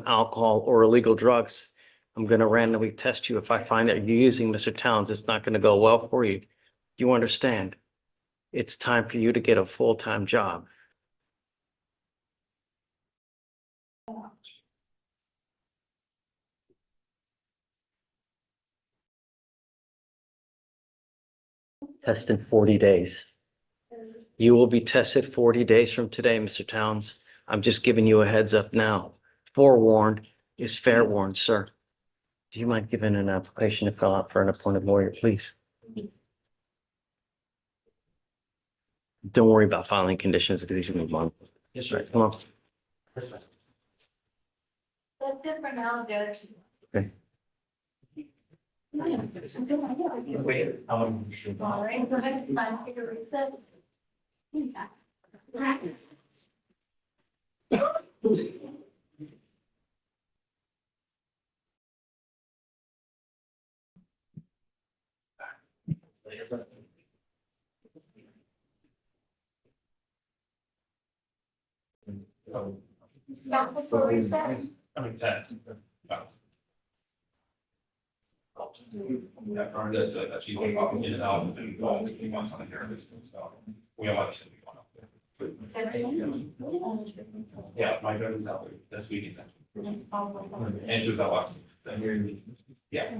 on alcohol or illegal drugs. I'm going to randomly test you. If I find that you're using Mr. Towns, it's not going to go well for you. You understand? It's time for you to get a full-time job. Test in 40 days. You will be tested 40 days from today, Mr. Towns. I'm just giving you a heads up now. Forewarned is fair warned, sir. Do you mind giving an application to fill out for an appointed lawyer, please? Don't worry about filing conditions because you move on. Yes, Right, come on. That's fine. That's it for now, Judge. Okay. Wait, All right, go ahead and sign for your recess. Back before recess. I mean, that. Yeah, or this, actually, going up in and out, and we can want something here, so we don't want to be going up there. Yeah, my daughter's out this weekend. And she was out last week. Yeah.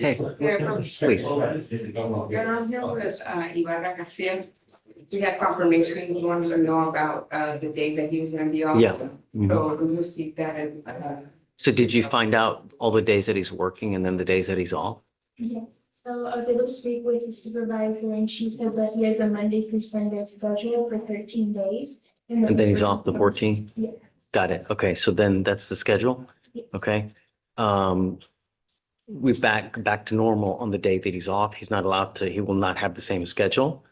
Hey, please. You're on here with Ibarra Garcia. We had confirmation, he wants to know about the days that he was gonna be off. Yeah. So we received that and So did you find out all the days that he's working and then the days that he's off? Yes, so I was able to speak with his supervisor and she said that he has a Monday through Sunday schedule for 13 days. And then he's off the 14th? Yeah. Got it. Okay, so then that's the schedule? Yeah. Okay. We're back to normal on the day that he's off. He's not allowed to, he will not have the same schedule.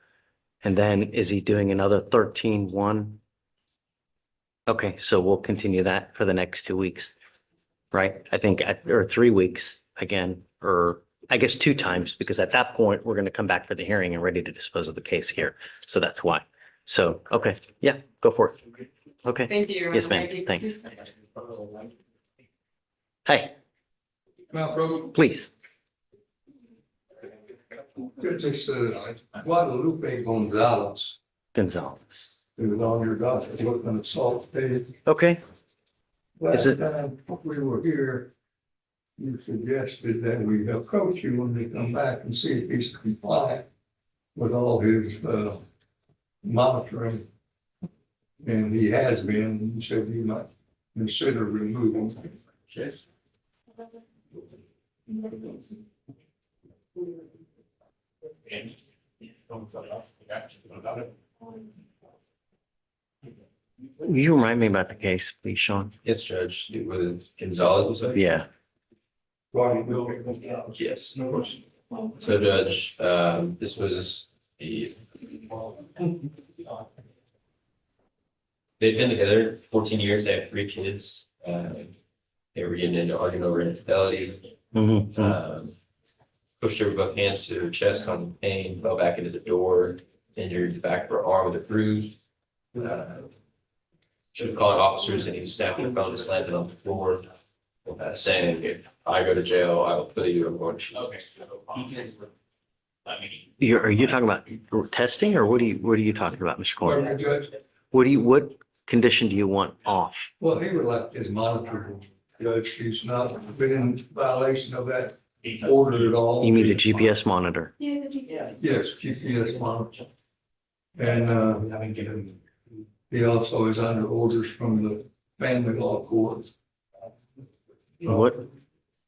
And then is he doing another 13-1? Okay, so we'll continue that for the next 2 weeks, right? I think, or 3 weeks again, or I guess 2 times, because at that point, we're going to come back for the hearing and ready to dispose of the case here. So that's why. So, okay, yeah, go for it. Okay. thank you. Yes, ma'am. Thanks. Hey, please. This is Guadalupe Gonzalez, Gonzalez. who was on your docket looking at salt page. Okay, Last it- time we were here, you suggested that we approach you when we come back and see if he's compliant with all his monitoring. And he has been, you said you might consider removing. Yes. And something else, about it. You remind me about the case, please, Sean. Yes, Judge, it was Gonzalez, was it? Yeah. Yes. So Judge, this was the, they've been together 14 years, they have 3 kids. They were getting into arguing over infidelity. Pushed her with both hands to her chest, causing pain, fell back into the door, injured the back of her arm with a bruise. She was calling officers and he snapped her phone and slammed it on the floor, saying, "If I go to jail, I will kill you. I'm going to shoot." Okay. I mean. Are you talking about testing or what are you talking about, Mr. Coyne? Pardon me, Judge? What condition do you want off? Well, he would like his monitor, Judge. He's not been in violation of that order at all. You mean the GPS monitor? Here's the GPS. Yes, GPS monitor. And, We haven't given. he also is under orders from the family law court. What?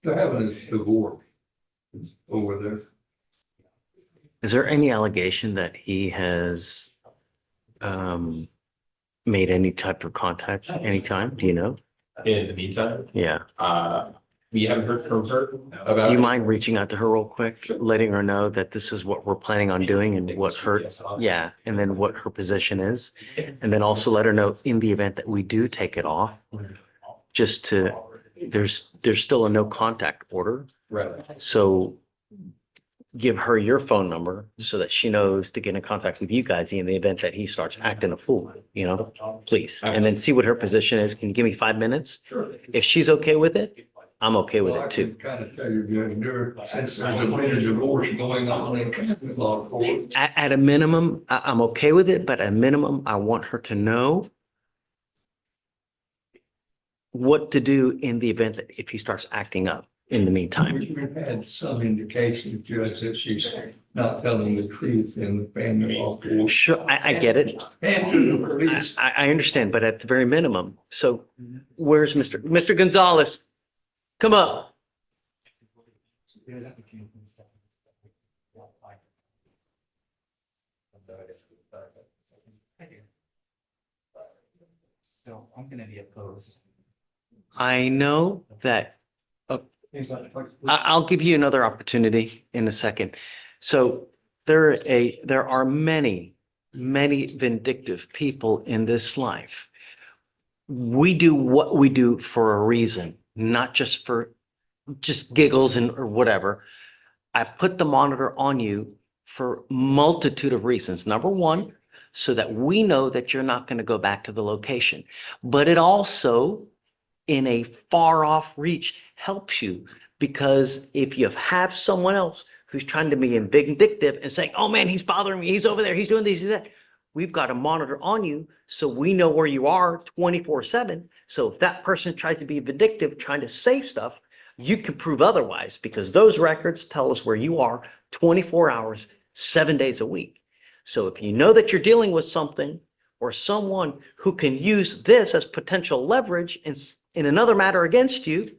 They're having a divorce over there. Is there any allegation that he has made any type of contact anytime? Do you know? In the meantime, Yeah. we haven't heard from her about. Do you mind reaching out to her real quick, letting her know that this is what we're planning on doing and what her, yeah, and then what her position is? And then also let her know in the event that we do take it off, just to, there's still a no contact order. Right. So give her your phone number so that she knows to get in contact with you guys in the event that he starts acting a fool, please. And then see what her position is. Can you give me 5 minutes? Sure. If she's okay with it, I'm okay with Well, I it can too. kind of tell you, Judge, since there's been a divorce going on in family law court. At a minimum, I'm okay with it, but at a minimum, I want her to know what to do in the event that if he starts acting up in the meantime. We've had some indication, Judge, that she's not telling the truth in the family law court. Sure, I get it. And to the police. I understand, but at the very minimum, so where's Mr. Gonzalez? Come up. So I'm gonna be opposed. I know that, I'll give you another opportunity in a second. So there are many vindictive people in this life. We do what we do for a reason, not just for just giggles or whatever. I put the monitor on you for multitude of reasons. Number one, so that we know that you're not going to go back to the location, but it also in a far off reach helps you, because if you have someone else who's trying to be vindictive and saying, "Oh man, he's bothering me, he's over there, he's doing this, that," we've got a monitor on you so we know where you are 24/7. So if that person tries to be vindictive, trying to say stuff, you can prove otherwise, because those records tell us where you are 24 hours, 7 days a week. So if you know that you're dealing with something or someone who can use this as potential leverage in another matter against you,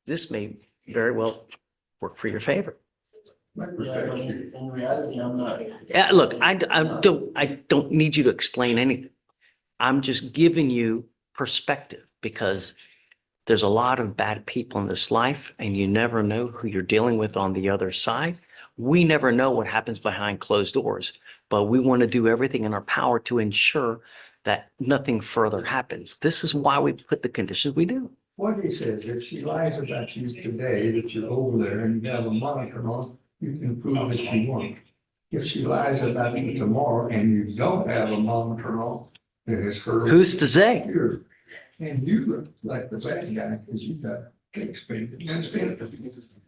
this may very well work for your favor. In reality, I'm not. Yeah, look, I don't need you to explain anything. I'm just giving you perspective, because there's a lot of bad people in this life and you never know who you're dealing with on the other side. We never know what happens behind closed doors, but we want to do everything in our power to ensure that nothing further happens. This is why we put the conditions we do. What he says, if she lies about you today, that you're over there and you have a monitor on, you can prove that she won. If she lies about you tomorrow and you don't have a monitor on, then it's her. Who's to say? You're- And you look like the bad guy because you got cake spin. You understand?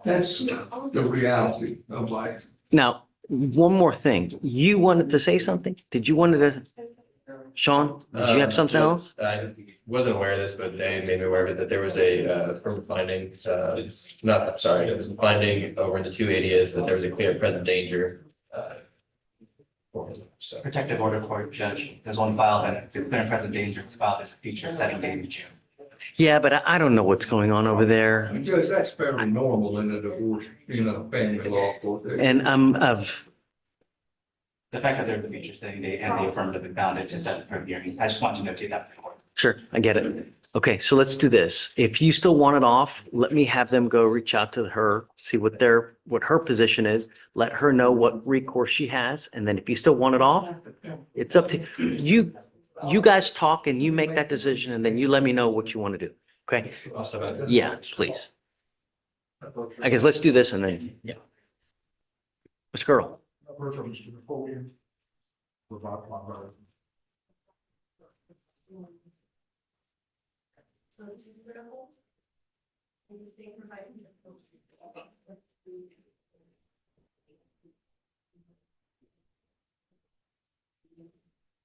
That's the reality of life. Now, one more thing. You wanted to say something? Did you want to, Sean, did you have something Judge, else? I wasn't aware of this, but they made me aware of it, that there was a permanent finding, not, sorry, it was a finding over in the 280th that there was a clear and present danger. So, Protective order court, Judge. There's one file that the clear and present danger was filed as a future setting date in June. Yeah, but I don't know what's going on over there. Because that's fairly normal in a divorce, family law court. And of, The fact that they're the future setting date and the affirmative found it to set for hearing, I just want to notate that. for the court. sure, I get it. Okay, so let's do this. If you still want it off, let me have them go reach out to her, see what her position is. Let her know what recourse she has. And then if you still want it off, it's up to you. You guys talk and you make that decision and then you let me know what you want to do. Okay? Yeah, please. I guess let's do this and then, yeah. Ms. Girl.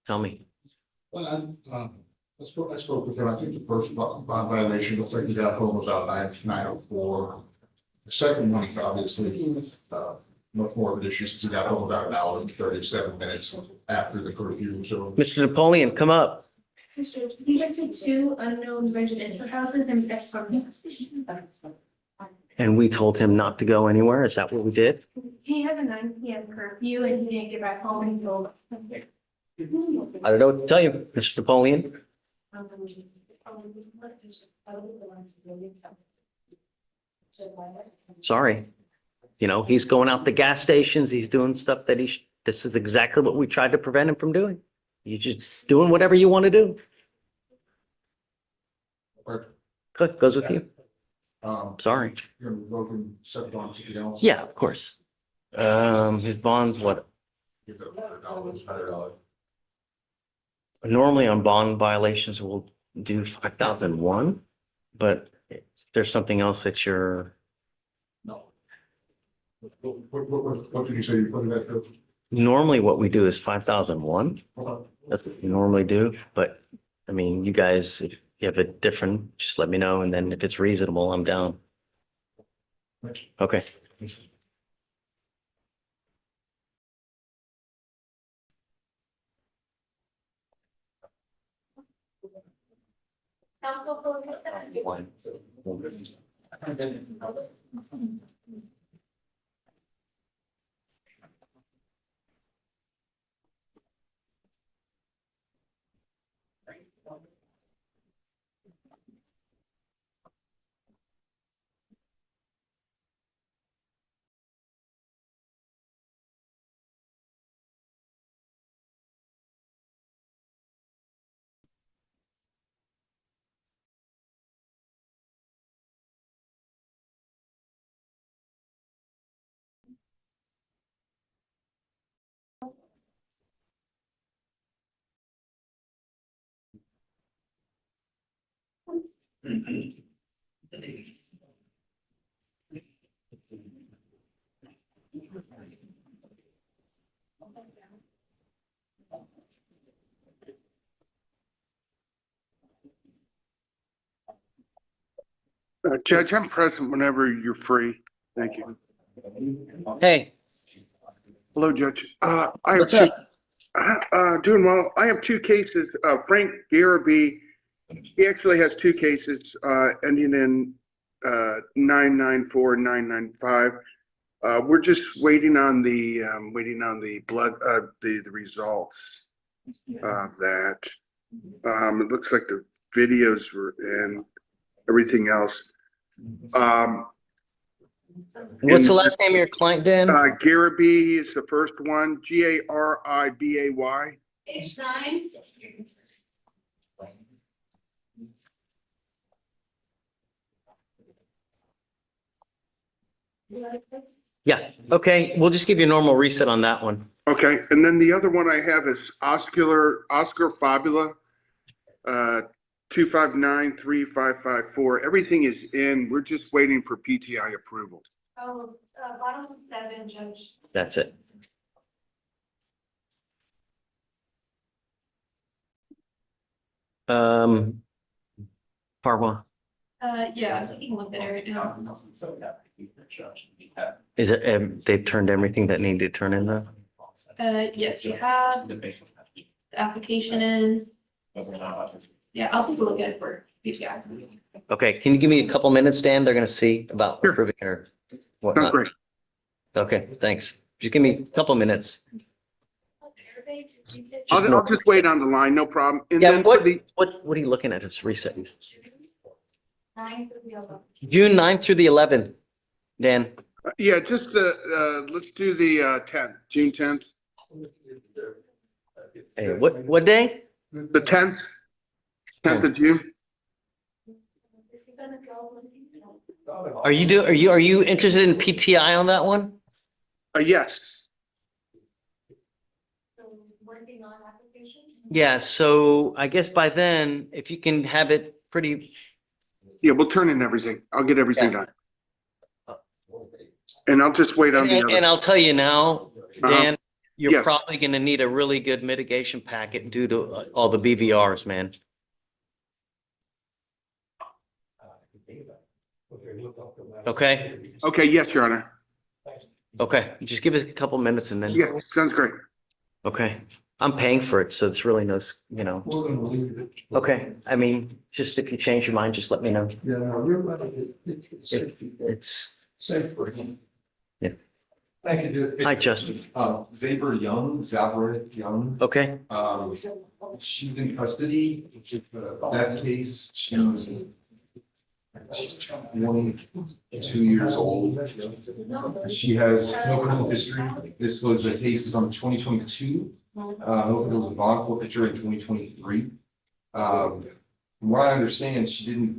Tell me. Well, I spoke with him. I think the first bond violation looks like he got home about 9:04. The second one, obviously, much more of an issue since he got home about an hour and 37 minutes after the curfew. So Mr. Napoleon, come up. Mr. We went to 2 unknown residential houses and we got something. And we told him not to go anywhere. Is that what we did? He had a 9 p.m. curfew and he didn't get back home until. I don't know what to tell you, Mr. Napoleon. Sorry. He's going out the gas stations. He's doing stuff that this is exactly what we tried to prevent him from doing. You're just doing whatever you want to do. Good, goes with you. Sorry. you're going to vote and set on something else. Yeah, of course. His bond's what? Give it $100. Normally on bond violations, we'll do 5,001, but if there's something else that you're, No. What did you say? You put it at the? normally what we do is 5,001. That's what we normally do, but I mean, you guys, if you have a different, just let me know, and then if it's reasonable, I'm down. Okay. Judge, I'm present whenever you're free. Thank you. Hey, Hello, Judge. I have what's two, up? doing well. I have 2 cases. Frank Garabee, he actually has 2 cases, ending in 994 and 995. We're just waiting on the blood, the results of that. It looks like the videos were in, everything else. What's the last name of your client, Dan? Garabee is the first one, Garibay. Page 9. Yeah, okay, we'll just give you a normal reset on that one. Okay, and then the other one I have is Oscar Fabula, 259-3554. Everything is in. We're just waiting for PTI approval. Oh, bottom 7, Judge. That's it. Parwa, Yeah, I'm taking a look at it right now. is it, they've turned everything that needed to turn in though? Yes, we have, the application is, yeah, I'll take a look at it for Yeah. Okay, can you give me a couple minutes, Dan? They're gonna see about Sure. approving or Sounds whatnot. great. Okay, thanks. Just give me a couple minutes. I'll just wait on the line, no problem. And Yeah, then for the, what are you looking at? It's reset. 9 to the 11th. June 9th through the 11th, Dan. yeah, just let's do the 10th, June 10th, Hey, what day? the 10th of June. Is he gonna go with you? Are you interested in PTI on that one? Yes, So working on application? Yeah, so I guess by then, if you can have it pretty, yeah, we'll turn in everything. I'll get everything Yeah. done. And I'll just wait on the and other. I'll tell you now, Dan, you're Yes. probably gonna need a really good mitigation packet due to all the BVRs, man. Okay, Okay, yes, Your Honor. okay, just give us a couple minutes and then, Yes, sounds great. okay. I'm paying for it, so it's really no, We're gonna leave it. okay, I mean, just if you change your mind, just let me know. Yeah, we're gonna, it's It's, safe for him. Yeah. Thank you. hi, Justin. Zaber Young, Zabra Young, Okay, she's in custody. That case, she's 22 years old. She has no criminal history. This was a case from 2022. Hopefully it was a bond forfeiture in 2023. From what I understand, she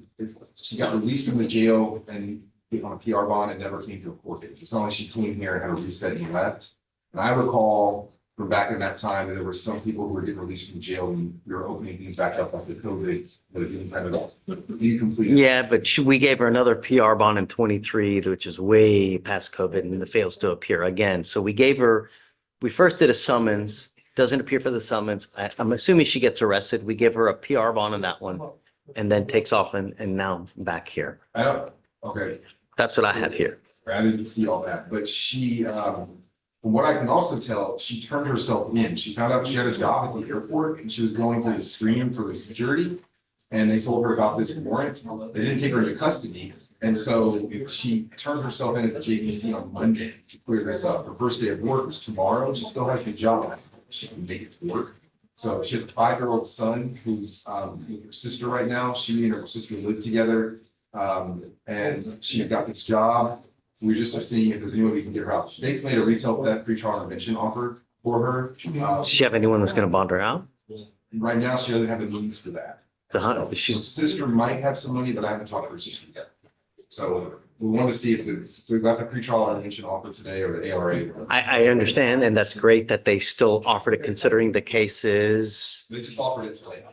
got released from the jail and on a PR bond and never came to a court case. It's not like she came here and had a reset and left. And I recall from back in that time, that there were some people who were getting released from jail and we were opening things back up after COVID, but it didn't kind of be completed. yeah, but we gave her another PR bond in 23, which is way past COVID and it fails to appear again. So we first did a summons, doesn't appear for the summons. I'm assuming she gets arrested. We give her a PR bond on that one and then takes off and now back here. Okay. That's what I have here. I didn't see all that, but she, from what I can also tell, she turned herself in. She found out she had a job at the airport and she was going through the screen for the security. And they told her about this warrant. They didn't take her into custody. And so she turned herself in at the JPC on Monday to clear this up. Her first day of work is tomorrow. She still has the job. She can make it to work. So she has a 5-year-old son who's with her sister right now. She and her sister live together. And she's got this job. We just are seeing if there's any way we can get her out. The state's made a retail theft pretrial intervention offer for her. Does she have anyone that's going to bond her out? Right now, she doesn't have the means for that. The Her she's, sister might have some money, but I haven't talked to her sister yet. So we want to see if we've got the pretrial intervention offer today or the ARA. I understand, and that's great that they still offered it considering the cases. They just offered it today.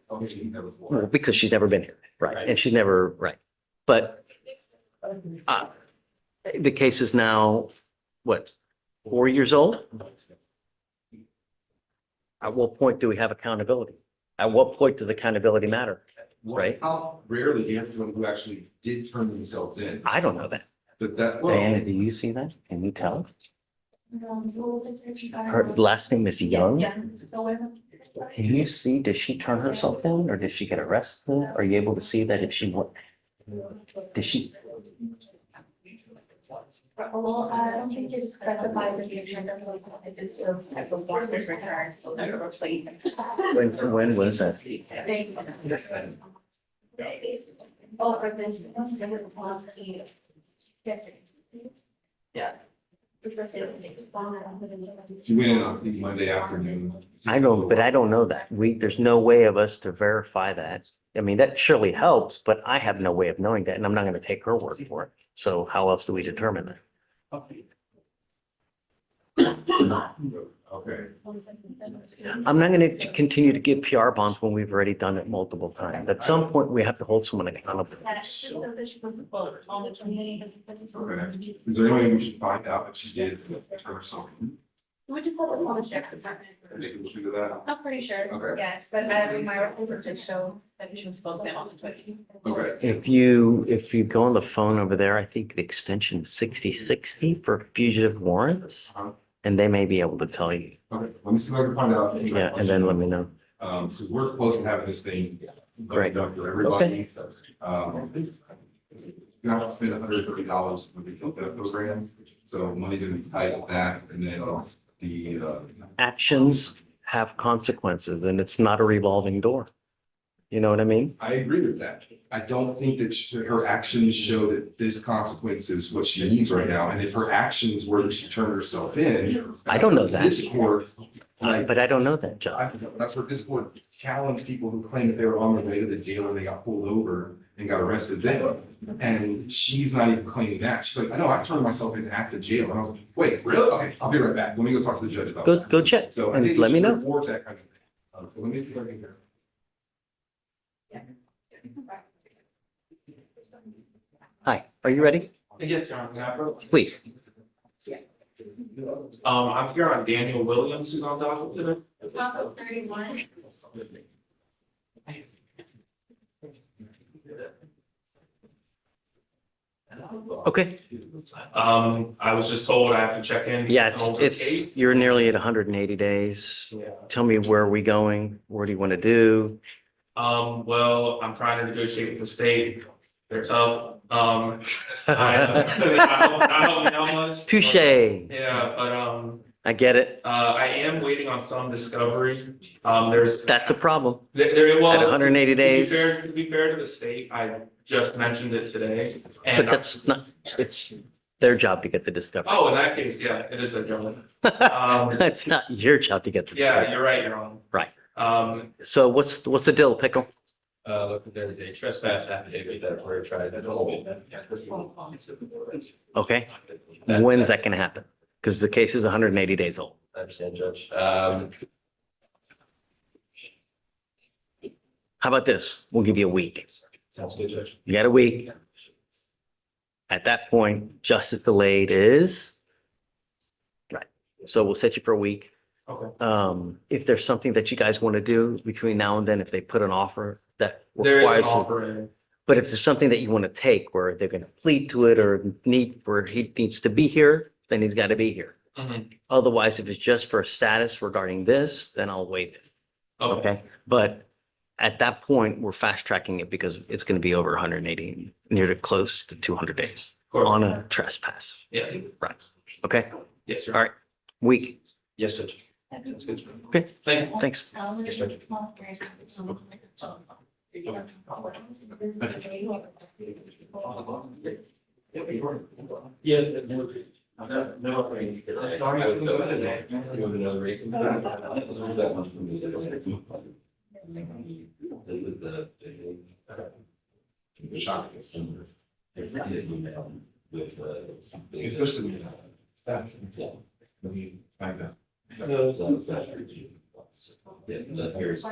Well, because she's never been here, right? And she's never, right. But the case is now, what, 4 years old? At what point do we have accountability? At what point does accountability matter? Right. How rarely do you have someone who actually did turn themselves in? I don't know that. But that. Diana, do you see that? Can you tell? So what was it? Her last name is Young. Yeah. So what- Can you see, does she turn herself in or did she get arrested? Are you able to see that if she, did she? Well, I don't think it specifies in the agenda, so it just feels as a lost return, so they're replacing. When was that? Oh, or this, there was a policy. Yes. Yeah. She went in on Monday afternoon. I don't, but I don't know that. There's no way of us to verify that. I mean, that surely helps, but I have no way of knowing that and I'm not going to take her word for it. So how else do we determine that? Okay. I'm not going to continue to give PR bonds when we've already done it multiple times. At some point, we have to hold someone accountable. Okay. Is there any way we should find out if she did turn herself in? We just have a policy check. Maybe we'll do that. I'm pretty sure, Okay. yes, but my records did show that she was spoken on the 20th. Okay. If you go on the phone over there, I think the extension is 6060 for fugitive warrants. And they may be able to tell you. Okay, let me see if I can find out. Yeah, and then let me know. So we're close to having this thing Great. Everybody. You have to spend $130 with the program, so money's gonna be tied to that, and then the, Actions have consequences and it's not a revolving door. You know what I mean? I agree with that. I don't think that her actions show that this consequence is what she needs right now, and if her actions were that she turned herself in. I don't know that. This court, like, But I don't know that, John. that's where this court challenged people who claimed that they were on their way to the jail and they got pulled over and got arrested then. And she's not even claiming that. She's like, I know, I turned myself in at the jail. And I was like, wait, really? Okay, I'll be right back. Let me go talk to the judge about that. Go check So I and think let we me should know. reward that kind of thing. So let me see if I can hear. Hi, are you ready? Yes, John, can I approach? Please. I'm here on Daniel Williams, who's on docket today. Proposal 31. Okay. I was just told I have to check in. Yeah, on the it's, case. you're nearly at 180 days. Yeah. Tell me, where are we going? What do you want to do? Well, I'm trying to negotiate with the state. They're tough. I don't know much. Touche. Yeah, but, I get it. I am waiting on some discovery. There's. That's a problem. Well, At 180 days. To be fair to the state, I just mentioned it today. But And, that's not, it's their job to get the discovery. oh, in that case, yeah, it is their job. It's not your job to get the Yeah, discovery. you're right, you're on. Right. So what's the deal, Pickle? Look, there's a trespass affidavit that we're trying to hold. Okay. When's that gonna happen? Because the case is 180 days old. I understand, Judge. How about this? We'll give you a week. Sounds good, Judge. You got a week. At that point, justice delayed is. Right. So we'll set you for a week. Okay. If there's something that you guys want to do between now and then, if they put an offer that There is an requires, offer in. but if there's something that you want to take where they're going to plead to it or need, where he needs to be here, then he's got to be here. Mhm. Otherwise, if it's just for a status regarding this, then I'll waive it. Okay, Okay, but at that point, we're fast tracking it because it's going to be over 180, near to close to 200 days of course. on a trespass. Yeah, Right. Okay, yes, all sir. right, week. Yes, Judge. Sounds good. Okay, Thank you. thanks. Yeah. Sorry, I was so today. You want another reason? This is that one from me. This is the shock. It's an email with It's just an email. staff. Yeah. Let me find that. Yeah, here's.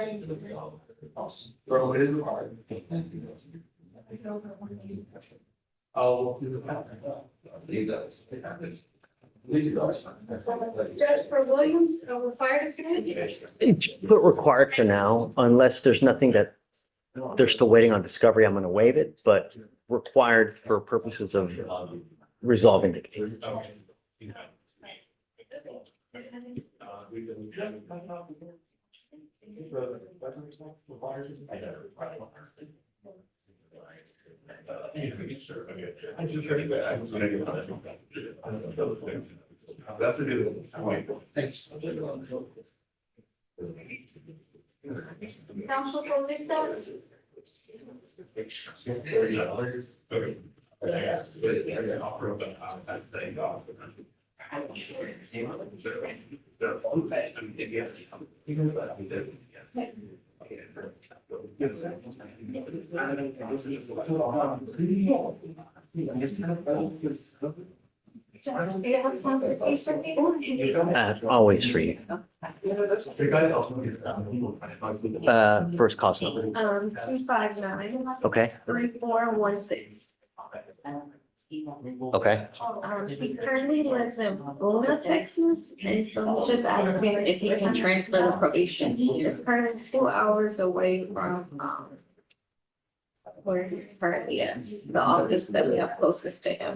Bro, it is hard. Oh. Judge for Williams, required to Put required for now, unless there's nothing that they're still waiting on discovery, I'm going to waive it, but required for purposes of resolving the case. That's a good point. Thanks. Council Polita. Do you have time for face to face? Always for you. First cause number. 259. Okay, 3416. okay. He currently lives in Boma, Texas, and so he's just asking if he can transfer the probation. He is currently 2 hours away from, where he's currently at, the office that we have closest to him.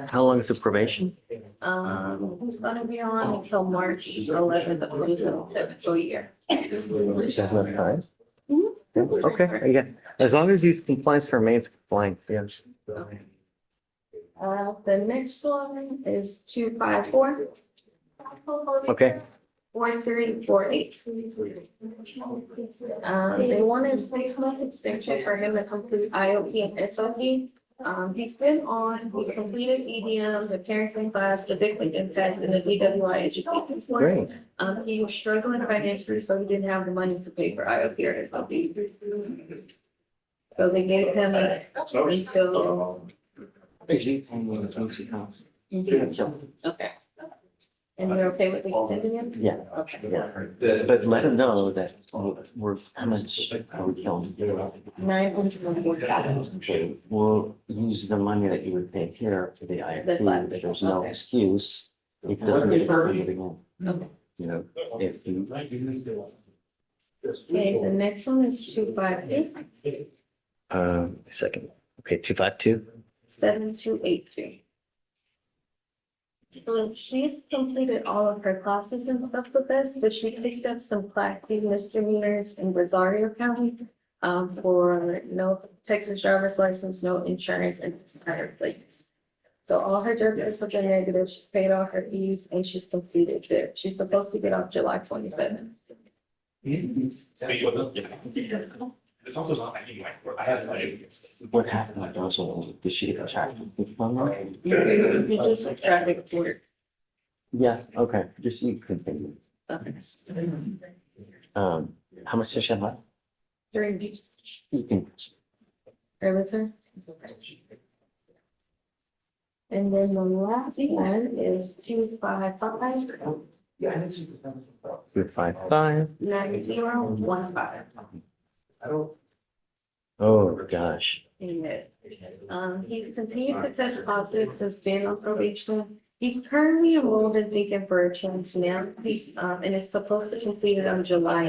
How long is the probation? He's gonna be on until March 11th of 2027, so a year. Is that enough time? Mhm. Okay, yeah, as long as you compliance remains compliant, yeah. Okay. The next one is 254. Okay. 4348. They want a 6-month extension for him to complete IOP and SOP. He's he's completed EDM, the parenting class, the Big Impact, and the DWI education course. Great. He was struggling financially, so he didn't have the money to pay for IOP or SOP. So they gave him until. Okay. And you're okay with extending him? Yeah. Okay. But let them know that we're, how much are we killing? 940,000. Okay, we'll use the money that you would pay here for the The IFP, class, but there's no okay. excuse. It doesn't get funded again. Okay. You know, if you, Okay, the next one is 252. a second, okay, 252, 7282. So she's completed all of her classes and stuff with us, but she picked up some class D misdemeanors in Rosario County. For no Texas driver's license, no insurance, and expired plates. So all her drug tests have been negative. She's paid all her fees and she's completed it. She's supposed to get off July 27th. It's also not like, I have like. what happened with those ones? Did she get attracted? You just like traffic court. Yeah, okay, just you continue. Okay. How much does she have left? 3 weeks. You can, Everton. And then the last one is 255. 255. 9015. Oh, gosh. He's continued to test positive since being on probation. He's currently enrolled in Beacon for a change now. He's, and is supposed to complete it on July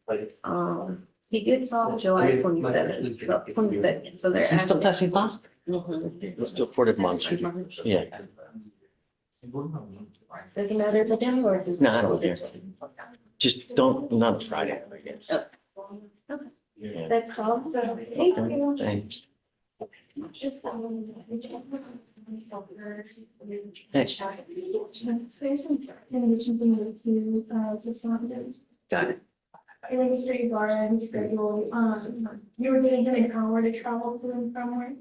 9th. He gets off July 27th, so 22nd, so they're He's still asking. testing positive? Mhm. Let's do a ported month. Yeah. Does it matter to them or does? No, I don't care. Just don't, not Friday, I guess. Okay. Yeah. That's all. Thank you. Thanks. Just, Thanks. There's some animation thing with you, to some of Got it. in the history bar and schedule, you were getting him an hour to travel to and from work.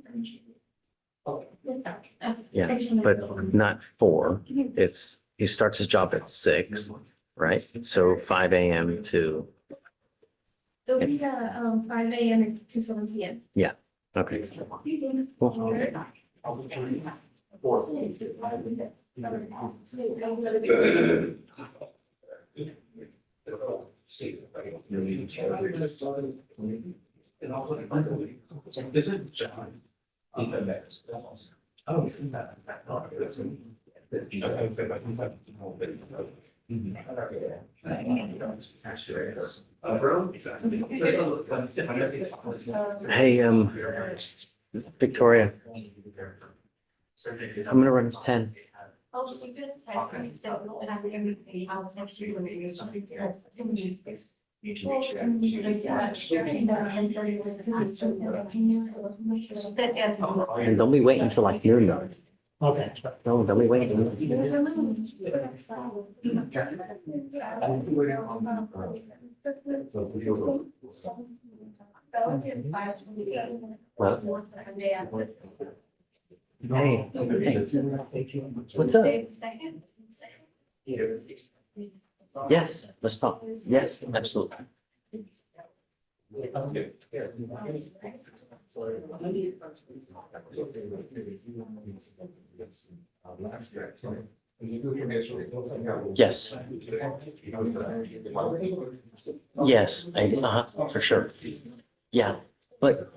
Yeah, but not 4. It's, he starts his job at 6, right? So 5 AM to, It'll be, 5 AM to 7 PM. okay. Cool. Isn't John? I don't think that. Hey, Victoria, I'm gonna run 10. Oh, you just text me, so, and I'm gonna be, I'll text you when it is. And don't be waiting until like noon though. Okay. No, don't be waiting. Well, hey, what's up? Yes, let's talk. Yes, absolutely. Yes. Yes, for sure. Yeah, but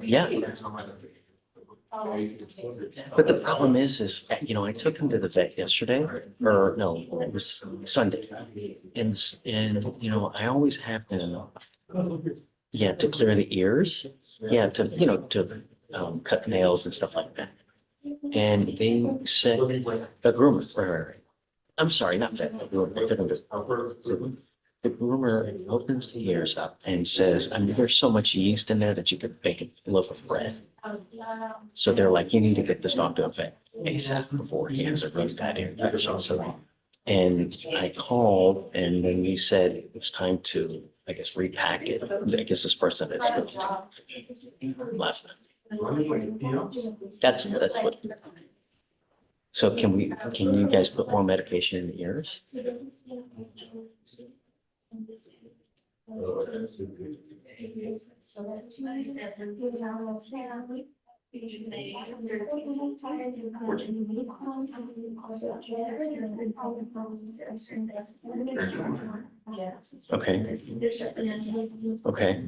yeah. But the problem is, you know, I took him to the vet yesterday, or no, it was Sunday. And, you know, I always have to, yeah, to clear the ears. Yeah, to, you know, to cut nails and stuff like that. And they said, a groomer, right. I'm sorry, not vet, a groomer. I took him to the groomer opens the ears up and says, I mean, there's so much yeast in there that you could bake a loaf of bread. So they're like, you need to get this dog to a vet ASAP before he has a really bad ear infection. So, and I called and then we said it was time to, I guess, repack it. I guess this person had spilled last night. That's what. So can you guys put more medication in the ears? Okay. Okay.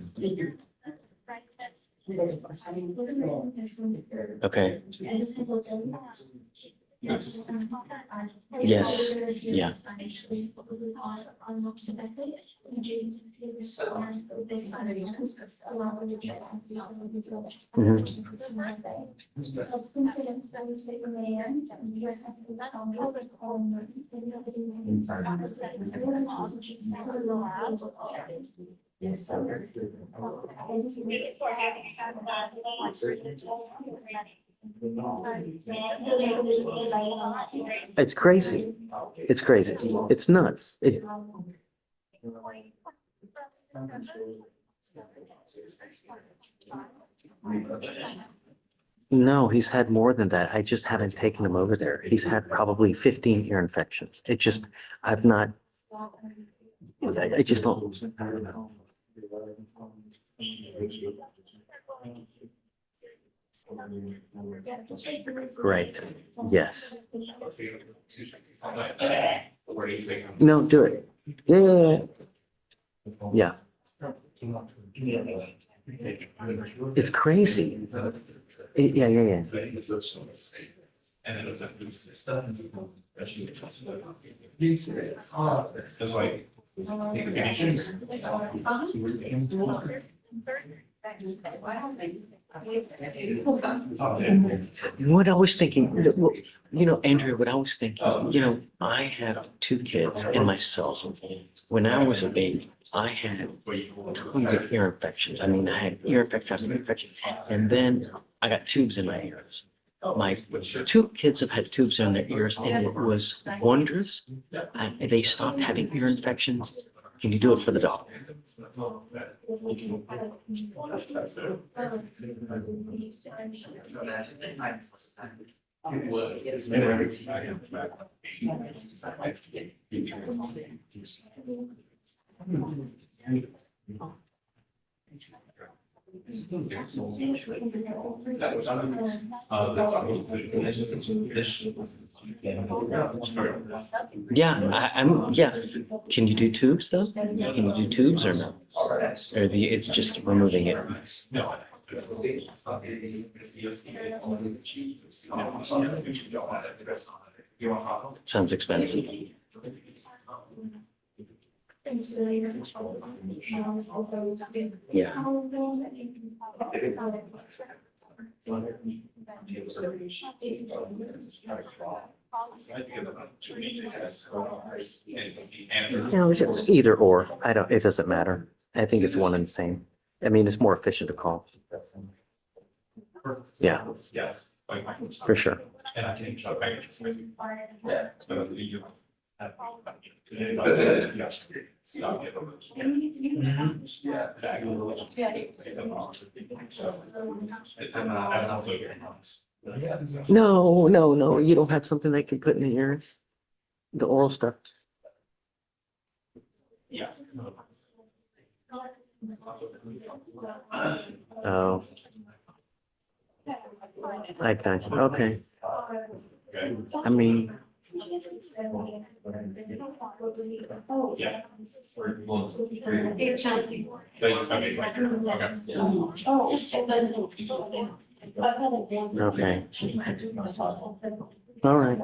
Okay. Yes, yeah. It's crazy. It's crazy. It's nuts. No, he's had more than that. I just haven't taken him over there. He's had probably 15 ear infections. It just, I've not, I just don't. Great. Yes. No, do it. Yeah. Yeah. It's crazy. Yeah. What I was thinking, Andrea, what I was thinking, I have two kids and myself. When I was a baby, I had tons of ear infections. I mean, I had ear infection, and then I got tubes in my ears. My two kids have had tubes in their ears, and it was wondrous. They stopped having ear infections. Can you do it for the dog? Yeah. Can you do tubes though? Can you do tubes or no? Or it's just removing it? Sounds expensive. Yeah. No, it's just either or. It doesn't matter. I think it's one and the same. I mean, it's more efficient to call. Yeah. Yes. For sure. No. You don't have something they can put in the ears? The oral stuff? Yeah. Oh. I got you. Okay. I mean. Okay. All right.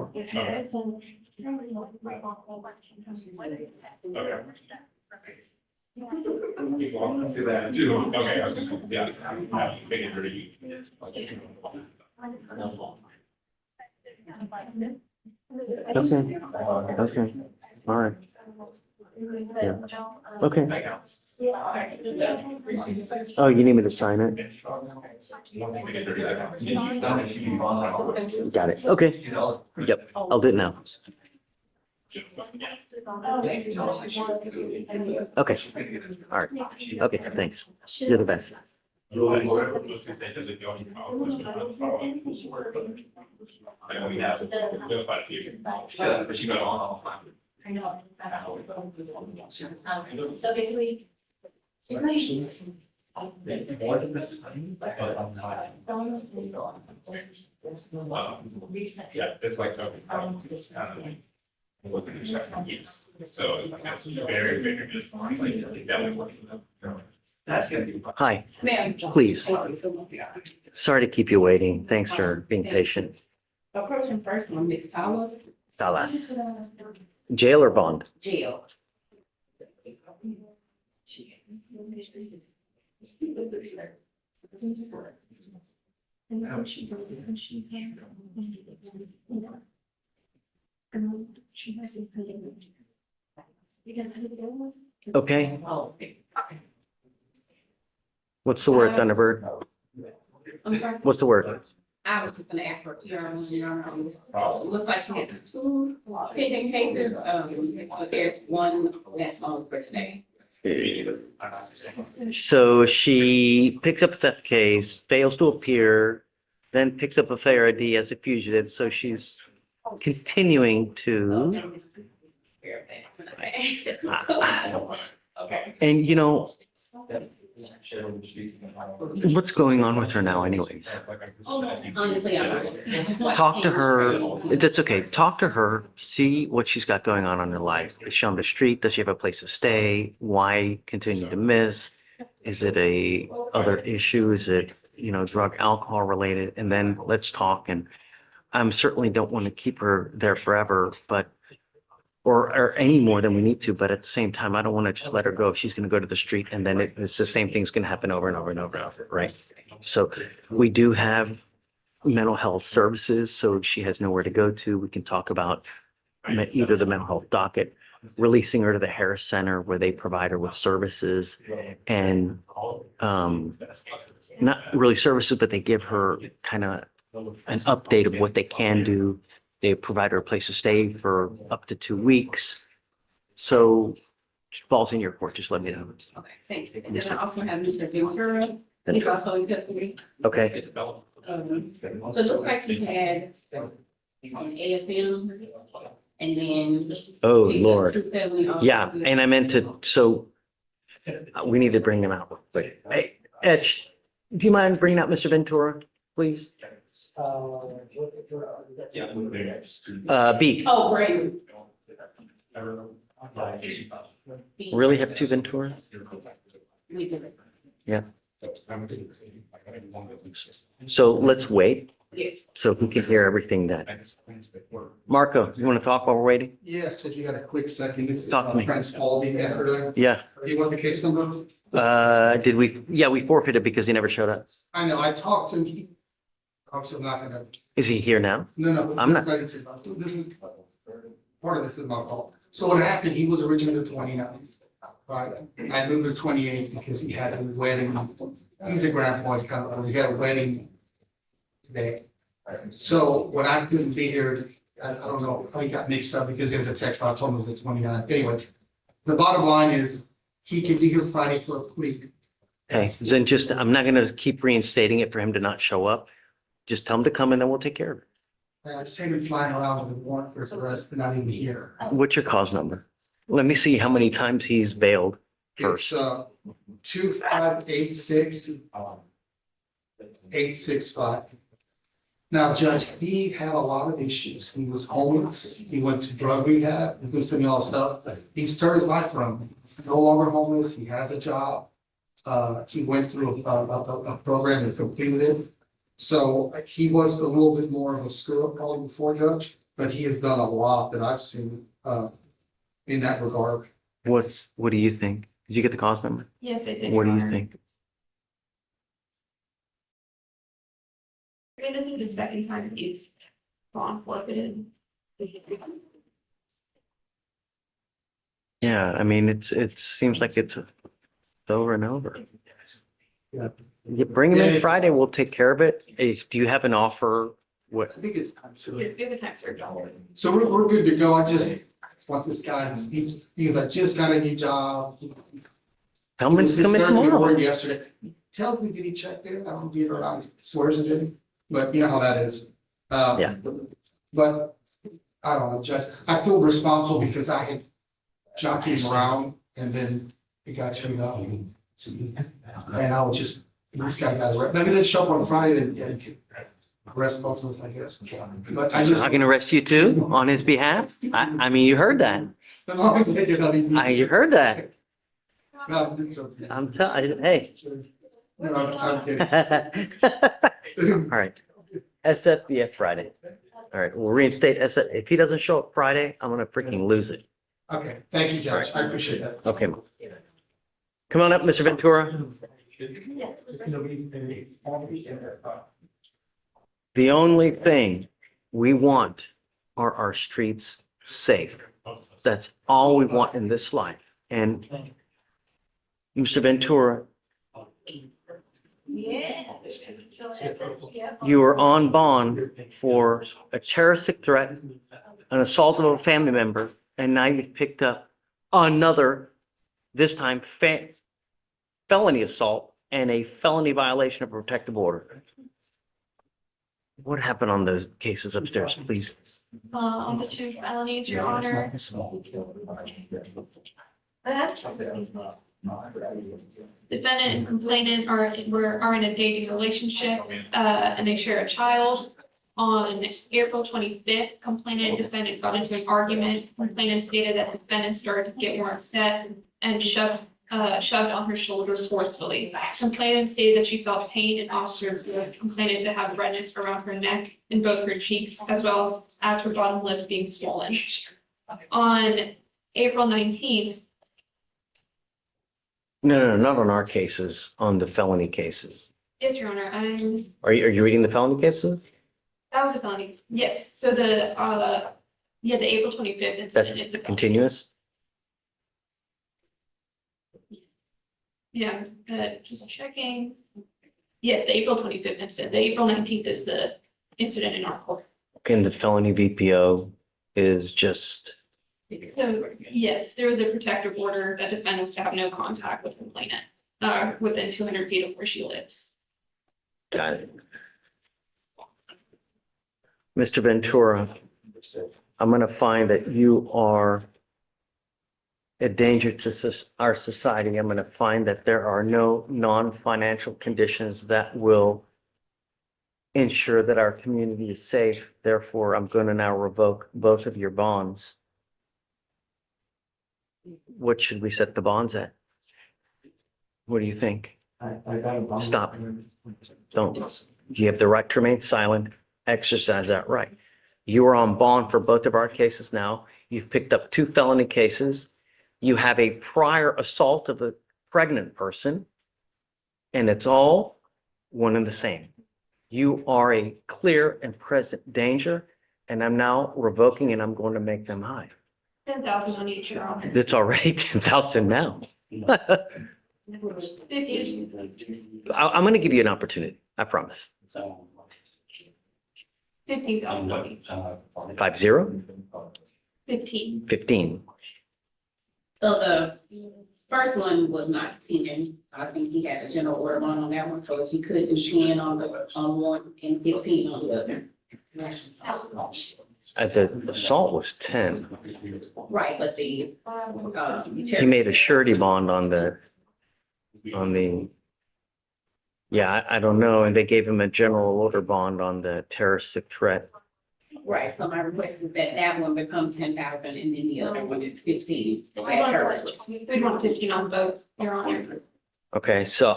See that too. Okay, I was just, yeah. Okay. All right. Okay. Oh, you need me to sign it? Got it. Okay. Yep, I'll do it now. Okay. All right. Okay, thanks. You're the best. So basically. Yeah, it's like, okay. Yes, so it's very, very good. That's gonna be. Hi, Ma'am. please. Sorry to keep you waiting. Thanks for being patient. Approaching first one, Ms. Salas, Salas. Jail or bond? jail. Okay. What's the word, Thunderbird? I'm sorry. What's the word? I was just gonna ask for looks like she has two pending cases, but there's one that's on for today. So she picks up a theft case, fails to appear, then picks up a fair ID as a fugitive. So she's continuing to. Okay. And you know, what's going on with her now anyways? Honestly, I'm not. Talk to her. That's okay. Talk to her. See what she's got going on in her life. Is she on the street? Does she have a place to stay? Why continue to miss? Is it a other issue? Is it, drug, alcohol related? And then let's talk. And I'm certainly don't want to keep her there forever, but or any more than we need to. But at the same time, I don't want to just let her go if she's going to go to the street and then it's the same thing's going to happen over and over and over and over, right? So we do have mental health services, so she has nowhere to go to. We can talk about either the mental health docket, releasing her to the Harris Center where they provide her with services and not really services, but they give her kind of an update of what they can do. They provide her a place to stay for up to 2 weeks. So falls in your court, just let me know. Okay, thank you. And then I also have Mr. Ventura, he's also in custody. Okay, So it looks like he had an AFM and then. oh, picked up Lord. 2 felony Yeah, offenses. and I meant to, so we need to bring him out real quick. Hey, Etch, do you mind bringing out Mr. Ventura, please? B, Oh, great. really have 2 Ventura? We did it. So let's wait, Yes. so we can hear everything that. Marco, you want to talk while we're waiting? Yes, did you got a quick second? This is Talk to me. Prince Aldi yesterday. Yeah, Do you want the case number? did we, yeah, we forfeited because he never showed up. I know, I talked to him. I'm still not gonna, Is he here now? no. I'm not- This is, part of this is my fault. So what happened, he was originally the 29th. But I moved the 28th because he had a wedding. He's a grandpa, he's kind of, he had a wedding today. So when I couldn't be here, I don't know, how he got mixed up because there's a text, I told him it was the 29th. Anyway, the bottom line is, he can be here Friday for a plea. Hey, then just, I'm not gonna keep reinstating it for him to not show up. Just tell him to come and then we'll take care of it. I just hate him flying around with a warrant for his arrest and not even here. What's your cause number? Let me see how many times he's bailed It's, first. 2586-865. Now, Judge, he had a lot of issues. He was homeless. He went to drug rehab, he was doing all stuff. He started his life from, he's no longer homeless. He has a job. He went through a program and completed it. So he was a little bit more of a screw up probably before, Judge, but he has done a lot that I've seen, in that regard. What do you think? Did you get the cause number? Yes, I did. What do Your you Honor. think? I mean, this is the second time he's gone forfeited. Yeah, I mean, it seems like it's over and over. Yeah. You bring him Yeah, in it's- Friday, we'll take care of it. Do you have an offer? What, I think it's time to. Give it time for a dollar. So we're good to go. I just want this guy, he's like, just got a new job. tell him He was to come in disturbed me at tomorrow. work yesterday. Tells me, did he check it? I don't get it around, he swears it didn't, but you know how that is. Yeah. But I don't know, Judge, I feel responsible because I had jockeyed him around and then it got turned up. And I was just, this guy got arrested. Maybe let's show up on Friday, then yeah, you can arrest both of us, I guess. But I just. I can arrest you too on his behalf. I mean, you heard that. You heard that. No, I'm just joking. I'm telling, hey. No, I'm kidding. All right. SFBF Friday. All right, we'll reinstate SF. If he doesn't show up Friday, I'm gonna freaking lose it. Okay, thank you, Judge. I appreciate that. Okay. Come on up, Mr. Ventura. The only thing we want are our streets safe. That's all we want in this life. And Mr. Ventura, you were on bond for a terroristic threat, an assault of a family member, and now you've picked up another, this time felony assault and a felony violation of protective order. What happened on those cases upstairs, please? On the two felonies, Your Honor. Defendant and complainant are in a dating relationship, and they share a child. On April 25th, complainant and defendant got into an argument. Complainant stated that defendant started to get more upset and shoved on her shoulder forcefully. Complainant stated that she felt pain and observed the complainant to have redness around her neck and both her cheeks, as well as her bottom lip being swollen. On April 19th, No, not on our cases, on the felony cases. yes, Your Honor, Are you reading the felony cases? that was a felony. Yes, so the April 25th incident is That's a felony. continuous? Yeah, just checking. Yes, the April 25th incident. The April 19th is the incident in our court. Okay, and the felony VPO is just, So, yes, there was a protective order that defendants to have no contact with complainant, within 200 feet of where she lives. got it. Mr. Ventura, I'm gonna find that you are a danger to our society. I'm gonna find that there are no non-financial conditions that will ensure that our community is safe. Therefore, I'm gonna now revoke both of your bonds. What should we set the bonds at? What do you think? Stop. Don't. You have the right to remain silent. Exercise that right. You are on bond for both of our cases now. You've picked up 2 felony cases. You have a prior assault of a pregnant person, and it's all one and the same. You are a clear and present danger, and I'm now revoking and I'm going to make them high. 10,000 on each, Your Honor. It's already 10,000 now. 50. I'm going to give you an opportunity. I promise. 15,000 on each. 50, 15. 15. So the first one was not 10. I think he had a general order on that one, so if he could do 10 on one and 15 on the other. The assault was 10. Right, but the. He made a surety bond on the, yeah, I don't know. And they gave him a general order bond on the terroristic threat. Right, so my request is that that one becomes 10,000 and then the other one is 15. We want 15 on both, Your Honor. Okay, so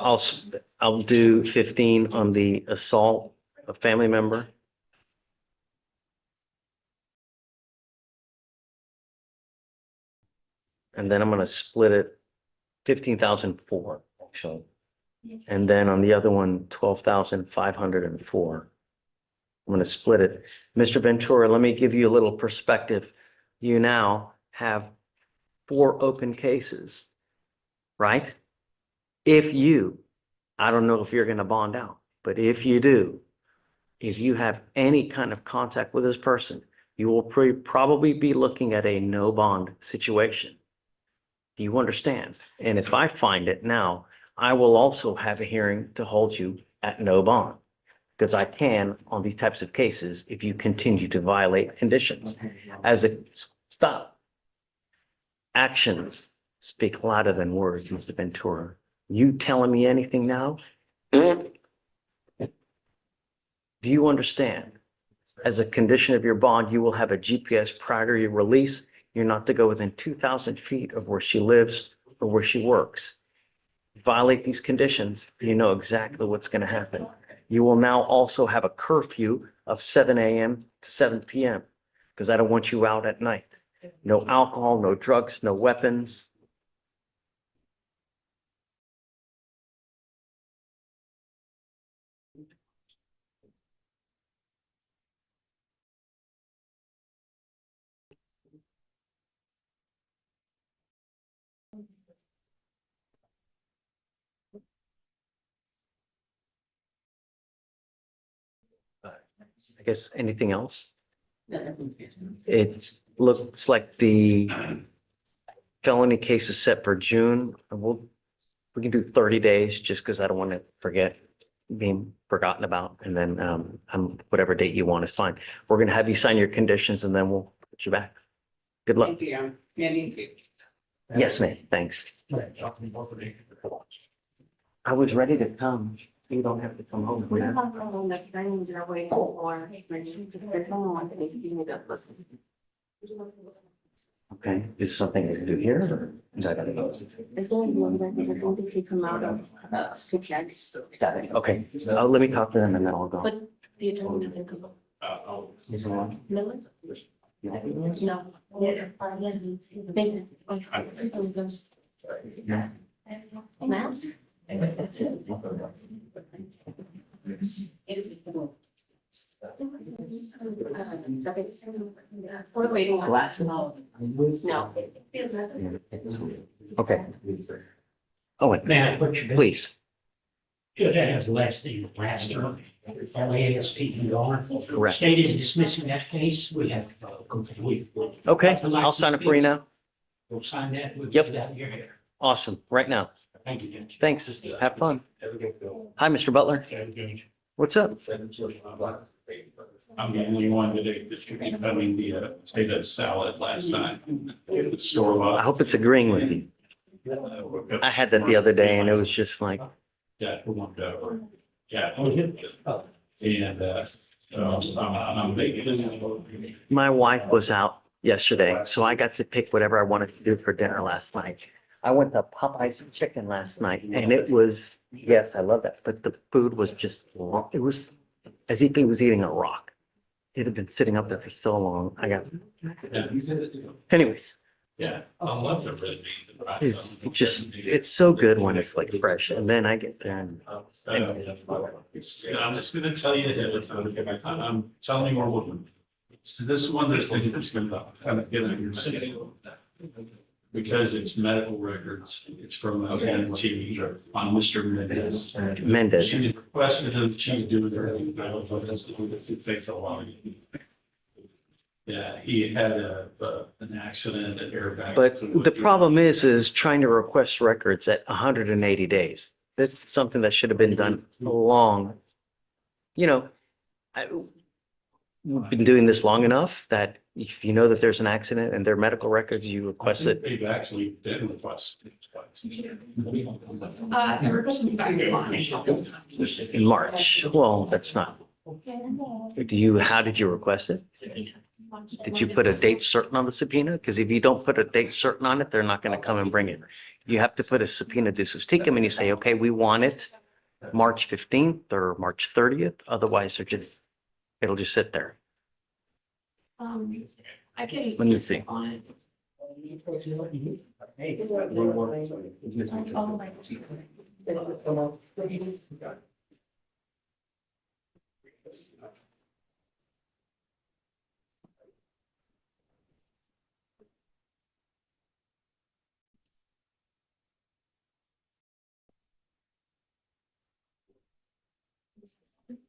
I'll do 15 on the assault of family member. And then I'm gonna split it 15,004 actually. And then on the other one, 12,504. I'm gonna split it. Mr. Ventura, let me give you a little perspective. You now have 4 open cases, right? I don't know if you're going to bond out, but if you do, if you have any kind of contact with this person, you will probably be looking at a no bond situation. Do you understand? And if I find it now, I will also have a hearing to hold you at no bond. Because I can on these types of cases if you continue to violate conditions. Stop. Actions speak louder than words, Mr. Ventura. You telling me anything now? Do you understand? As a condition of your bond, you will have a GPS prior to your release. You're not to go within 2,000 feet of where she lives or where she works. Violate these conditions, you know exactly what's going to happen. You will now also have a curfew of 7 a.m. to 7 p.m. because I don't want you out at night. No alcohol, no drugs, no weapons. I guess anything else? It looks like the felony case is set for June. We can do 30 days just because I don't want to forget being forgotten about. And then whatever date you want is fine. We're going to have you sign your conditions and then we'll put you back. Good luck. Thank you. Yeah, thank you. Yes, ma'am. Thanks. I was ready to come. You don't have to come home. We have on the train, they're waiting for. Okay, is something I can do here or is that gotta go? It's going to be one because I don't think he come out of school checks. Got it. Okay, let me talk to them and then I'll go. But the attorney doesn't come. Is it on? Miller? No. Thanks. Matt? That's it. We're waiting. Glasses? No. Okay. Oh, wait, May I put you down? please. Should have last name, last term, LASTER. Correct. State is dismissing that case. We have to complete. Okay, I'll sign it for you now. We'll sign that. We'll Yep. get it out of your hair. Awesome, right now. Thank you, Judge. Thanks. Have fun. Hi, Mr. Butler. What's up? I'm the only one that distributed, I mean, the potato salad last night. The store I bought. hope it's agreeing with you. I had that the other day and it was just like, Yeah, we want to, yeah. And, I'm making. my wife was out yesterday, so I got to pick whatever I wanted to do for dinner last night. I went to Popeye's Chicken last night and it was, yes, I love that, but the food was just, it was as if he was eating a rock. It had been sitting up there for so long. Anyways, Yeah, I love it really. it's so good when it's like fresh. And then I get there and anyways. I'm just gonna tell you ahead of time, I'm telling you we're looking. This is one of those things that's gonna kind of get on your skin. Because it's medical records, it's from a guarantee on Mr. Mendez. Mendez. She requested that she do their, I don't know if that's it takes a while. Yeah, he had an accident, an airbag. But the problem is trying to request records at 180 days. That's something that should have been done long. We've been doing this long enough that if you know that there's an accident and there are medical records, you request it They've actually been requested twice. I requested back in March. Well, that's not. How did you request it? Did you put a date certain on the subpoena? Because if you don't put a date certain on it, they're not going to come and bring it. You have to put a subpoena ducis tecum and you say, okay, we want it March 15th or March 30th. Otherwise, it'll just sit there. I can. Let me think. On it. Okay,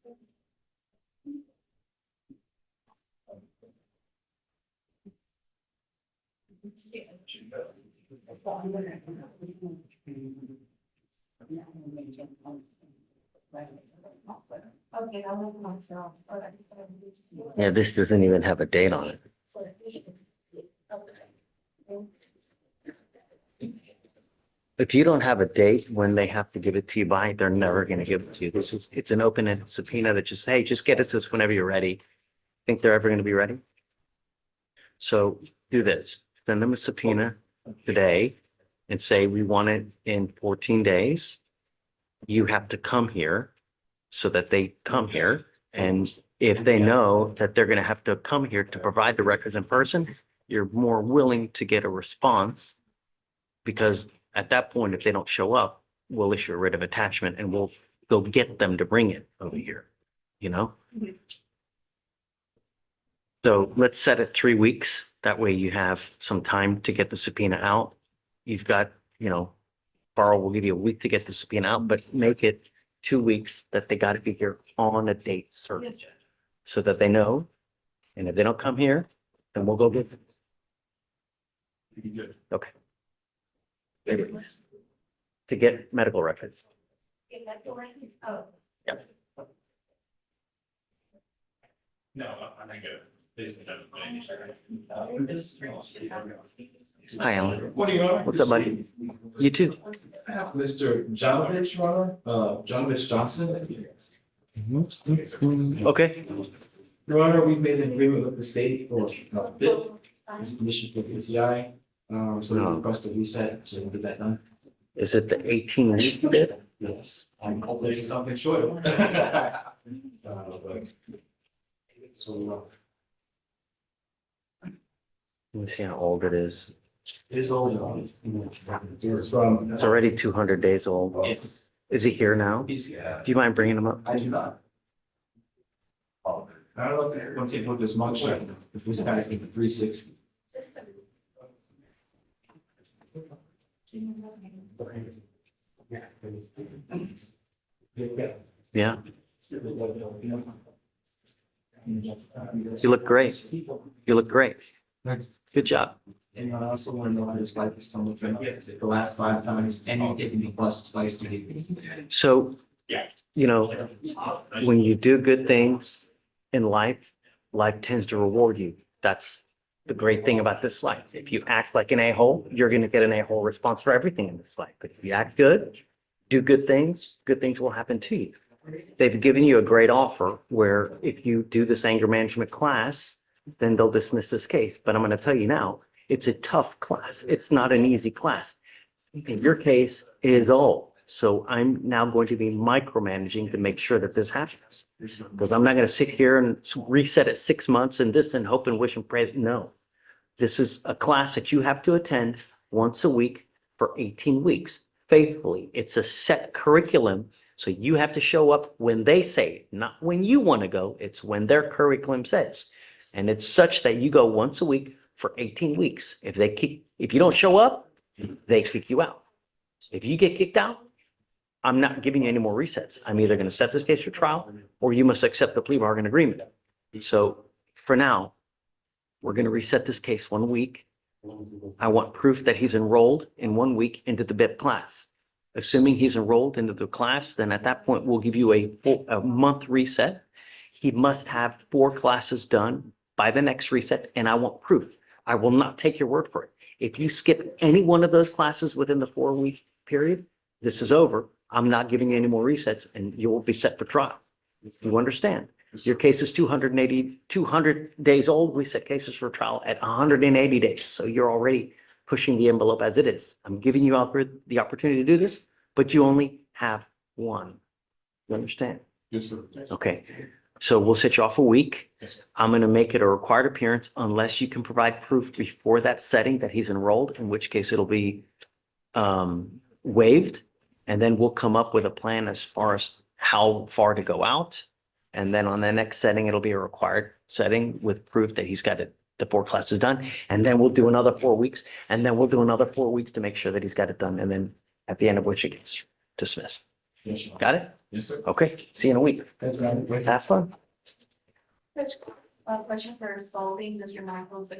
I'll look myself. Yeah, this doesn't even have a date on it. If you don't have a date when they have to give it to you by, they're never gonna give it to you. It's an open-ended subpoena that just, hey, just get it to us whenever you're ready. Think they're ever gonna be ready? So do this, send them a subpoena today and say, we want it in 14 days. You have to come here so that they come here. And if they know that they're gonna have to come here to provide the records in person, you're more willing to get a response. Because at that point, if they don't show up, we'll issue a writ of attachment and we'll go get them to bring it over here, you know? So let's set it 3 weeks. That way you have some time to get the subpoena out. You've got, Barrow will give you a week to get the subpoena out, but make it 2 weeks that they got to be here on a date certain so that they know. And if they don't come here, then we'll go get them. Good. Okay. Anyways, to get medical records. No, I'm not good. Hi, Alan. What do you want? What's up, buddy? You too. I have Mr. Jonovich, Your Honor, Jonovich Johnson. Okay. Your Honor, we've made an agreement with the state for bill, as permission for PCI. So we request a reset, so we'll get that done. Is it the 18-week bid? Yes, I'm hoping there's something short of. So, Let me see how old it is. it's old. It's from. It's already 200 days old. Yes. Is he here now? Do He's, you mind bringing him up? I do not. I don't know if once they put this much, if this guy's getting 360. Yeah, you look great. You look great. Good job. And I also want to know how his life is coming from the last 5 times, and he's getting the bus twice to get. So, when you do good things in life, life tends to reward you. That's the great thing about this life. If you act like an a-hole, you're going to get an a-hole response for everything in this life. But if you act good, do good things will happen to you. They've given you a great offer where if you do this anger management class, then they'll dismiss this case. But I'm going to tell you now, it's a tough class. It's not an easy class. And your case is old. So I'm now going to be micromanaging to make sure that this happens. Because I'm not going to sit here and reset it 6 months and this and hope and wish and pray. No. This is a class that you have to attend once a week for 18 weeks faithfully. It's a set curriculum. So you have to show up when they say, not when you want to go. It's when their curriculum says. And it's such that you go once a week for 18 weeks. If you don't show up, they kick you out. If you get kicked out, I'm not giving you any more resets. I'm either going to set this case for trial or you must accept the plea bargain agreement. So for now, we're going to reset this case 1 week. I want proof that he's enrolled in 1 week into the BIP class. Assuming he's enrolled into the class, then at that point, we'll give you a month reset. He must have 4 classes done by the next reset, and I want proof. I will not take your word for it. If you skip any one of those classes within the 4-week period, this is over. I'm not giving you any more resets, and you will be set for trial. You understand? Your case is 200 days old. We set cases for trial at 180 days. So you're already pushing the envelope as it is. I'm giving you the opportunity to do this, but you only have one. You understand? Yes, sir. Okay. So we'll set you off a week. Yes, sir. I'm going to make it a required appearance unless you can provide proof before that setting that he's enrolled, in which case it'll be waived. And then we'll come up with a plan as far as how far to go out. And then on the next setting, it'll be a required setting with proof that he's got the 4 classes done. And then we'll do another 4 weeks. And then we'll do another 4 weeks to make sure that he's got it done. And then at the end of which it gets dismissed. Yes, sir. Got it? Yes, sir. Okay, see you in a week. Have fun. Question for solving Mr. Michael's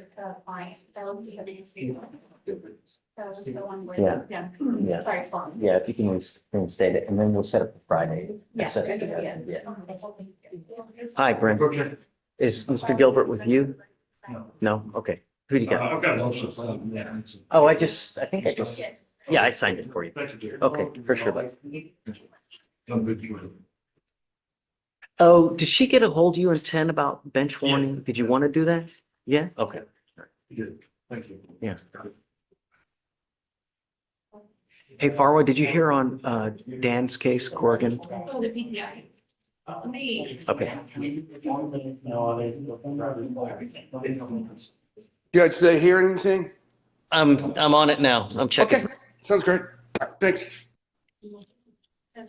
client. That was the other dispute. That was the one where. Yeah. Yeah. Yeah. Sorry, it's fine. Yeah, if you can reinstate it, and then we'll set it for Friday. Yeah. Set it together. Yeah. Yeah. Hi, Brent. Okay. Is Mr. Gilbert with you? No? Okay. Who do you got? I've got a motion. Yeah. Oh, I think I just, yeah, I signed it for you. Thank you. Okay, for sure, bud. I'm good, you. Oh, did she get a hold of you in 10 about bench warning? Did you want to do that? Yeah? Okay. Good. Thank you. Yeah. Hey, Farwa, did you hear on Dan's case, Corrigan? Oh, the PTI. Me. Okay. Judge, did they hear anything? I'm on it now. I'm checking. Okay, sounds great. Thanks. Yeah.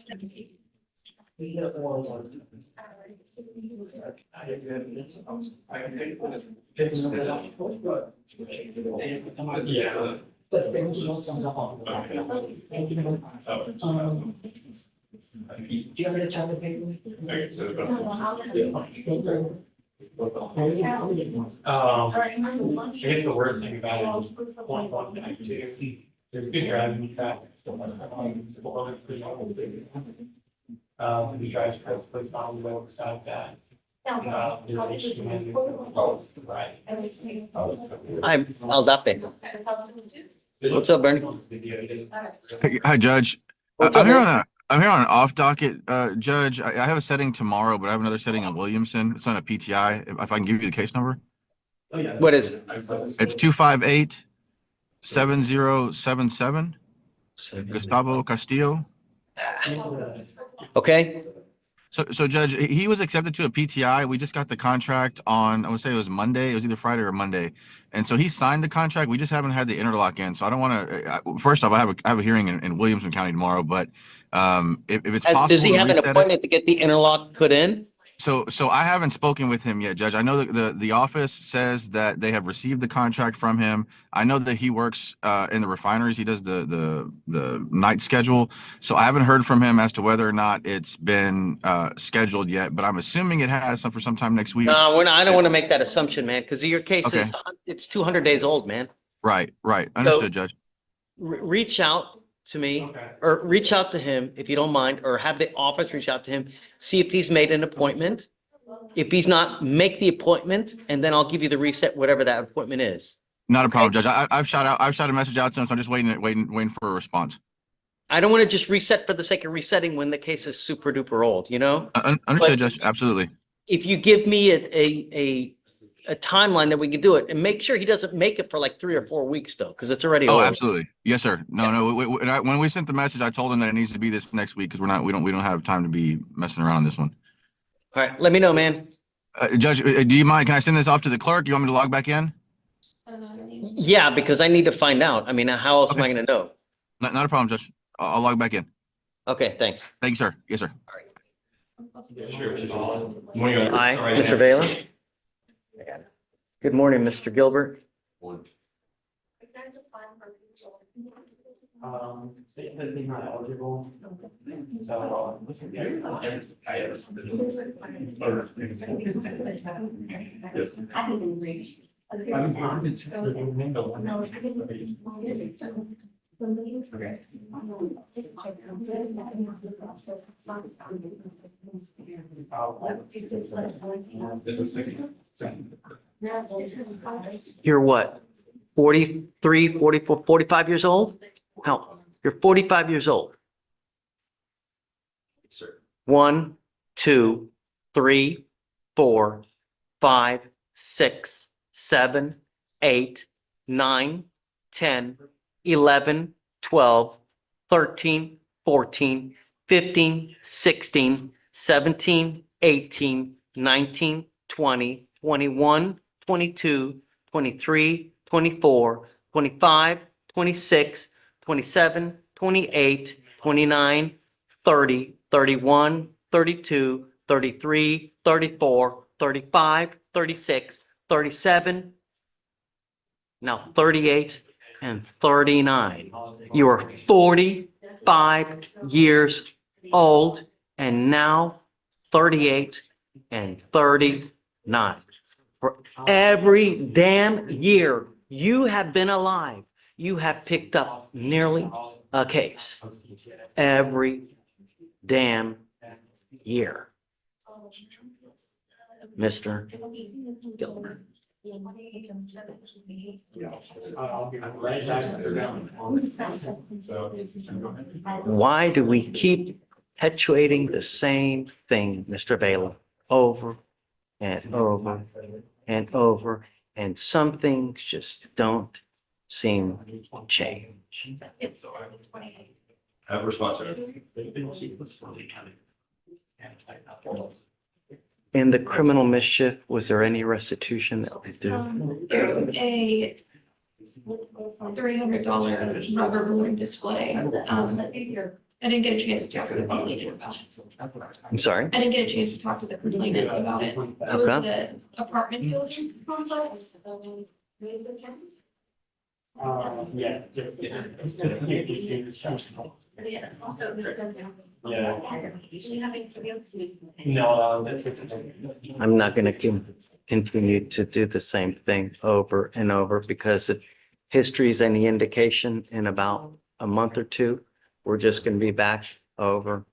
Do you have any child paper? I guess the worst thing about it is point one, point two, there's good driving traffic. He drives perfectly fine beside that. Right. I'll update. What's up, Bernie? Hi, Judge. What's up, man? I'm here on an off docket, Judge. I have a setting tomorrow, but I have another setting on Williamson. It's on a PTI. If I can give you the case number, What is it? it's 258-7077. Gustavo Castillo. Okay. So Judge, he was accepted to a PTI. We just got the contract on, I would say it was Monday. It was either Friday or Monday. And so he signed the contract. We just haven't had the interlock in. So I don't want to, first off, I have a hearing in Williamson County tomorrow, but if it's possible. Does he to have an reset it- appointment to get the interlock put in? So I haven't spoken with him yet, Judge. I know that the office says that they have received the contract from him. I know that he works in the refineries. He does the night schedule. So I haven't heard from him as to whether or not it's been scheduled yet, but I'm assuming it has for sometime next week. No, I don't want to make that assumption, man, because your case Okay. it's 200 days old, man. Right. Understood, Judge. Reach out to me Okay. or reach out to him if you don't mind, or have the office reach out to him, see if he's made an appointment. If he's not, make the appointment, and then I'll give you the reset, whatever that appointment is. Not a problem, Judge. I've shot a message out to him, so I'm just waiting for a response. I don't want to just reset for the sake of resetting when the case is super duper old, you know? Understood, But- Judge. Absolutely. If you give me a timeline that we can do it, and make sure he doesn't make it for like 3 or 4 weeks though, because it's already Oh, old. absolutely. Yes, sir. No. When we sent the message, I told him that it needs to be this next week because we don't have time to be messing around on this one. All right, let me know, man. Judge, do you mind? Can I send this off to the clerk? You want me to log back in? Yeah, because I need to find out. I mean, how else am I going to know? Not a problem, Judge. I'll log back in. Okay, thanks. Thank you, sir. Yes, sir. Hi, Mr. Vela. Good morning, Mr. Gilbert. They're not eligible. You're what? 43, 44, 45 years old? How? You're 45 years old. Sir. 1, 2, 3, 4, 5, 6, 7, 8, 9, 10, 11, 12, 13, 14, 15, 16, 17, 18, 19, 20, 21, 22, 23, 24, 25, 26, 27, 28, 29, 30, 31, 32, 33, 34, 35, 36, 37, now 38 and 39. You are 45 years old and now 38 and 39. For every damn year you have been alive, you have picked up nearly a case. Every damn year. Mr. Gilbert. Why do we keep perpetuating the same thing, Mr. Bailey, over and over and over, and some things just don't seem to change? Have response. In the criminal mischief, was there any restitution that was due? A $300 rubber balloon display. I didn't get a chance to talk to the complainant about it. I'm sorry? I didn't get a chance to talk to the complainant about it. It was Okay. the apartment building complex. Yeah. No, I'm not going to continue to do the same thing over and over because if history is any indication, in about a month or two, we're just going to be back over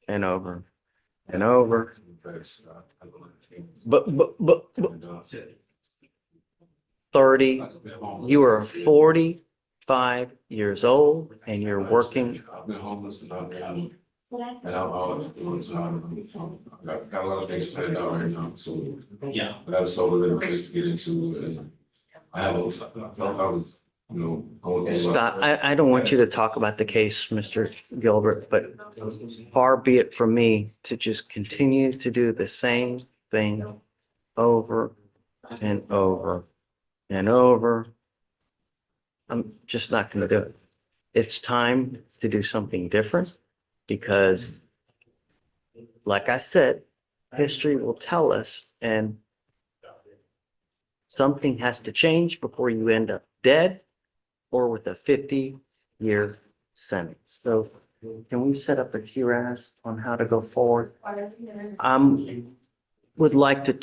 and over and over. But 30, you are 45 years old and you're working. I've been homeless and I've been, and I'm always doing some, I've got a lot of things planned out right now, so. Yeah. I got a sober living place to get into, and I have, I felt I was, you know, going. Stop. I don't want you to talk about the case, Mr. Gilbert, but far be it from me to just continue to do the same thing over and over and over. I'm just not going to do it. It's time to do something different because, like I said, history will tell us, and something has to change before you end up dead or with a 50-year sentence. So can we set up a TRAS on how to go forward? Would like to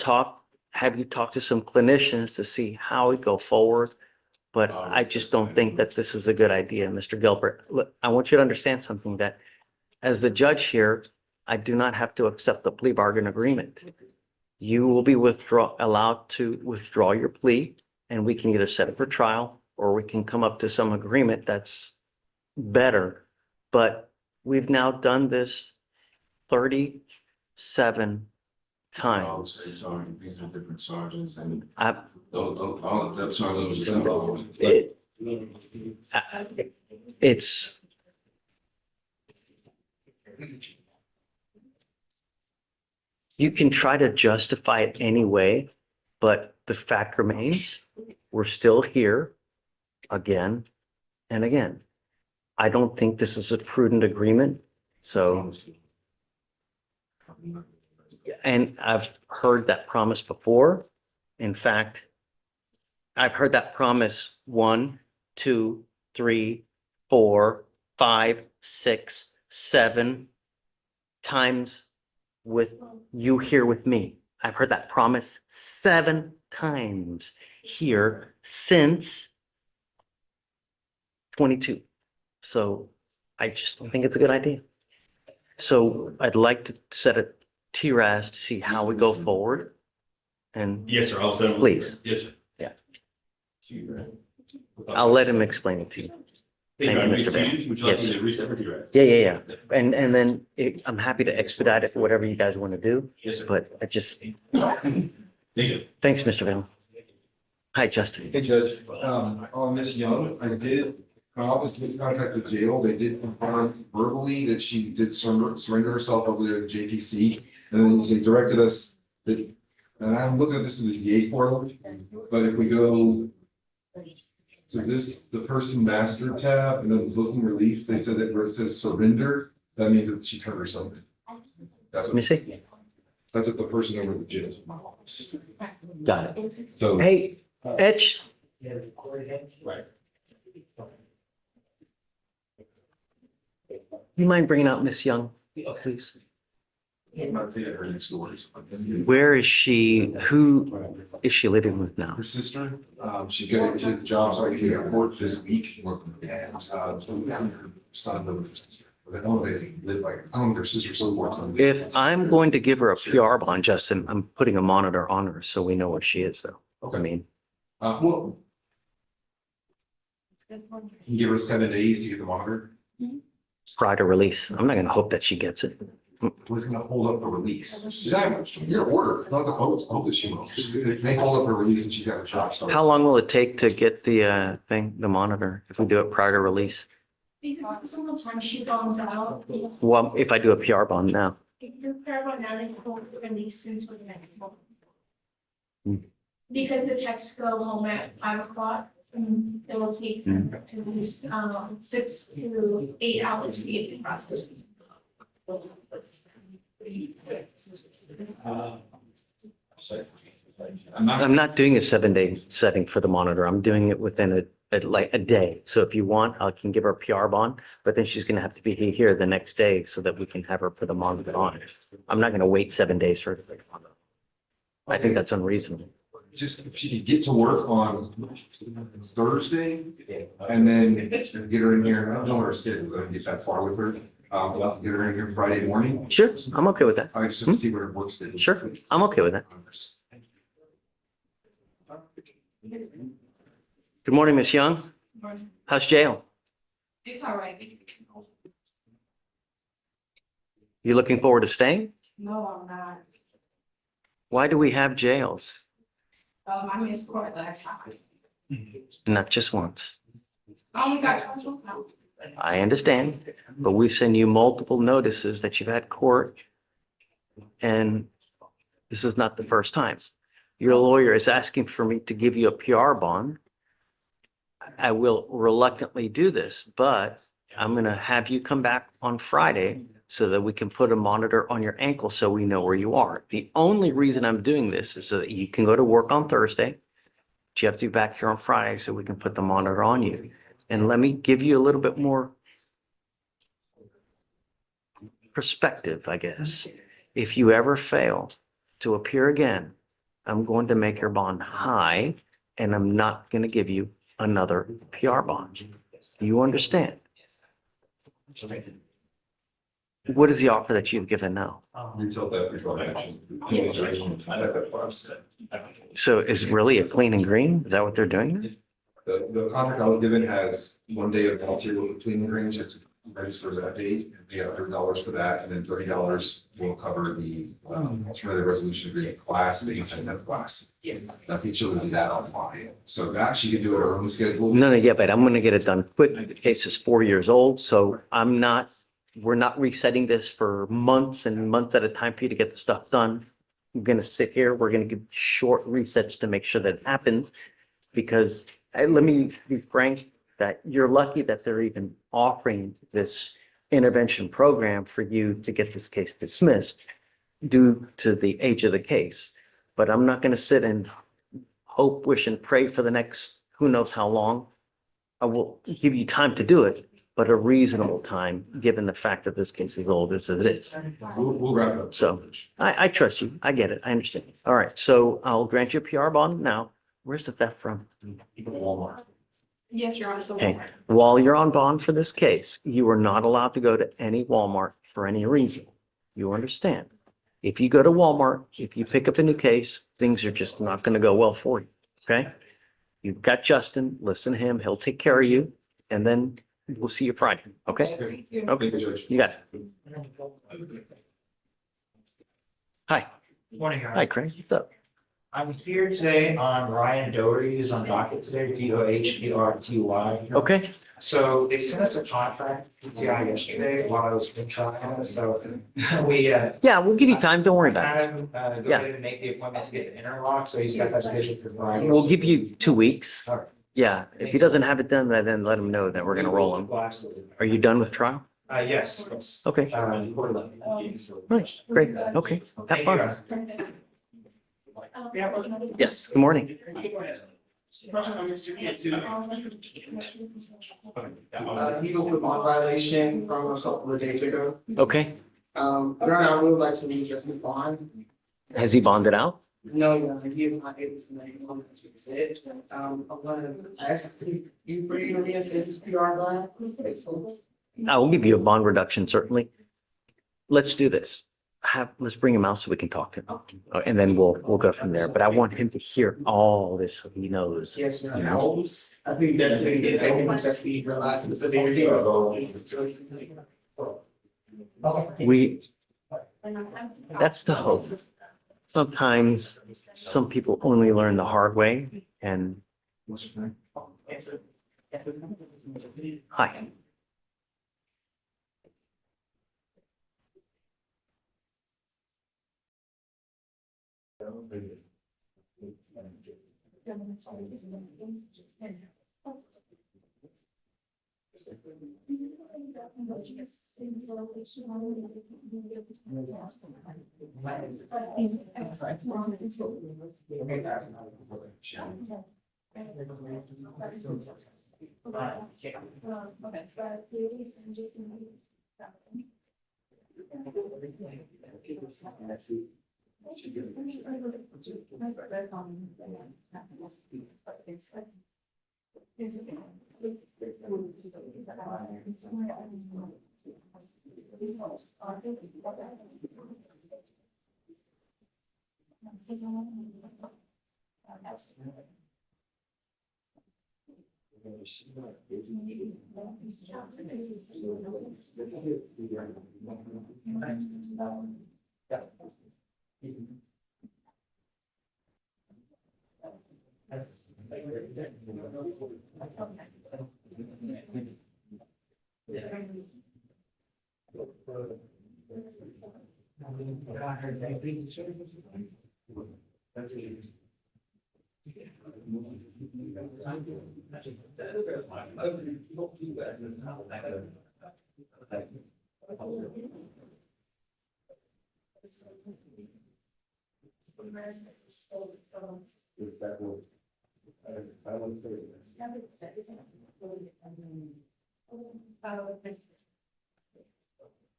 have you talk to some clinicians to see how we go forward. But I just don't think that this is a good idea, Mr. Gilbert. Look, I want you to understand something, that as the judge here, I do not have to accept the plea bargain agreement. You will be allowed to withdraw your plea, and we can either set it for trial or we can come up to some agreement that's better. But we've now done this 37 times. These are different sergeants and I- all the sergeants. It's you can try to justify it anyway, but the fact remains, we're still here again and again. I don't think this is a prudent agreement. So, and I've heard that promise before. In fact, I've heard that promise 1, 2, 3, 4, 5, 6, 7 times with you here with me. I've heard that promise 7 times here since 22. So I just don't think it's a good idea. So I'd like to set a TRAS to see how we go forward. And Yes, sir. I'll send. please. Yes, sir. Yeah. I'll let him explain it to you. Thank you, Mr. Bailey. Would you like Yes. me to reset for you? Yeah. And then I'm happy to expedite it for whatever you guys want to do, Yes, sir. but I just, Thank you. thanks, Mr. Bailey. Hi, Justin. Hey, Judge, on Miss Young, I was in contact with jail. They did confirm verbally that she did surrender herself over there to JPC. And then they directed us that, and I'm looking at this in the DA portal, but if we go to this, the person master tab and then booking release, they said that where it says surrender, that means that she turned herself in. That's Let me what, see. that's what the person over the jail. Got it. So. Hey, Etch, Right. you mind bringing out Miss Young, please? I'd say her next door or something. Where is she? Who is she living with now? Her sister, she got a job right here at work this week. And, her son lives, I don't know if they live like, I don't know if their sister supports them. If I'm going to give her a PR bond, Justin, I'm putting a monitor on her so we know where she is though. I mean, Well, you give her 7 days to get the monitor. prior to release. I'm not gonna hope that she gets it. Was gonna hold up the release. She's not, your order, not the hope that she will. They hold up her release and she's got a job started. How long will it take to get the the monitor, if we do it prior to release? Because of the time she bonds out, Well, if I do a PR bond now, if you care about now, they won't release until the next month. Hmm. Because the texts go home at 5 o'clock, and it will take them at least 6 to 8 hours to get the process. I'm not doing a 7-day setting for the monitor. I'm doing it within like a day. So if you want, I can give her a PR bond, but then she's gonna have to be here the next day so that we can have her put the monitor on. I'm not gonna wait 7 days for her to put the monitor. I think that's unreasonable. Just if she could get to work on Thursday and then get her in here, I don't know what her schedule is, I don't get that far with her. Get her in here Friday morning. Sure, I'm okay with that. I just have to see what her work schedule. Sure, I'm okay with that. Good morning, Miss Young. How's jail? It's all right. You looking forward to staying? No, I'm not. Why do we have jails? I missed court last time. Not just once. I only got control now. I understand, but we've sent you multiple notices that you've had court. And this is not the first time. Your lawyer is asking for me to give you a PR bond. I will reluctantly do this, but I'm gonna have you come back on Friday so that we can put a monitor on your ankle so we know where you are. The only reason I'm doing this is so that you can go to work on Thursday. But you have to be back here on Friday so we can put the monitor on you. And let me give you a little bit more perspective, I guess. If you ever fail to appear again, I'm going to make your bond high and I'm not going to give you another PR bond. Do you understand? What is the offer that you've given now? Retail theft before action. So is it really a clean and green? Is that what they're doing? The contract I was given has 1 day of volunteer cleaning range, it's registered that date, and we have $100 for that, and then $30 will cover the alternative resolution agreement class, the independent class. I think she'll do that online, so that she can do it her own schedule. No, yeah, but I'm going to get it done quick. The case is 4 years old, so we're not resetting this for months and months at a time for you to get the stuff done. I'm going to sit here, we're going to give short resets to make sure that it happens, because let me be frank, that you're lucky that they're even offering this intervention program for you to get this case dismissed due to the age of the case. But I'm not going to sit and hope, wish, and pray for the next who knows how long. I will give you time to do it, but a reasonable time, given the fact that this case is old as it is. We'll wrap it up. So I trust you. I get it. I understand. All right. So I'll grant you a PR bond now. Where's the theft from? Walmart. Yes, Your Honor. Okay. While you're on bond for this case, you are not allowed to go to any Walmart for any reason. You understand? If you go to Walmart, if you pick up a new case, things are just not going to go well for you. Okay? You've got Justin. Listen to him. He'll take care of you. And then we'll see you Friday. Okay? Thank Okay. you, Judge. You got it. Hi. Morning, Your Honor. Hi, Craig. What's up? I'm here today on Ryan Doherty, who's on docket today, DOHERTY. Okay. So they sent us a contract, PTI yesterday while I was in trial, so we, Yeah, we'll give you time. Don't worry about it. kind of, go Yeah. ahead and make the appointment to get the interlock, so he's got that scheduled for Friday. We'll give you 2 weeks. All right. Yeah. If he doesn't have it done, then let him know that we're going to roll him. Well, absolutely. Are you done with trial? Yes, yes. Okay. Right. Great. Okay. Have Thank you, fun. Yes. Good morning. He was with bond violation from a couple of days ago. Okay. Your Honor, I would like to readdress the bond. Has he bonded out? No, Your Honor, he is not able to make a comment to say. I'm gonna ask you bring your this PR line. I will give you a bond reduction, certainly. Let's do this. Let's bring him out so we can talk to him. And then we'll go from there. But I want him to hear all this so he knows. Yes, Your you Honor. know? I think definitely it's taking much that he realized the severity of the situation. That's the hope. Sometimes some people only learn the hard way and. Hi.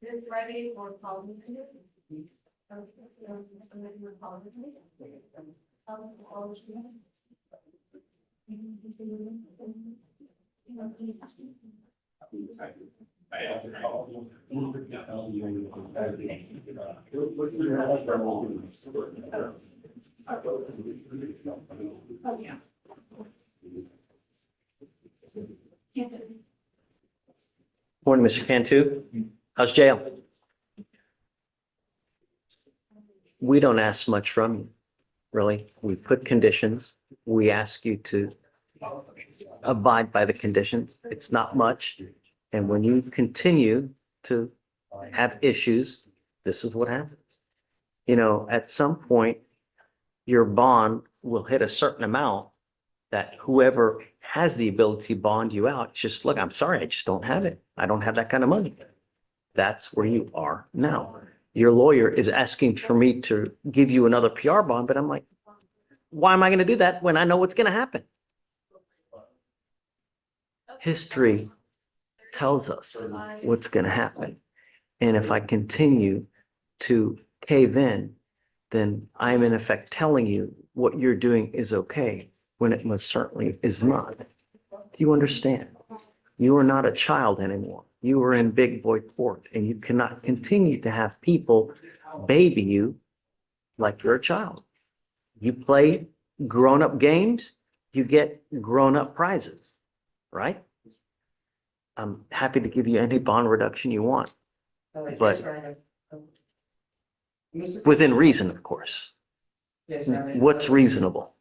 This Friday or following. Morning, Mr. Cantu. How's jail? We don't ask much from you, really. We put conditions. We ask you to abide by the conditions. It's not much. And when you continue to have issues, this is what happens. You know, at some point, your bond will hit a certain amount that whoever has the ability to bond you out, just look, I'm sorry, I just don't have it. I don't have that kind of money. That's where you are now. Your lawyer is asking for me to give you another PR bond, but I'm like, why am I going to do that when I know what's going to happen? History tells us what's going to happen. And if I continue to cave in, then I'm in effect telling you what you're doing is okay when it most certainly is not. Do you understand? You are not a child anymore. You are in big boy court and you cannot continue to have people baby you like you're a child. You play grown-up games, you get grown-up prizes, right? I'm happy to give you any bond reduction you want, but within reason, of course. Yes, Your Honor. What's reasonable?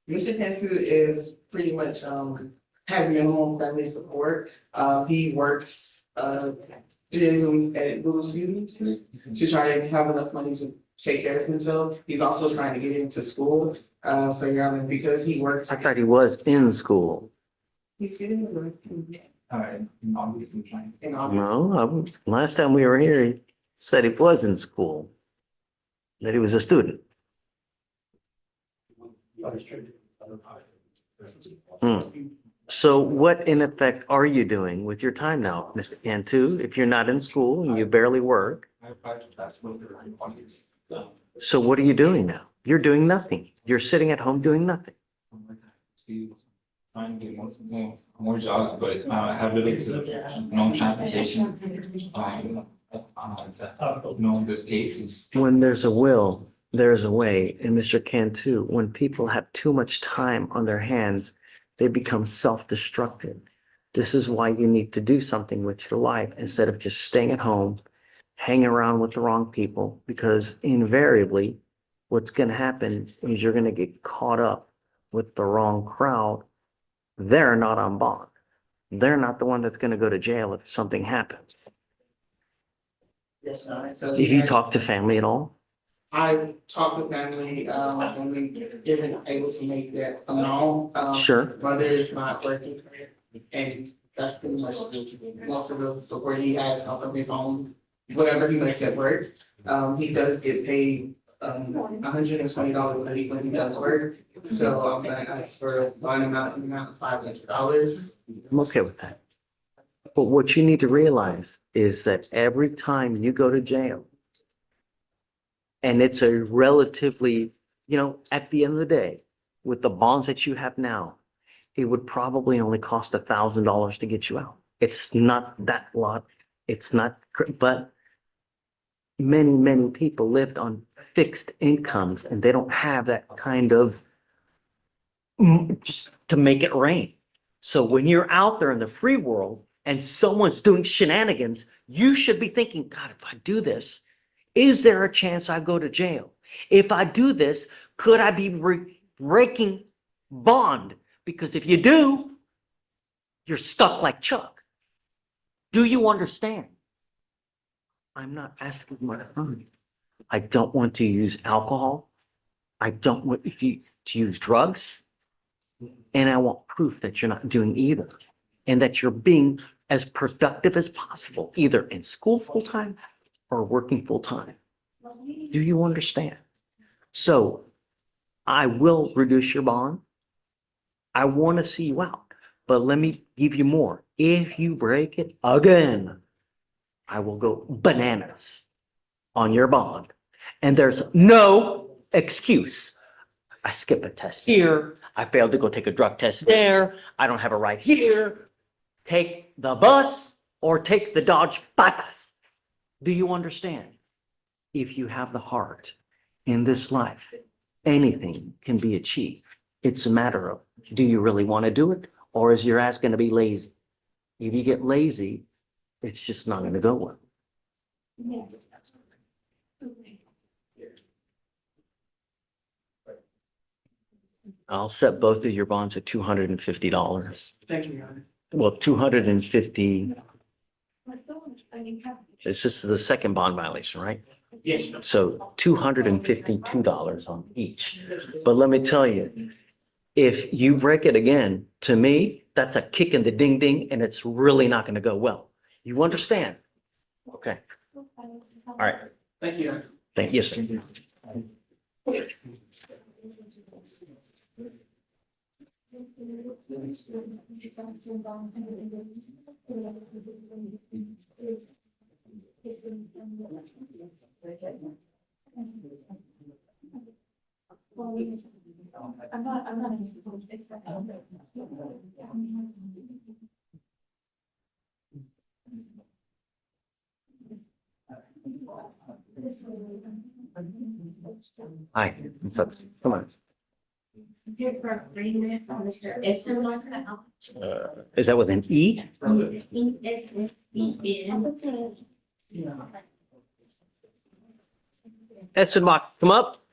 Mr. Cantu is pretty much, has minimum family support. He works, 3 days a week at Little Caesars to try to have enough money to take care of himself. He's also trying to get into school. So Your Honor, because he works. I thought he was in school. He's getting. In August. No, last time we were here, he said he was in school, that he was a student. So what in effect are you doing with your time now, Mr. Cantu? If you're not in school and you barely work, So what are you doing now? You're doing nothing. You're sitting at home doing nothing. Trying to get more jobs, but I have really to no transportation. No, this case is. When there's a will, there's a way, and Mr. Can too. When people have too much time on their hands, they become self-destructive. This is why you need to do something with your life instead of just staying at home, hanging around with the wrong people, because invariably what's going to happen is you're going to get caught up with the wrong crowd. They're not on bond. They're not the one that's going to go to jail if something happens. Yes, sir. So If you talk to family at all, I talk to family, and we isn't able to make that amount. Sure. Mother is not working, and that's pretty much most of the support he has out of his own, whatever he makes at work. He does get paid, $120 a week when he does work. So I'm gonna ask for one amount of $500. I'm okay with that. But what you need to realize is that every time you go to jail, and it's a relatively, at the end of the day, with the bonds that you have now, it would probably only cost $1,000 to get you out. It's not that lot. It's not, but many, many people lived on fixed incomes and they don't have that kind of just to make it rain. So when you're out there in the free world and someone's doing shenanigans, you should be thinking, God, if I do this, is there a chance I go to jail? If I do this, could I be breaking bond? Because if you do, you're stuck like Chuck. Do you understand? I'm not asking my money. I don't want to use alcohol. I don't want you to use drugs. And I want proof that you're not doing either. And that you're being as productive as possible, either in school full-time or working full-time. Do you understand? So I will reduce your bond. I want to see you out, but let me give you more. If you break it again, I will go bananas on your bond. And there's no excuse. I skip a test here. I failed to go take a drug test there. I don't have a right here. Take the bus or take the Dodge Patas. Do you understand? If you have the heart in this life, anything can be achieved. It's a matter of, do you really want to do it? Or is your ass going to be lazy? If you get lazy, it's just not going to go well. I'll set both of your bonds at $250. Thank you, Your Honor. Well, 250. This is the second bond violation, right? Yes. So $252 on each. But let me tell you, if you break it again, to me, that's a kick in the ding ding, and it's really not going to go well. You understand? Okay. All right. Thank you. Thank you, sir. I'm not. Hi, come on. Mr. Esselstyn. Is that with an E? Essenbach, come up.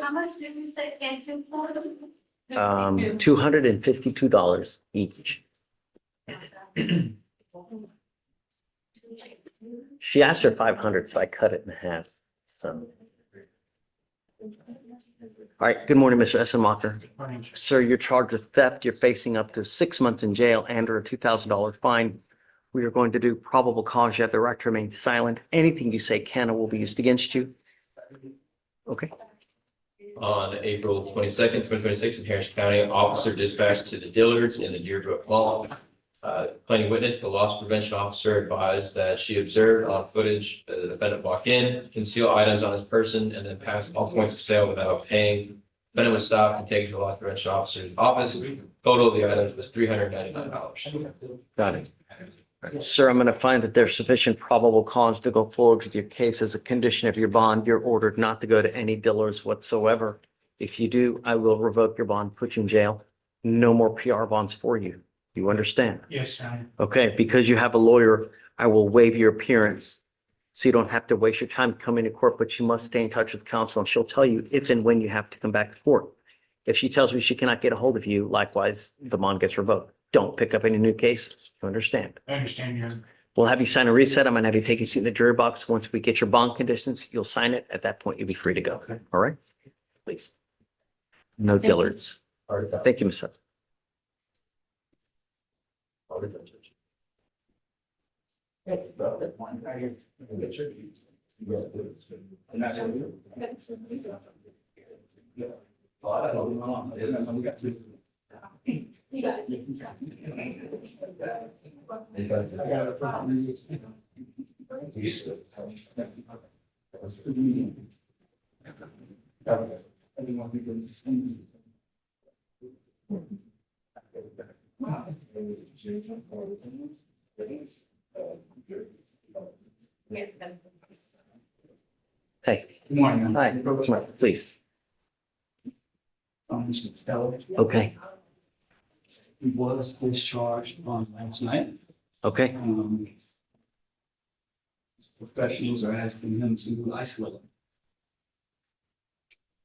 How much did we say cancel for? $252 each. She asked for 500, so I cut it in half. So. All right, good morning, Mr. Essenmacher. Sir, you're charged with theft. You're facing up to 6 months in jail and or a $2,000 fine. We are going to do probable cause. You have the right to remain silent. Anything you say can or will be used against you. Okay. On April 22nd, 2026, in Harris County, officer dispatched to the Dillards in the Deerbrook Mall. Complaining witness, the loss prevention officer advised that she observed on footage the defendant walk in, conceal items on his person, and then pass all points of sale without paying. Defendant was stopped and taken to the loss prevention officer's office. Total of the items was $399. Got it. Sir, I'm going to find that there's sufficient probable cause to go forward with your case. As a condition of your bond, you're ordered not to go to any dealers whatsoever. If you do, I will revoke your bond, put you in jail. No more PR bonds for you. You understand? Yes, sir. Okay, because you have a lawyer, I will waive your appearance. So you don't have to waste your time coming to court, but you must stay in touch with counsel and she'll tell you if and when you have to come back to court. If she tells me she cannot get a hold of you, likewise, the bond gets revoked. Don't pick up any new cases. You understand? I understand you. We'll have you sign a reset. I'm gonna have you take a seat in the jury box. Once we get your bond conditions, you'll sign it. At that point, you'll be free to go. All right? Please. No Dillards. Thank you, Ms. Sutton. Hey, Good morning. hi, come on, please. Mr. Costello. Okay, He was discharged on last night. okay. Professionals are asking him to isolate,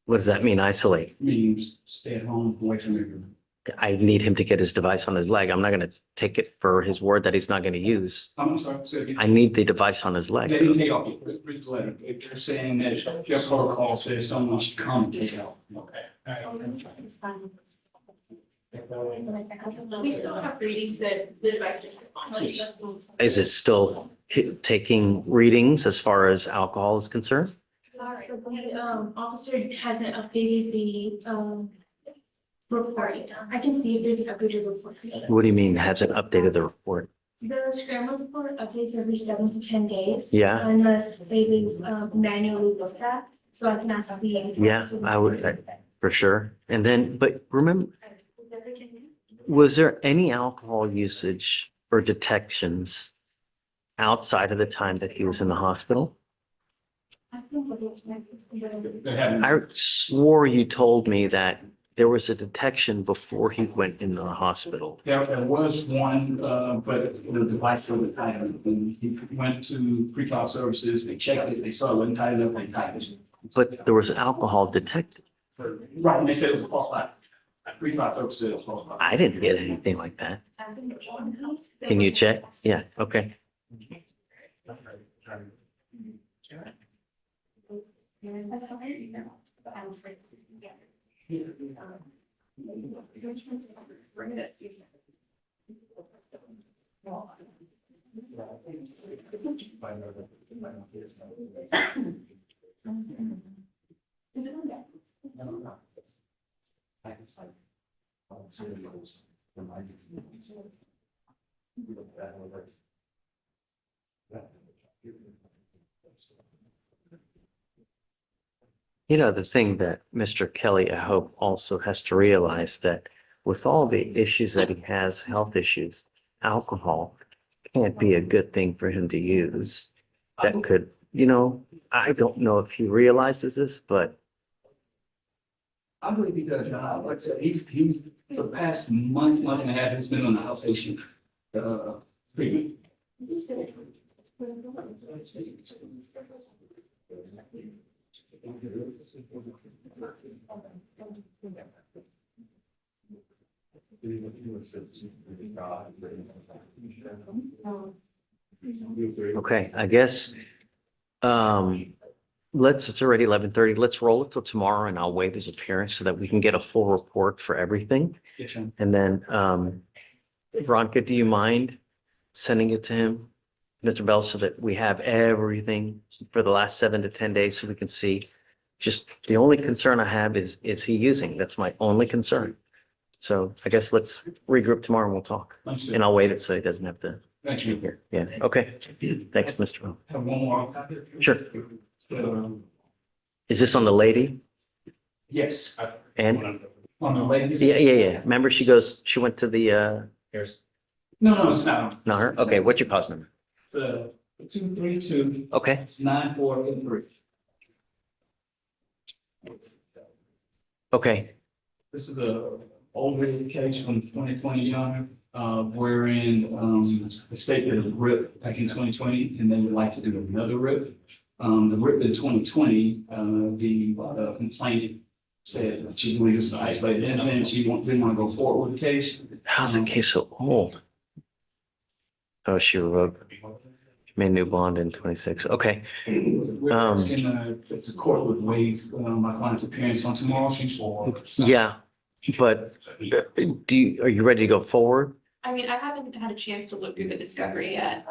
What does that mean, isolate? means stay at home, away from everyone. I need him to get his device on his leg. I'm not gonna take it for his word that he's not gonna use. I'm sorry, say again. I need the device on his They didn't leg. take off, read the letter. If you're saying that your protocol says someone should come and take it off. Okay. We still have readings that the device is. Is it still taking readings as far as alcohol is concerned? The officer hasn't updated the report. I can see if there's an updated report. What do you mean hasn't updated the report? The scramble report updates every 7 to 10 days. Yeah. Unless it is manually looked at, so I can ask the. Yeah, I would, for sure. And then, but remember, was there any alcohol usage or detections outside of the time that he was in the hospital? I swore you told me that there was a detection before he went in the hospital. There was one, but the device was tightened. When he went to pretrial services, they checked it, they saw it wasn't tight enough, they tightened it. But there was alcohol detected. Right, and they said it was a false light. Pretrial services said it was a false light. I didn't get anything like that. Can you check? Yeah, okay. Is it on that? You know, the thing that Mr. Kelly, I hope, also has to realize that with all the issues that he has, health issues, alcohol can't be a good thing for him to use. That could, you know, I don't know if he realizes this, but I believe he does, like I said, he's, for the past month and a half, he's been on the outpatient, treatment. okay, I guess, it's already 11:30. Let's roll it till tomorrow and I'll waive his appearance so that we can get a full report for everything. Yes, sir. And then, Veronica, do you mind sending it to him, Mr. Bell, so that we have everything for the last 7 to 10 days so we can see? Just the only concern I have is he using? That's my only concern. So I guess let's regroup tomorrow and we'll talk. And I'll wait it so he doesn't have to Thank be you. here. Yeah, okay. Thanks, Mr. Bell. Have one more. Sure. Um, Is this on the lady? Yes. And? On the ladies? Yeah. Remember she went to the, Here's, No, it's not. not her? Okay, what's your cause number? It's 232. Okay, It's 9483. okay. This is a old case from 2020 on, wherein, the state did a RIP back in 2020, and they would like to do another RIP. The RIP in 2020, the complainant said that she believed it was an isolated incident, didn't want to go forward with the case. How's the case so old? Oh, she revoked, made a new bond in 26. Okay. We're asking, if the court would waive, my client's appearance on tomorrow, she's for. Yeah, but are you ready to go forward? I mean, I haven't had a chance to look through the discovery yet.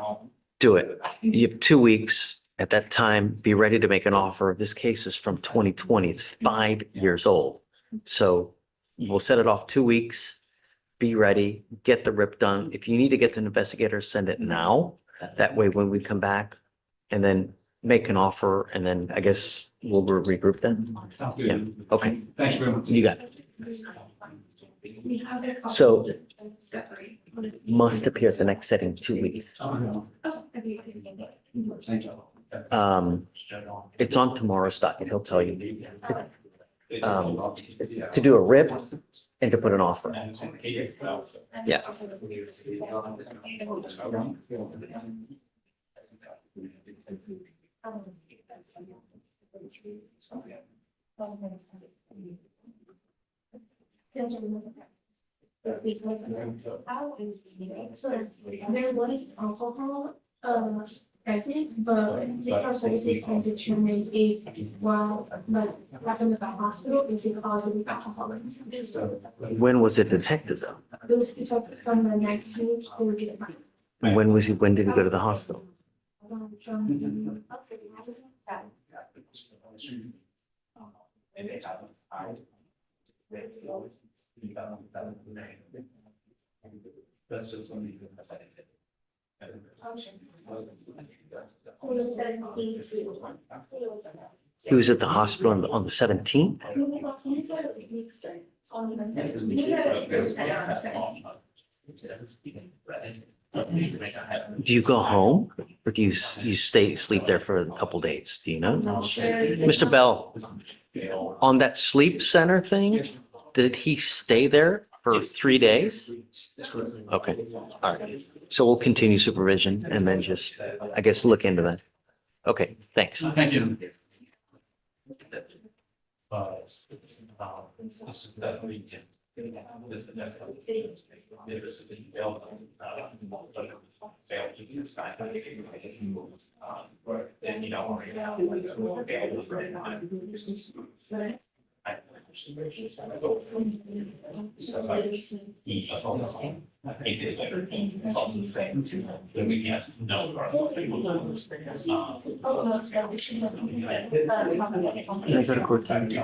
Do it. You have 2 weeks. At that time, be ready to make an offer. This case is from 2020. It's 5 years old. So we'll set it off 2 weeks. Be ready, get the RIP done. If you need to get the investigator, send it now. That way, when we come back and then make an offer, and then I guess we'll regroup then. Sounds Yeah, good. okay, Thank you very much. you got it. So must appear at the next setting 2 weeks. Thank you. It's on tomorrow's docket. He'll tell you. To do a RIP and to put an offer. Yeah. So there was alcohol, present, but the our services can determine if, while, but present at the hospital, is the cause of the alcoholism. So When was it detected though? it was detected from the 19th or the. When did he go to the hospital? That's just something. He was at the hospital on the 17th? Do you go home or do you sleep there for a couple days? Do you know? Mr. Bell, on that sleep center thing, did he stay there for 3 days? Okay, all right. So we'll continue supervision and then just, I guess, look into that. Okay, thanks. Thank you. Can I go to court? Okay.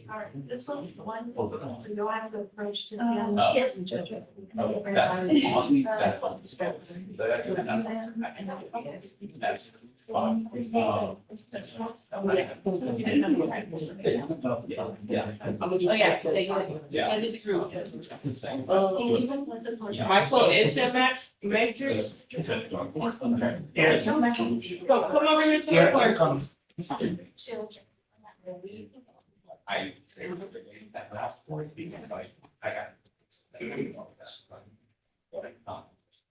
Alright, this one's the one, so you'll have to approach to. Yes. That's awesome. Michael, is that matrix? Come over here to the court. I that last point because I got.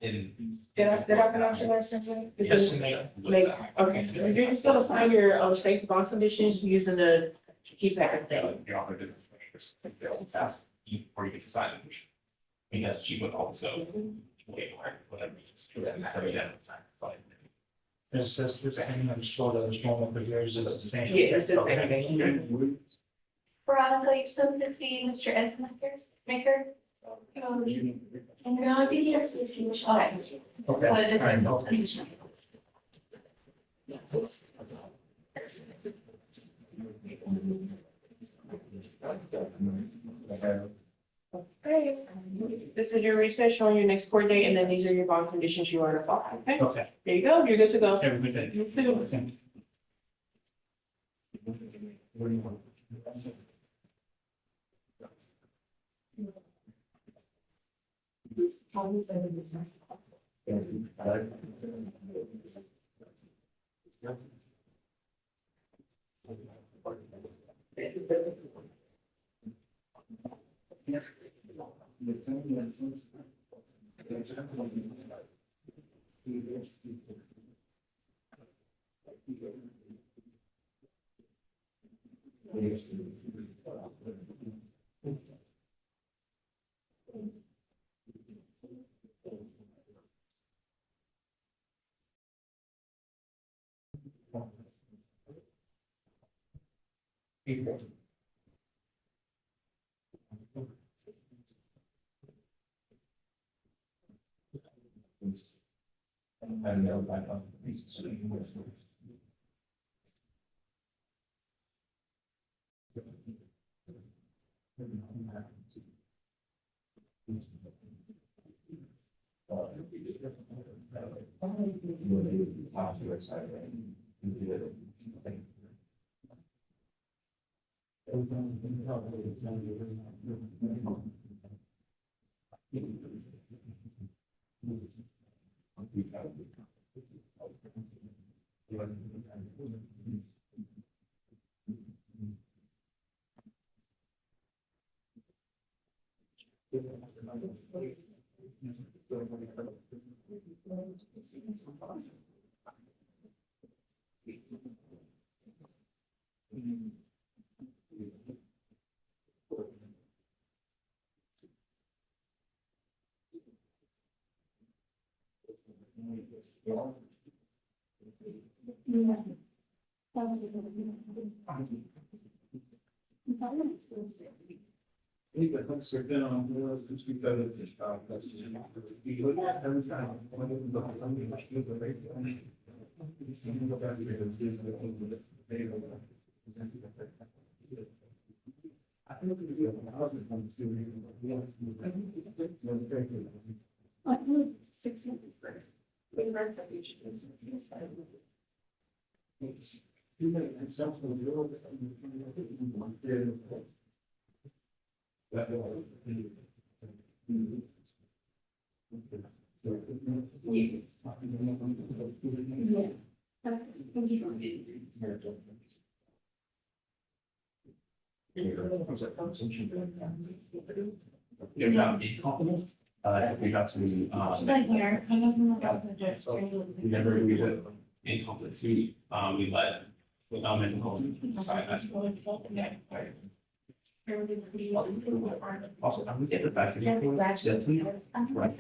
Did I pronounce your last name right? Is Yes, it- ma'am. Okay, you're just gonna sign your, state's bond conditions using the keypad thing. You're all gonna do it. That's, or you get to sign it. Because she would also. Whatever. It's just, it's hanging on sort of normal, but yours is the same. Yeah, it's the same Okay. thing. Veronica, you still need to see Mr. Maker? No, yes, it's huge. Okay. Okay. All right. Okay. This is your research showing your next court date, and then these are your bond conditions you are to follow, okay? Okay. There you go, you're good to go. Have a good day. You too. If not be confident, if we got to, Right here. we never agreed to incompetency, we let, and decide that. Also, I'm get the fact that you definitely right.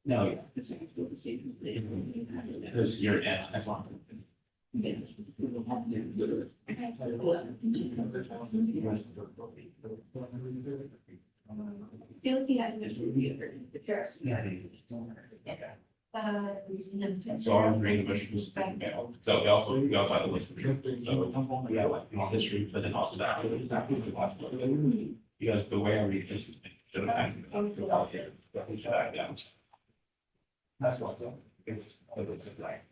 No, yeah. This year end as long. So I'm reading the wishes. So we also have a list of things. So we have like long history, but then also that. Because the way I read this. Should have back down. That's what. It's like.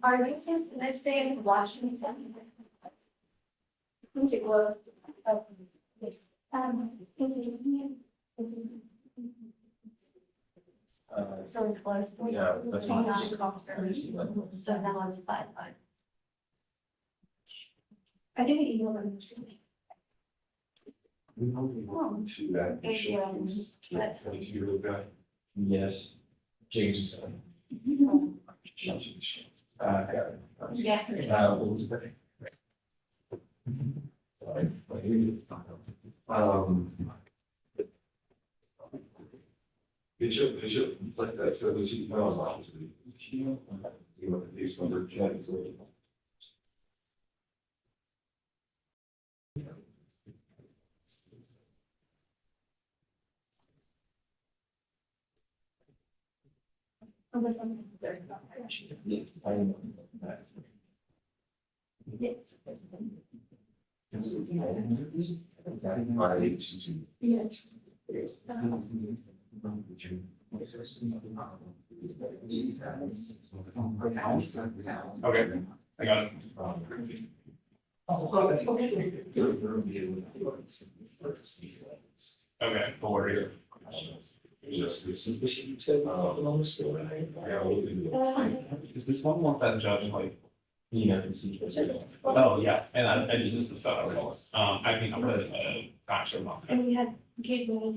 Are you just, let's say, in Washington? So it was. Yeah, that's fine. So now it's 5. I didn't email them. To that. Yes. James. Yeah. Bishop, like that 17,000. You know, these number 10. Okay, I got it. Okay, don't worry. Is this one want that judge like? Oh, yeah, and I did this stuff. I think I'm gonna, actually not. And we had Kate. Oh,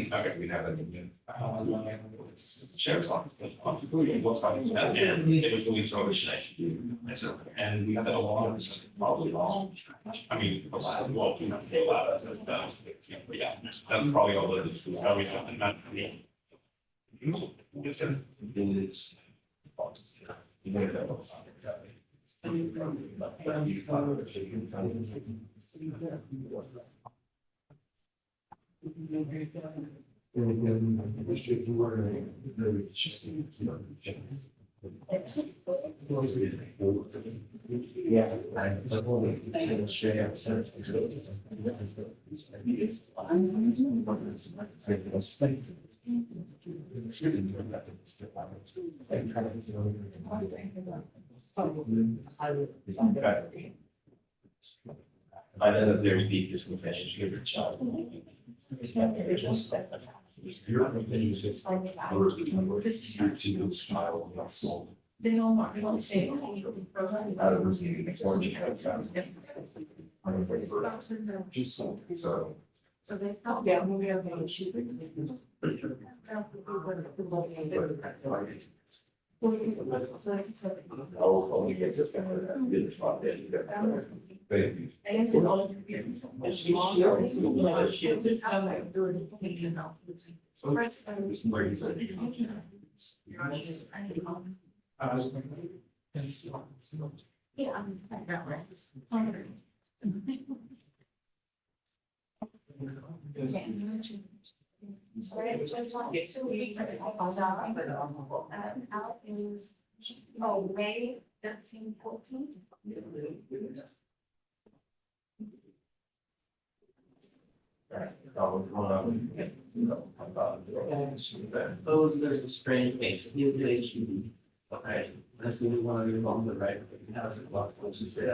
okay, we have it again. Sheriff's office, what's on, and it was really so and we had a lot, probably long. I mean, a lot, well, you know, a lot of us, but yeah, that's probably all the, so we have, and not, yeah. I know that there's deep confessions to your child. Your opinion is just to this child, not soul. They all want to say. Out of receiving just so. So they thought, yeah, we are going to shoot. I'll only get this one. Good spot there. Thank you. Yeah. Right, just like 2 weeks ago, I found out it was, oh, May 13, 14. Oh, there's a strange case. Okay, that's the one you're on the right. How's it look? What's you say?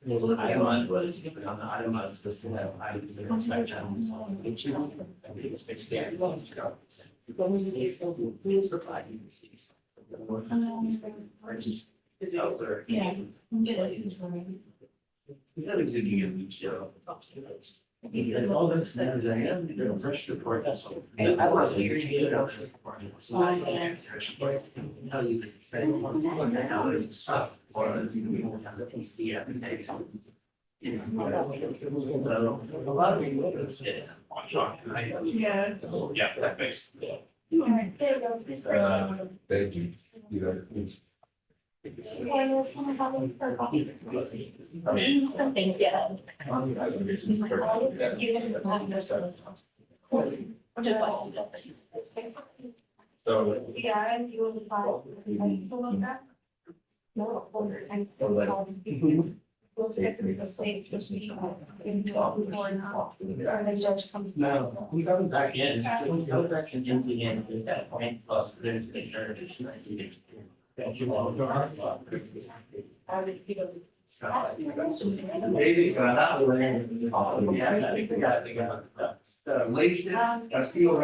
Was itemized was on the itemized list of items that are affect channels. It's basically. Yeah. You gotta do the show. Because all those things I am, they're a fresh report. And I was here to get it out. How you. Now there's stuff. Or you see everything. A lot of people just get it. Yeah. Yeah, that makes. Thank you. You know, it's- So. Yeah, and you will find. No, I'm still calling. We'll get the states to see. Or not. So the judge comes. No, we go back in, we go back in the end at that point, plus there's the charges. Maybe, but not really. Yeah, I think I got wasted, I still.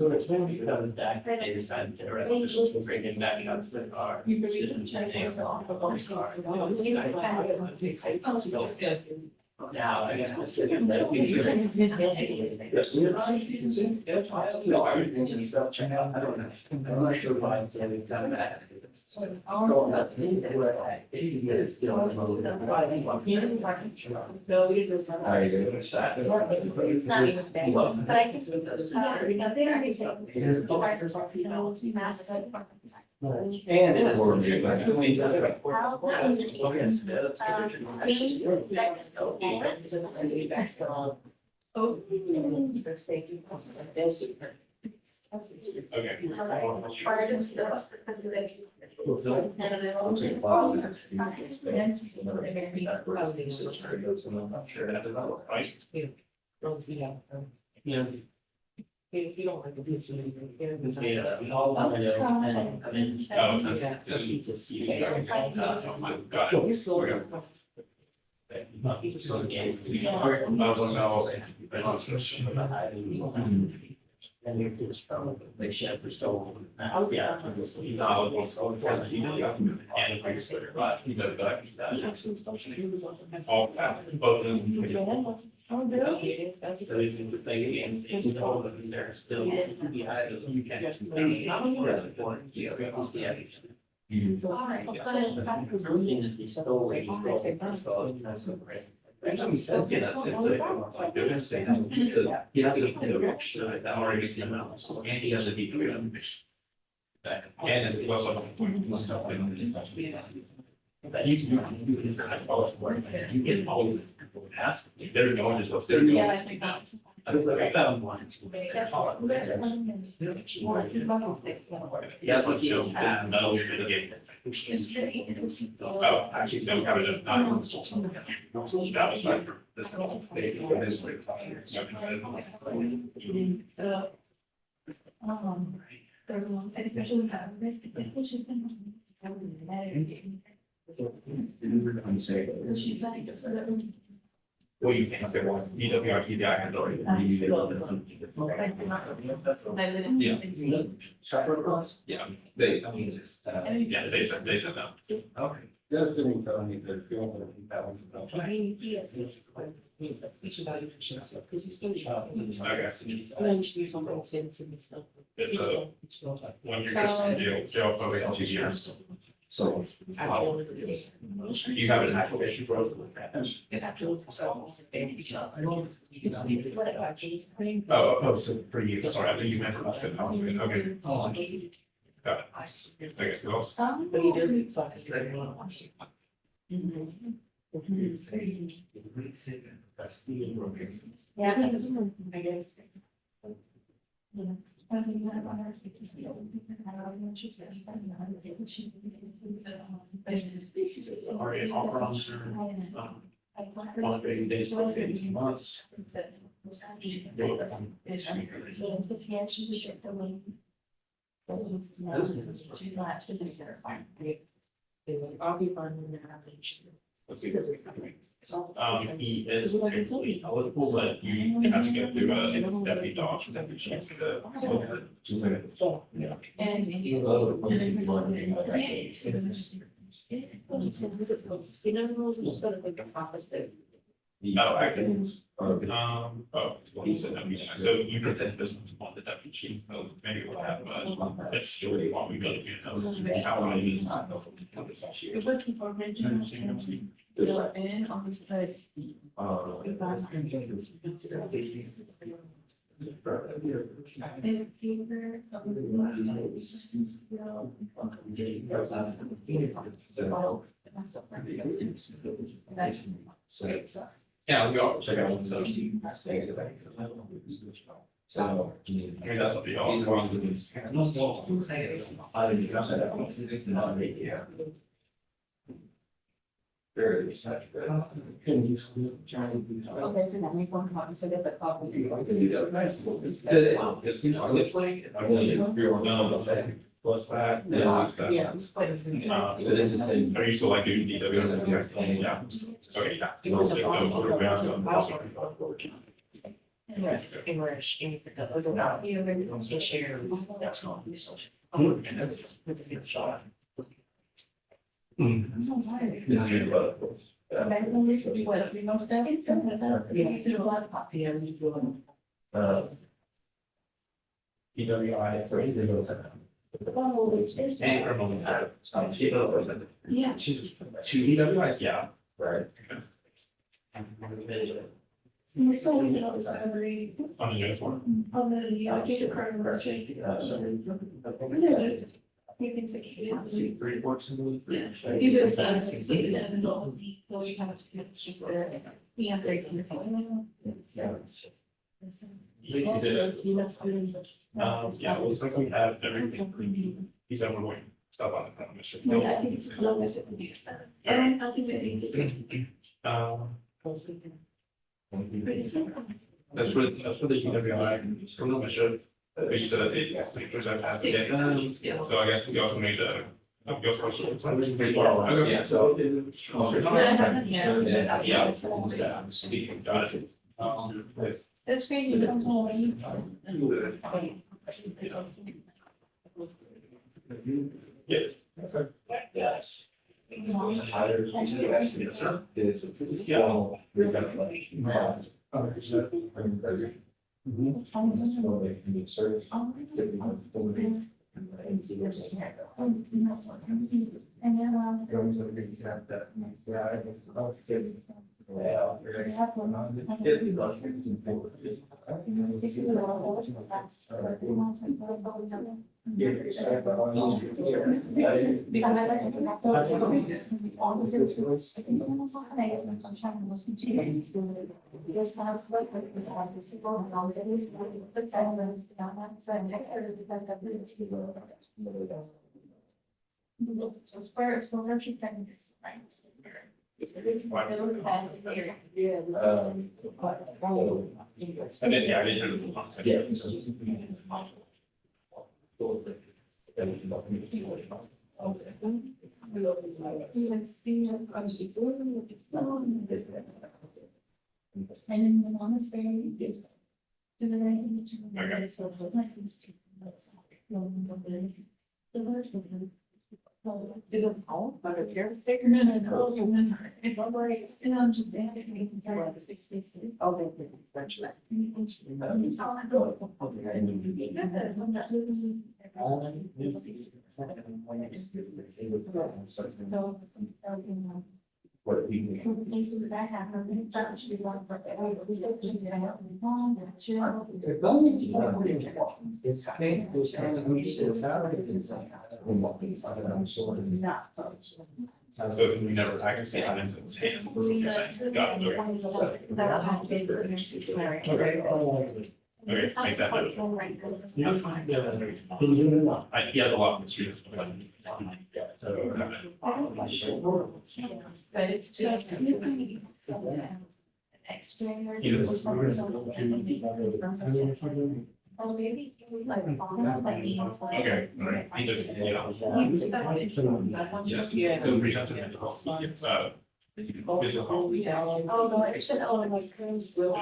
So it's when we comes back, they decided to bring it back up to the car. Now, I guess. I'm not sure why they've done that. It's still. How you doing? It's not even bad, but I think, they're already saying. And it If you don't like the picture. And if it's from, they said for so. Yeah. All, both of them. Oh, really? They told them they're still. You And it's well. That you get all these people ask, they're going to, they're going. Yeah, I think that's. I found one. Yeah, what you know, that'll be mitigated. Oh, actually, don't have it. That was like this. Especially with that risk, it's just. Well, you can't get one, DWRT, I can already. Yeah, they, yeah, they said no. Okay. Just didn't tell me that you want to keep that one. It's a 1 year jail, probably 2 years. So. You have an application for it? Oh, so for you, sorry, I think you meant for us. Okay. Got it. I guess who else? Yeah, I guess. Already offer officer, 180 days, 18 months. He is technically eligible, but you have to go through a deputy dog, deputy chief to. No, I can, well, he said that, so you pretend this on the deputy chief, so maybe we'll have, it's really what we got to do. How it is. Yeah, we all check out one, so. So, I mean, that's what we all. Okay, so that make one copy, so there's a copy. It seems honestly, I really, if you're done, plus that. Yeah. Are you still like doing DW? Yeah. Okay, Yeah. Two DWIs, yeah, right. So, you know, it's every, On the uniform. on the, data card registry. You can say. Three reports. Yeah. You just said 16 and all, so you have to, it's just there. Yeah, they can. Yeah, well, it's like we have everything. He said we're going to stop on the mission. Yeah, I think it's as long as it would be. And I think that means. Pretty simple. That's for the UWI, from the mission. You said it's, so I guess we also made the. Okay, so. Yeah. Got it. That's great. You don't know. Yeah. Yes. Yes, sir. And then, yeah, I didn't And in the monastery. If I'm like, and I'm just thinking, like 60. Places that happen, that she's on, but we don't do that. So if we never, I can say uninfluenced hand. Got it, okay, make that note. That's fine. Yeah, a lot of the streets. But it's too. Oh, maybe like. Okay, all right, he just, you know. Yes, so reach out to him. Mental health. Oh, no, I said, oh, my friends will.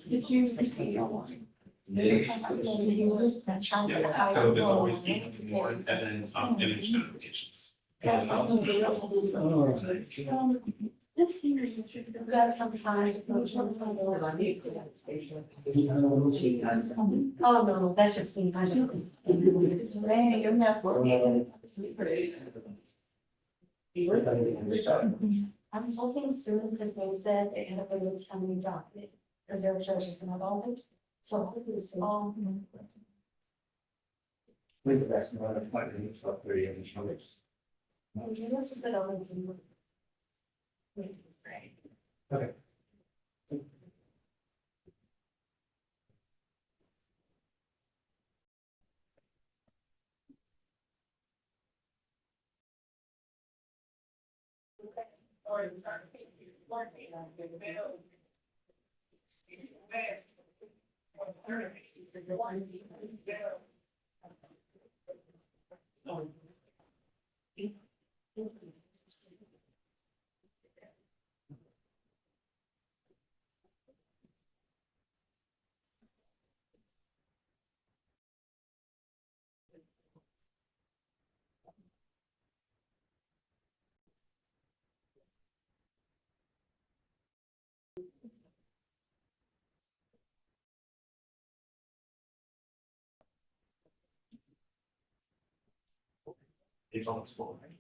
Did you? Yeah, so there's always been more and then, image notifications. Got some time. Oh, no, that should be. Man, you're not. I'm hoping soon because they said they end up with a 10-week document, because they're judges and all of it. So hopefully soon. With the best amount of money, it's about 30 inch. This is good on Zoom. Okay. It's on the floor, right?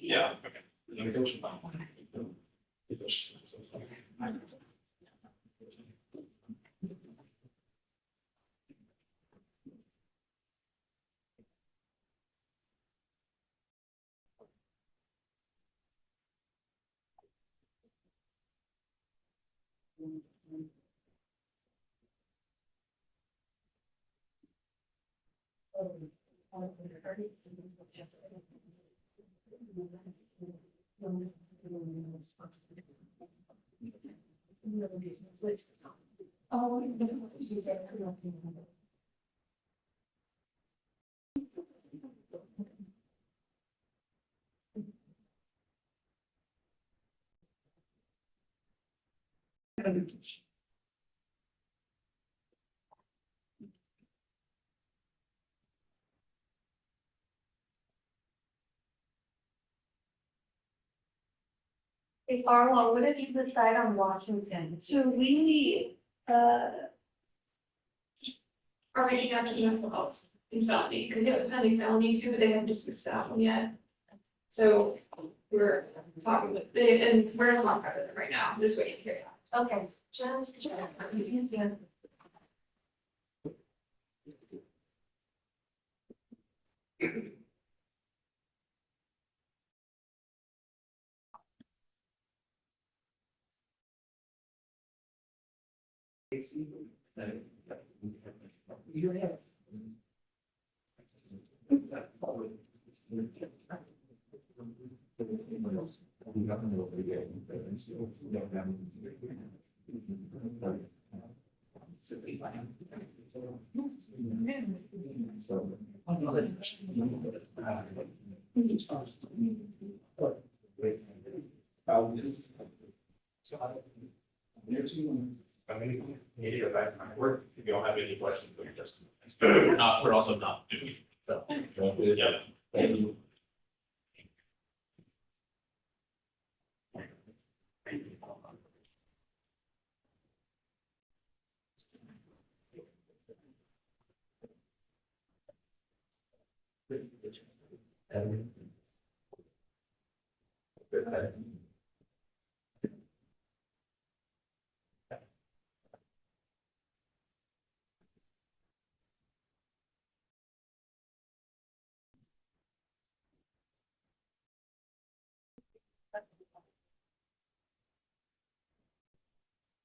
Yeah, okay. Let me go. Hey, Arlo, what did you decide on Washington? So we, are reaching out to mental health in felony, because he has a pending felony too, but they haven't discussed that one yet. So we're talking with, and we're in a lot of it right now, just waiting to hear that. Okay, just check. I mean, need to go back to my work if you don't have any questions, but you're just. we're also not doing. So, yeah.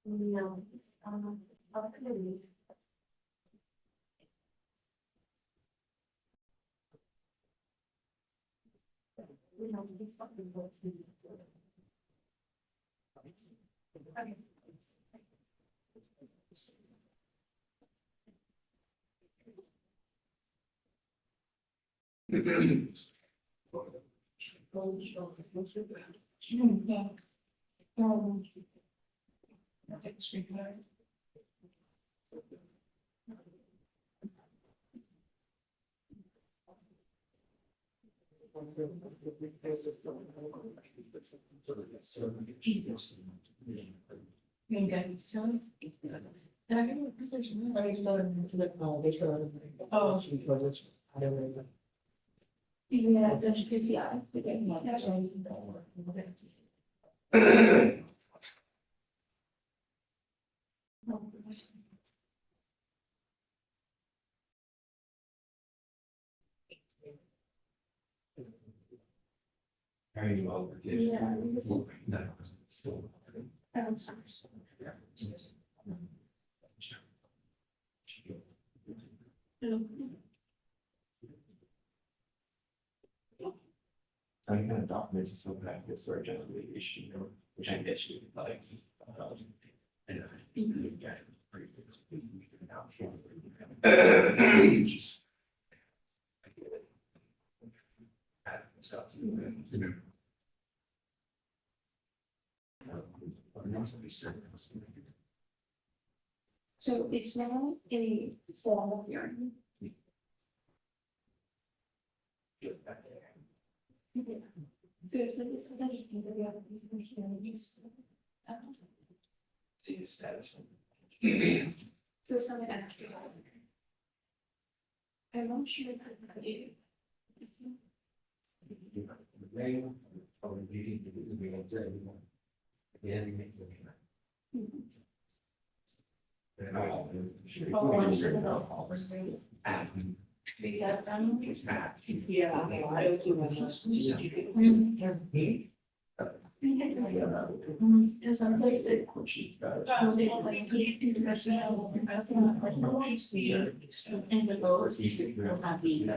No, I'll leave. We have these fucking votes. Okay. Yeah. Yeah, that's good, yeah. Are you all? Yeah. No, still. I'm sorry. So you kind of documents so that this sort of generally issue, which I guess you like. And you get it pretty fixed. So it's now a formal hearing. Yeah. So it's doesn't think that we have these hearings. See his status. So something extra. I'm not sure if it's you. In some places, they have like professional, and the goals will not be.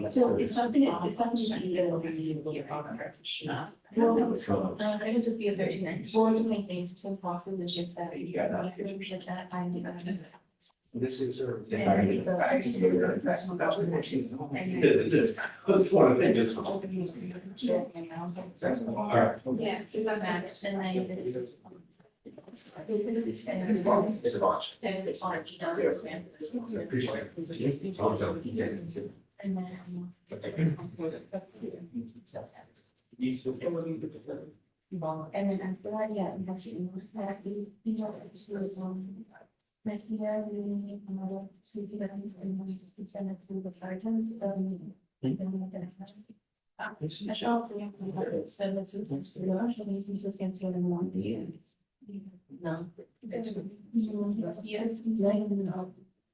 So it's something that will be. Well, I would just be a 39. Well, it's the same things, same process, it's just that you got that I do that. This is. Yeah. That's one of the things. Yeah, because I managed and then. It's It's a bunch. And it's on. And then after that, yeah, you have to, it's really, like here, we need another city that is and we send it to the sergeants, That's all we have to send it to them, so we can just cancel them one day. No. Yes,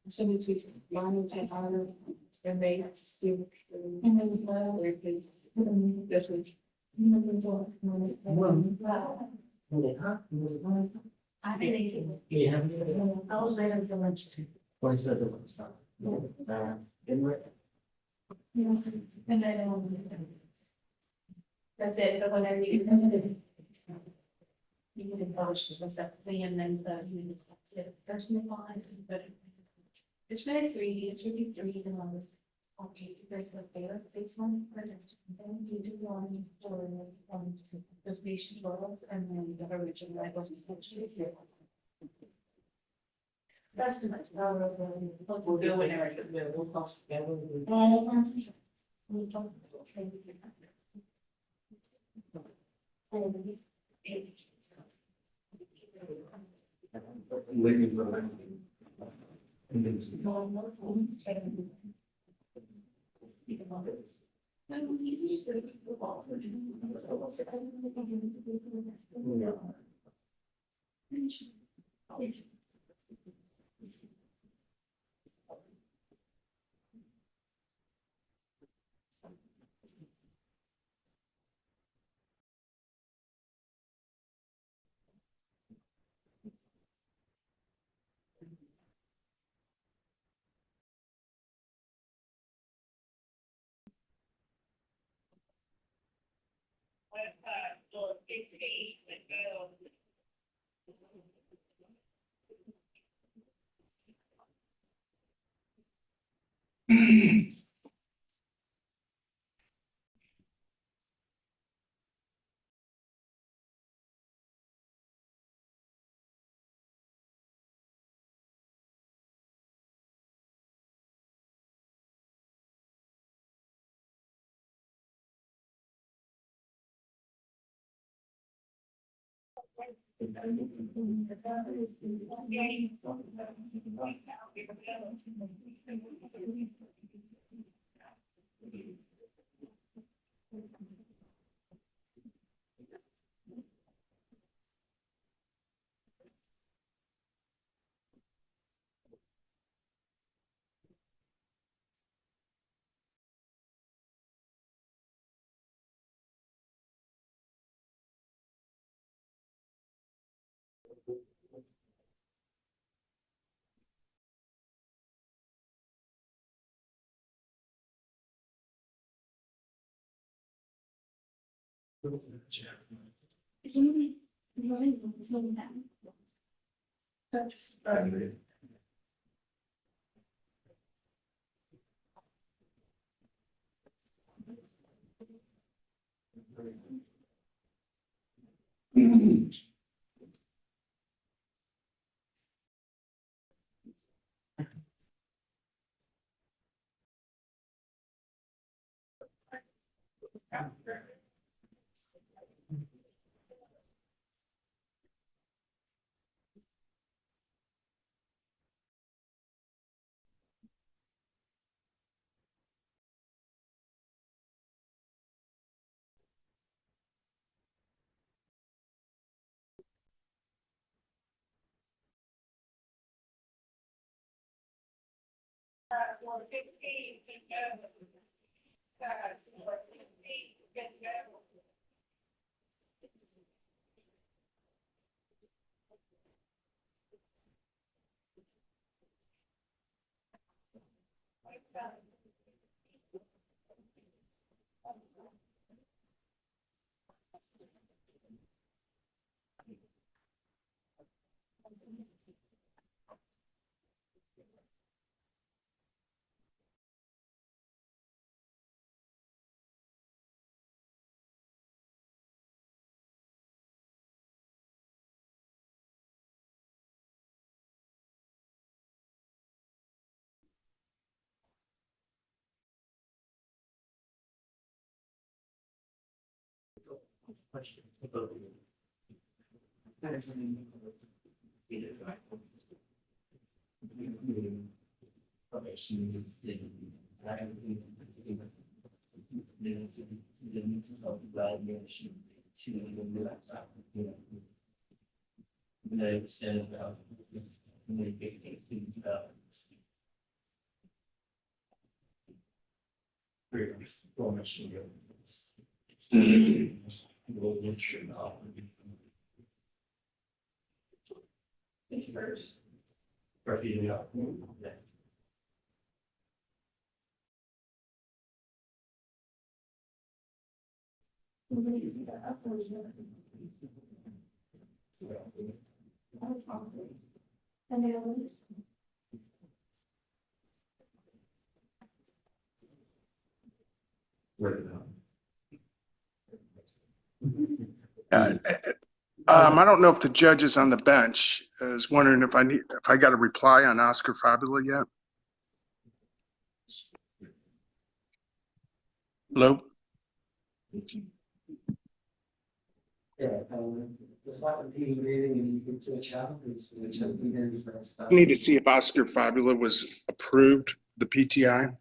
send it to line to our, and they still. And then, this is. I think. Yeah. I was ready for lunch. What is that? And then, that's it, but whenever you. You can polish this one separately and then that's my line, but. It's really three, and all this. Okay, you guys like there, this one, but then you do one for the station world and then the original, I wasn't. That's too much. We'll deal with it. We'll talk together. I don't know if the judge is on the bench. I was wondering if I got a reply on Oscar Fabula yet? Hello? I need to see if Oscar Fabula was approved, the PTI.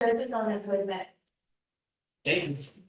Focus on his way back. Thank you.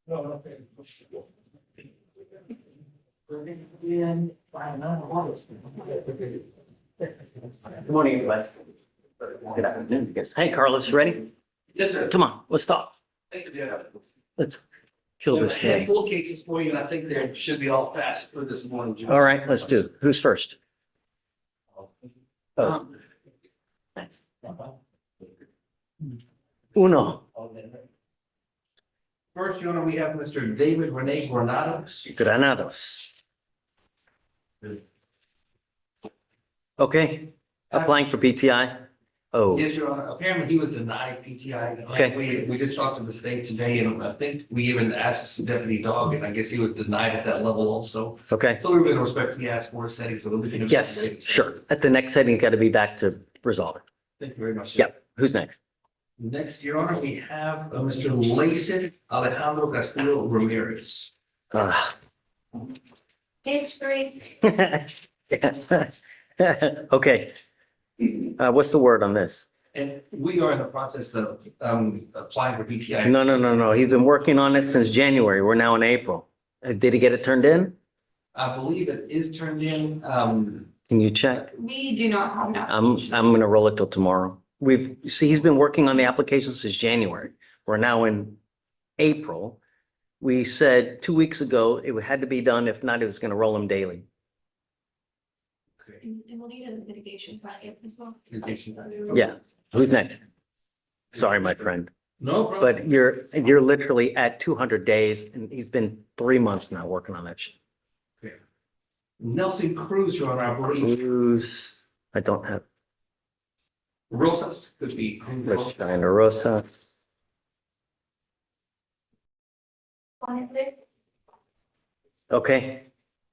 Good morning, everybody. Good afternoon, I guess. Hey, Carlos, ready? Yes, sir. Come on, let's talk. Let's kill this day. Full cases for you, and I think they should be all passed for this morning. Judge. All right, let's do it. Who's first? Oh, Uno. First, Your Honor, we have Mr. David Rene Granados. Granados. Okay, applying for PTI. Oh, Yes, Your Honor. Apparently, he was denied PTI. Okay. We just talked to the state today, and I think we even asked the deputy dog, and I guess he was denied at that level also. okay. So we're going to respectfully ask for a setting so that we can. Yes, sure. At the next setting, you got to be back to resolve it. Thank you very much. sir. Yep. Who's next? Next, Your Honor, we have Mr. Lacey Alejandro Castillo Ramirez. Page 3. Okay. What's the word on this? And we are in the process of applying for PTI. No. He's been working on it since January. We're now in April. Did he get it turned in? I believe it is turned in. Can you check? We do not have an I'm application. gonna roll it till tomorrow. He's been working on the application since January. We're now in April. We said 2 weeks ago it had to be done. If not, it was gonna roll him daily. And we'll need a mitigation packet as well. Yeah. Who's next? Sorry, my friend, No problem. but you're literally at 200 days and he's been 3 months now working on that shit. Nelson Cruz, Your Honor, I believe. Cruz, I don't have, Rosas could be. let's try and Rosa. Okay,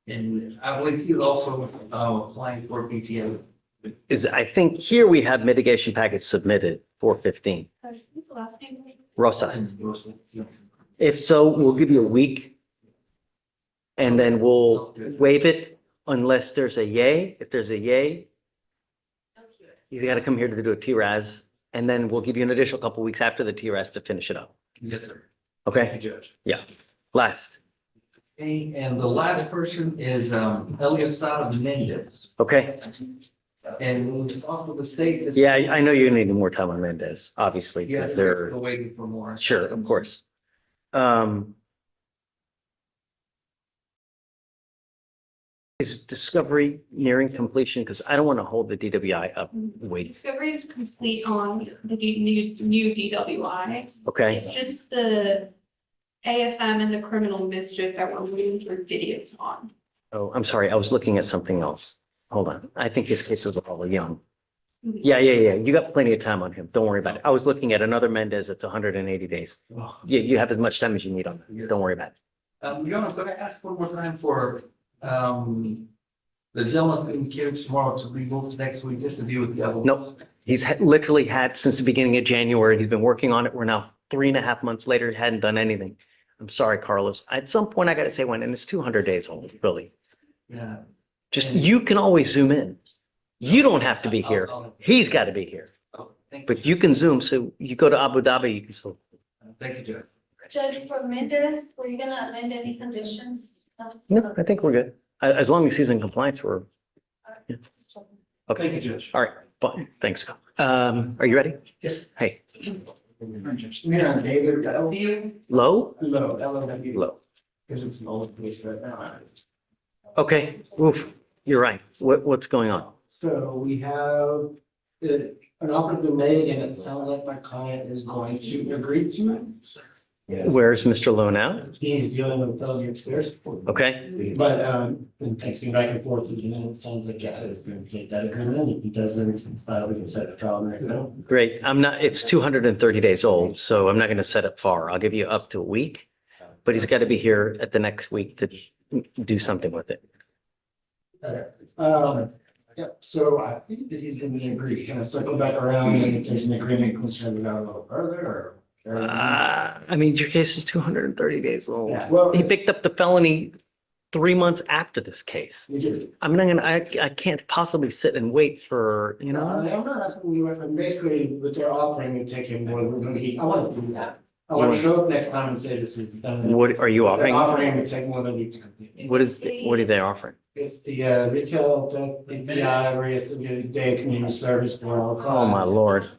And I believe he's also applying for PTO. I think here we have mitigation packets submitted, 415. Last name. Rosas. If so, we'll give you a week. And then we'll waive it unless there's a yay. If there's a yay, you got to come here to do a TRAS. And then we'll give you an additional couple weeks after the TRAS to finish it up. Yes, sir. Okay? Thank you, Judge. Yeah. Last. Okay, and the last person is Elliot Sada Mendez. Okay. And when we talked with the state. this- Yeah, I know you need more time on Mendez, obviously, Yeah, because we're they're, waiting for more. sure, of course. Is discovery nearing completion? Because I don't want to hold the DWI up. Wait, Discovery is complete on the new DWI. okay? It's just the AFM and the criminal mischief that we're waiting for videos on. Oh, I'm sorry. I was looking at something else. Hold on. I think his cases are all young. Yeah. You got plenty of time on him. Don't worry about it. I was looking at another Mendez that's 180 days. Oh. You have as much time as you need on that. Yes. Don't worry about it. Your Honor, I'm going to ask one more time for the gentleman in here tomorrow to be moved next week just to deal with the other. Nope. He's literally had since the beginning of January. He's been working on it. We're now 3.5 months later. He hadn't done anything. I'm sorry, Carlos. At some point, I got to say when, and it's 200 days old, really. Yeah. Just, you can always zoom in. You don't have to be here. He's got to be here. Oh, thank But you can zoom. So you go to Abu Dhabi, you can still. Thank you, Judge. Judge, for Mendez, were you gonna amend any conditions? No, I think we're good. As long as he's in compliance, we're. Yeah. Thank Okay. you, Judge. All right. Fine. Thanks. Are you ready? Yes. Hey, Yeah, David W. low? Low, L-O-W. Low. Because it's an old place right now. Okay. Oof. You're right. What's going on? So we have an offer been made and it sounds like my client is going to agree to it. Where's Mr. Lowe now? He's dealing with Belgium upstairs. Okay. But been texting back and forth with him, it sounds like, yeah, he's going to take that agreement. If he doesn't, we can set a trial next time. Great. It's 230 days old, so I'm not going to set it far. I'll give you up to a week, but he's got to be here at the next week to do something with it. Okay. Yep, so I think that he's going to agree, kind of circle back around and if there's an agreement, we'll send it out a little further or. I mean, your case is 230 days old. Yeah, well- He picked up the felony 3 months after this case. We do. I'm not gonna, I can't possibly sit and wait for, I'm not asking you, but basically, what they're offering would take him more than he, I want to do that. I want to show up next time and say this is done. What are you They're offering? offering to take more than a week to complete. What are they offering? It's the retail, the PTI, where it's the day of community service for all. Oh, my class. Lord.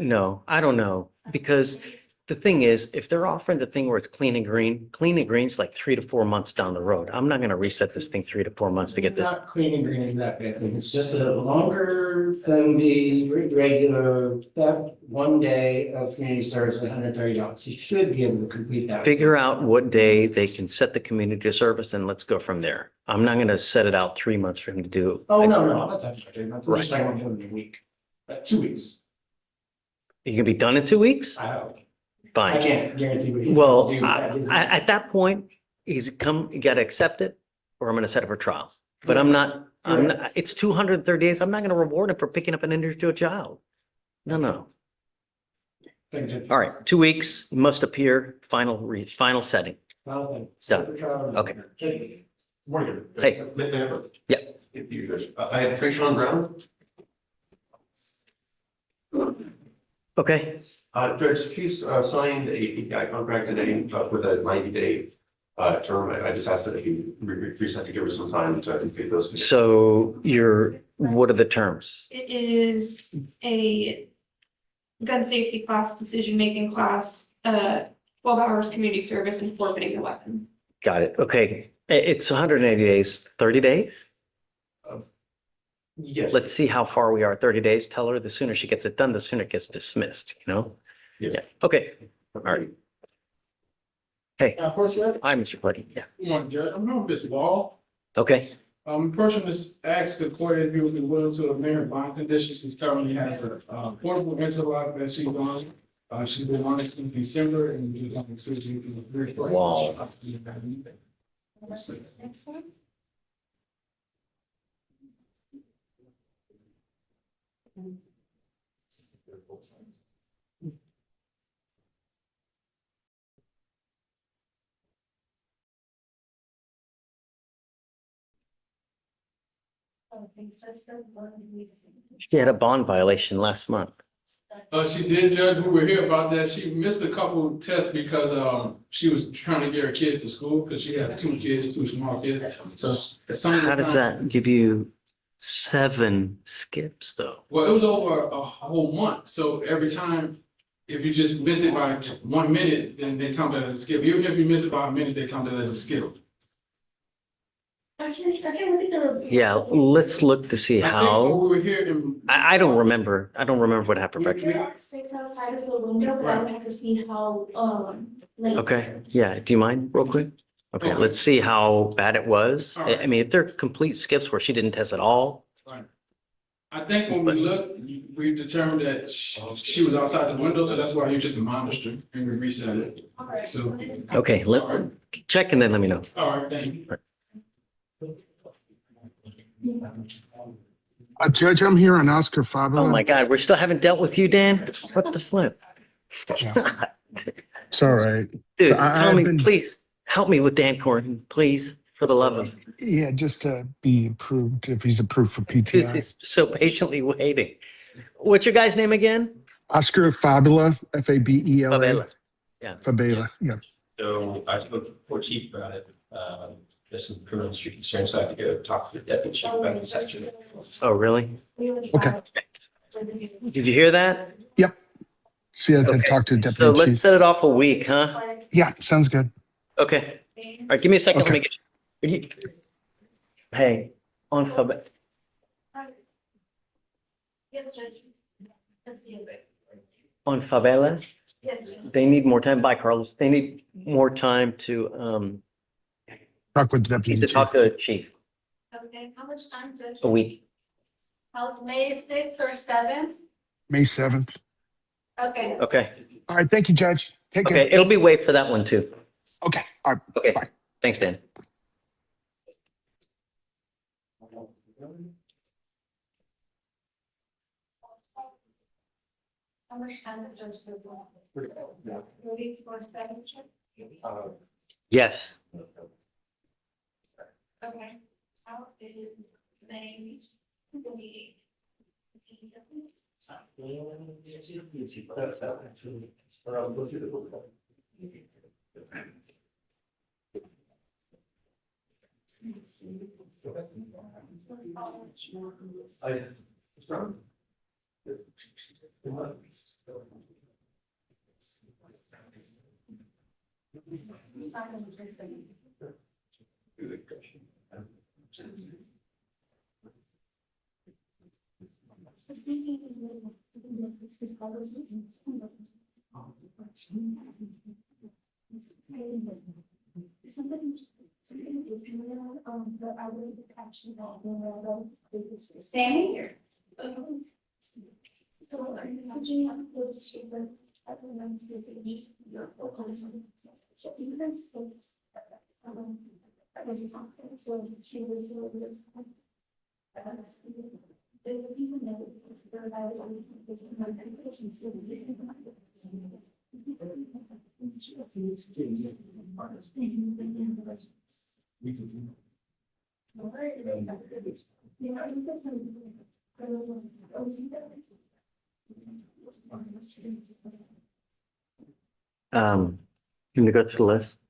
No, I don't know. Because the thing is, if they're offering the thing where it's clean and green's like 3 to 4 months down the road. I'm not going to reset this thing 3 to 4 months to get the, Not clean and green is that bad. It's just a longer than the regular, that 1 day of community service, $130. You should be able to complete that. figure out what day they can set the community service and let's go from there. I'm not going to set it out 3 months for him to do. Oh, no, I'm not talking about 3 months. I'm just Right. talking about 1 week. 2 weeks. You can be done in 2 weeks? I hope. Fine. I can't guarantee what he's Well, going to do. at that point, you got to accept it or I'm going to set it for trial. But I'm not, it's 230 days. I'm not going to reward him for picking up an individual child. No. All right, 2 weeks, must appear, final setting. Done. Okay. Morning. Hey. Yeah. If you, I had Tracy on ground. Okay. Judge, she's signed a PPI contract today with a 90-day term. I just asked that you reset to give her some time to complete those. So what are the terms? It is a gun safety class, decision-making class, 12 hours community service and forfeiting the weapon. Got it. Okay. It's 180 days, 30 days? Yes. Let's see how far we are. 30 days. Tell her the sooner she gets it done, the sooner it gets dismissed, you know? Yes. Yeah. Okay. All right. Hey, First, hi, Mr. Putty. Yeah. good morning, Judge. I'm on this wall. Okay. The person has asked the court if he would be willing to amend bond conditions. He currently has a portable interlock that she's on. She's been on it since December and we're going to see you. Wow. She had a bond violation last month. She did, Judge. We were here about that. She missed a couple of tests because she was trying to get her kids to school because she had 2 kids, 2 small kids. So How does that give you 7 skips though? Well, it was over a whole month, so every time, if you just miss it by 1 minute, then they count that as a skip. Even if you miss it by a minute, they count that as a skip. Yeah, let's look to see I think how. when we were here in. I don't remember. I don't remember what happened. Breakfast. Sits outside of the window, but I would have to see how, like. Okay, yeah. Do you mind real quick? Okay, Okay. let's see how bad it was. All right. I mean, if they're complete skips where she didn't test at all. I think when we looked, we determined that she was outside the window, so that's why you just admonished her and we reset it. So, Okay, check and then let me know. all right, thank you. Judge, I'm here on Oscar Fabula. Oh my God, we still haven't dealt with you, Dan? What the flip? It's all right. Dude, So tell I've me, been- please, help me with Dan Corton, please, for the love of. Yeah, just to be approved, if he's approved for He's PTI. so patiently waiting. What's your guy's name again? Oscar Fabula, Fabela. Fabela. Yeah. Fabela, yeah. So I spoke to the court chief about it. There's some criminal history concerns, so I have to go talk to the deputy chief about the section. Oh, really? Okay. Did you hear that? Yep. See, I had Okay. talked to So Deputy let's Chief. set it off a week, huh? Yeah, sounds good. Okay. All right, give me a second. Let me Okay. get. Hey, on Fab. Yes, Judge. That's the other. On Favela, Yes, Judge. they need more time. Bye, Carlos. They need more time to Talk with the Deputy Chief. talk to chief. Okay, how much time, Judge? A week. How's May 6th or 7th? May 7th. Okay. Okay. All right, thank you, Judge. Take care. Okay, it'll be waived for that one too. Okay, all right. Okay. Thanks, Dan. How much time, Judge? Ready for a second check? Yes. Okay. How is May 28th? Sammy here. So are you messaging on the shaper at the Wednesdays that you your proposal? So even states. So she was this. There was even no. This is my education skills. Can you go through the list?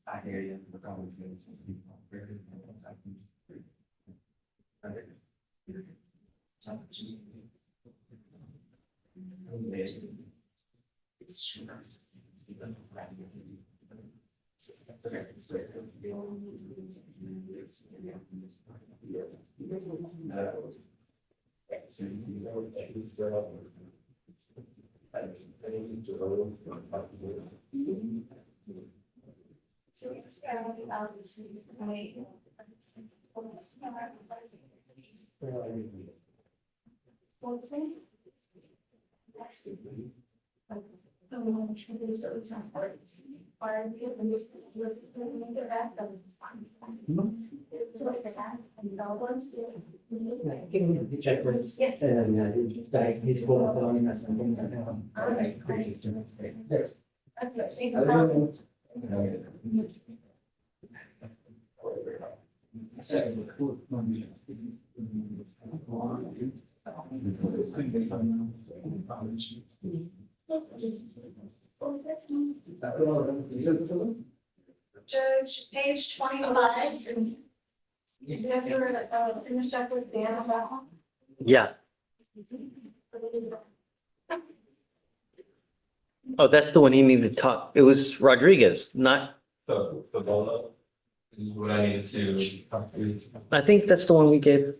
I hear you. Judge, page 25. You guys are finished up with Dan about one? Yeah. Oh, that's the one you need to talk. It was Rodriguez, not, The Bola is what I needed to talk to. I think that's the one we gave.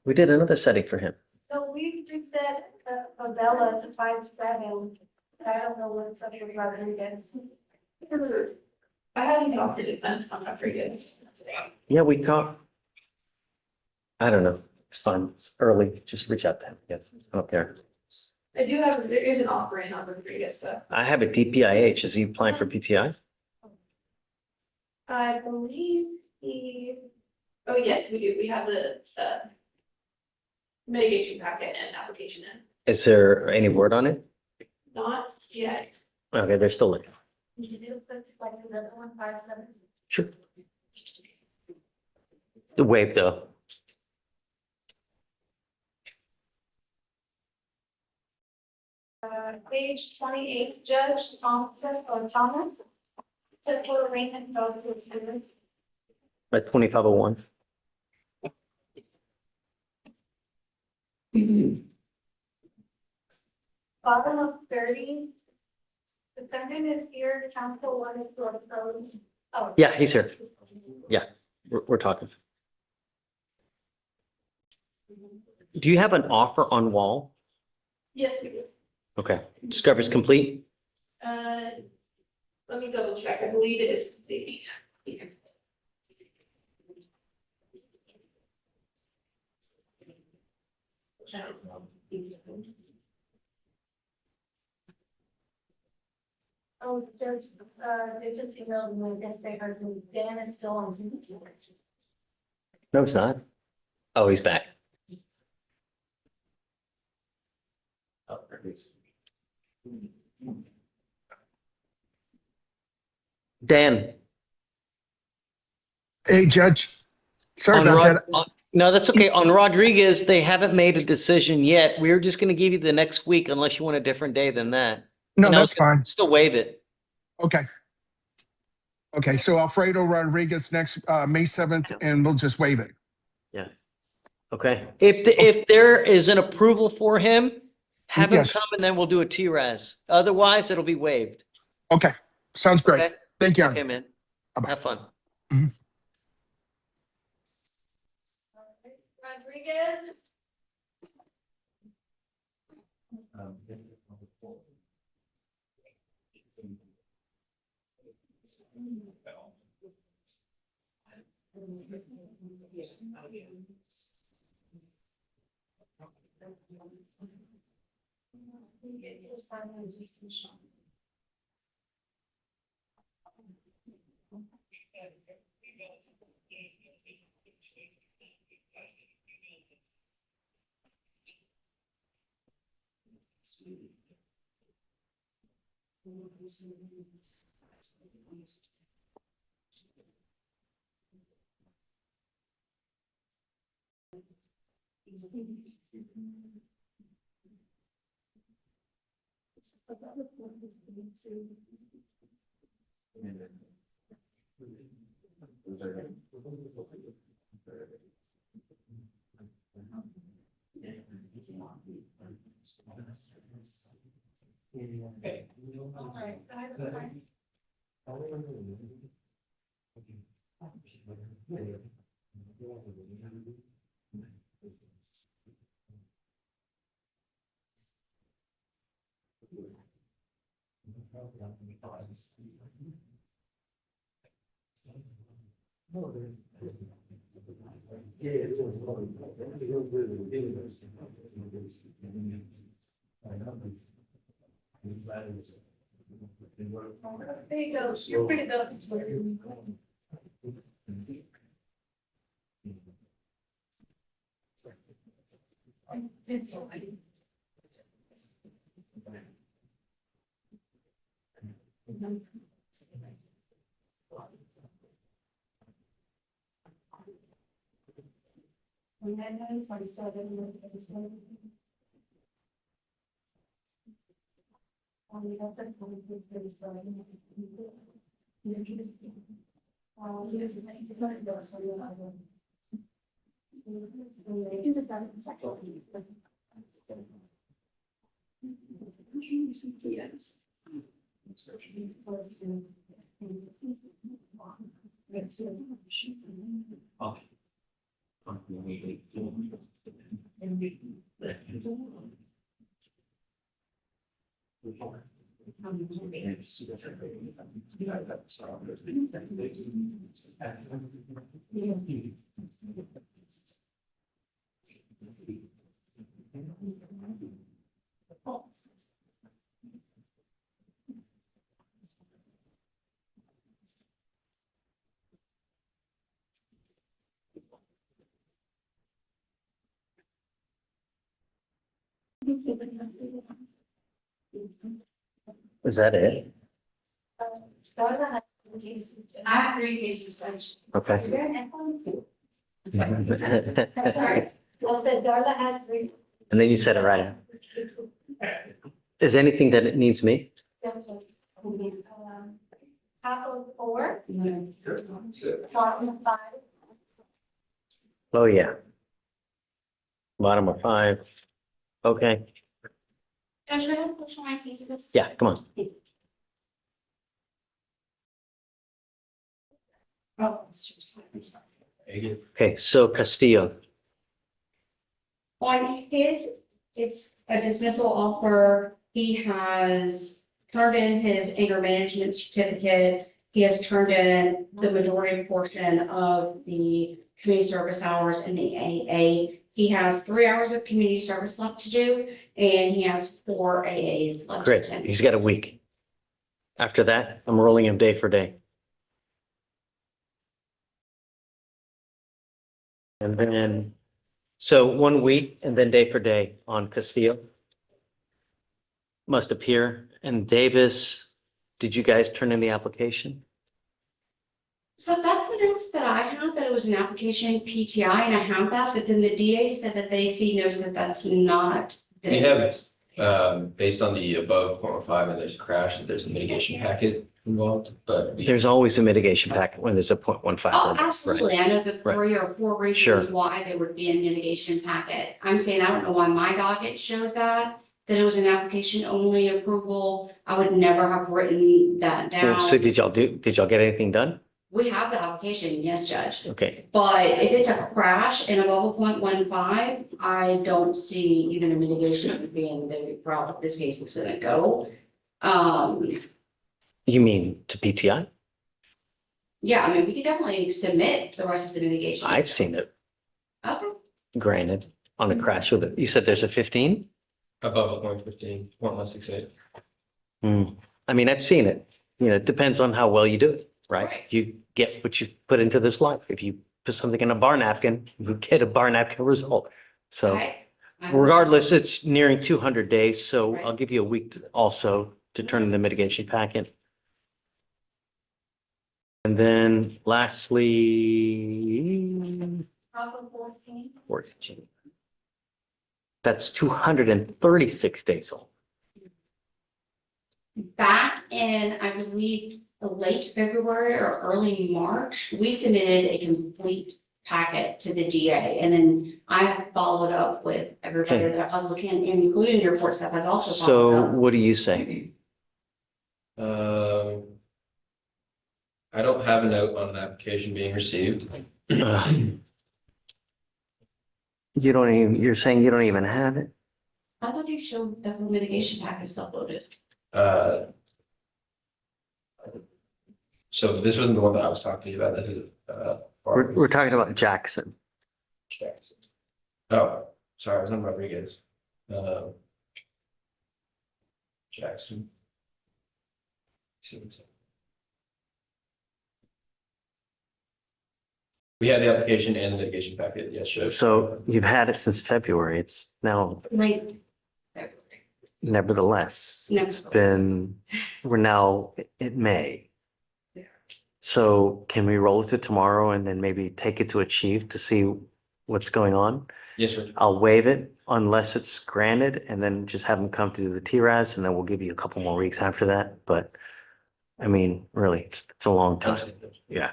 We did another setting for him. No, we just said Favela to 5-7. I don't know what's up with Rodriguez. I haven't talked to defense on Rodriguez. Yeah, we talked. I don't know. It's fine. It's early. Just reach out to him. Yes, I don't care. I do have, there is an offer in on Rodriguez, so I have a DPIH. Is he applying for PTI? I believe he, oh, yes, we do. We have the mitigation packet and application in. Is there any word on it? Not yet. Okay, they're still looking. You do put like his other one, 5-7. Sure. The wave though. Page 28, Judge Thompson or Thomas. Typical arraignment goes to the At 2501. bottom of 30. Defendant is here, counsel wanted to approach. Oh. Yeah, he's here. Yeah, we're talking. Do you have an offer on wall? Yes, we do. Okay, discovery's complete? Let me double check. I believe it is complete. Oh, Judge, they just emailed me, I guess they heard me, Dan is still on Zoom. No, it's not. Oh, he's back. Dan. Hey, Judge. Sorry On about Rod, that. no, that's okay. On Rodriguez, they haven't made a decision yet. We're just gonna give you the next week unless you want a different day than that. No, And I was that's gonna fine. still waive it. Okay. Okay, so Alfredo Rodriguez next, May 7th, and we'll just waive it. Yeah. Okay. If there is an approval for him, have him Yes. come and then we'll do a TRAS. Otherwise, it'll be waived. Okay, sounds great. Okay? Thank you. Okay, man. Bye-bye. Have fun. Rodriguez? There you go. You're pretty good. Is that it? I have 3 cases, Judge. Okay. Sorry, I said Darla has 3. And then you said it right. Is anything that it needs me? Top of 4. Bottom of 5. Oh, yeah. Bottom of 5. Okay. Judge, I have push my cases. Yeah, come on. Okay, so Castillo. On his, it's a dismissal offer. He has turned in his anger management certificate. He has turned in the majority portion of the community service hours in the AA. He has 3 hours of community service left to do, and he has 4 AAs left to Great. attend. He's got a week. After that, I'm rolling him day for day. And then, so 1 week and then day for day on Castillo. Must appear. And Davis, did you guys turn in the application? So that's the notes that I have, that it was an application PTI, and I have that, but then the DA said that they see notes that that's not. We have, based on the above 0.15, and there's a crash, that there's a mitigation packet involved, but There's always a mitigation packet when there's a 0.15. Oh, limit, absolutely. right? I know the Right. 3 or 4 reasons Sure. why there would be a mitigation packet. I'm saying, I don't know why my docket showed that it was an application only approval. I would never have written that Well, so down. did y'all get anything done? We have the application, yes, Judge. Okay, But if it's a crash and above a 0.15, I don't see even a mitigation being the route that this case is gonna go. you mean to PTI? Yeah, I mean, we could definitely submit the rest of the mitigation. I've seen it, Okay. granted, on a crash with it. You said there's a 15? above a 0.15, 0.168. I mean, I've seen it. You know, it depends on how well you do it, right? You get what you put into this life. If you put something in a bar napkin, you get a bar napkin result. So regardless, it's nearing 200 days, so I'll give you a week also to turn in the mitigation packet. And then lastly, Problem 14. 14. That's 236 days old. Back in, I believe, late February or early March, we submitted a complete packet to the DA. And then I have followed up with everybody Okay. that I possibly can, including your report staff has also So followed up. what do you say? I don't have a note on an application being received. You don't even, you're saying you don't even have it? I thought you showed the mitigation package uploaded. So this wasn't the one that I was talking to you about. This is, We're talking about Jackson. Oh, sorry, I was on Rodriguez. Jackson. We had the application and the mitigation packet, yes, Judge. So you've had it since February. It's now, Late. nevertheless, it's been, we're now in May. So can we roll it to tomorrow and then maybe take it to a chief to see what's going on? Yes, sir. I'll waive it unless it's granted and then just have them come to the TRAS and then we'll give you a couple more weeks after that. But I mean, really, it's a long time. Yeah.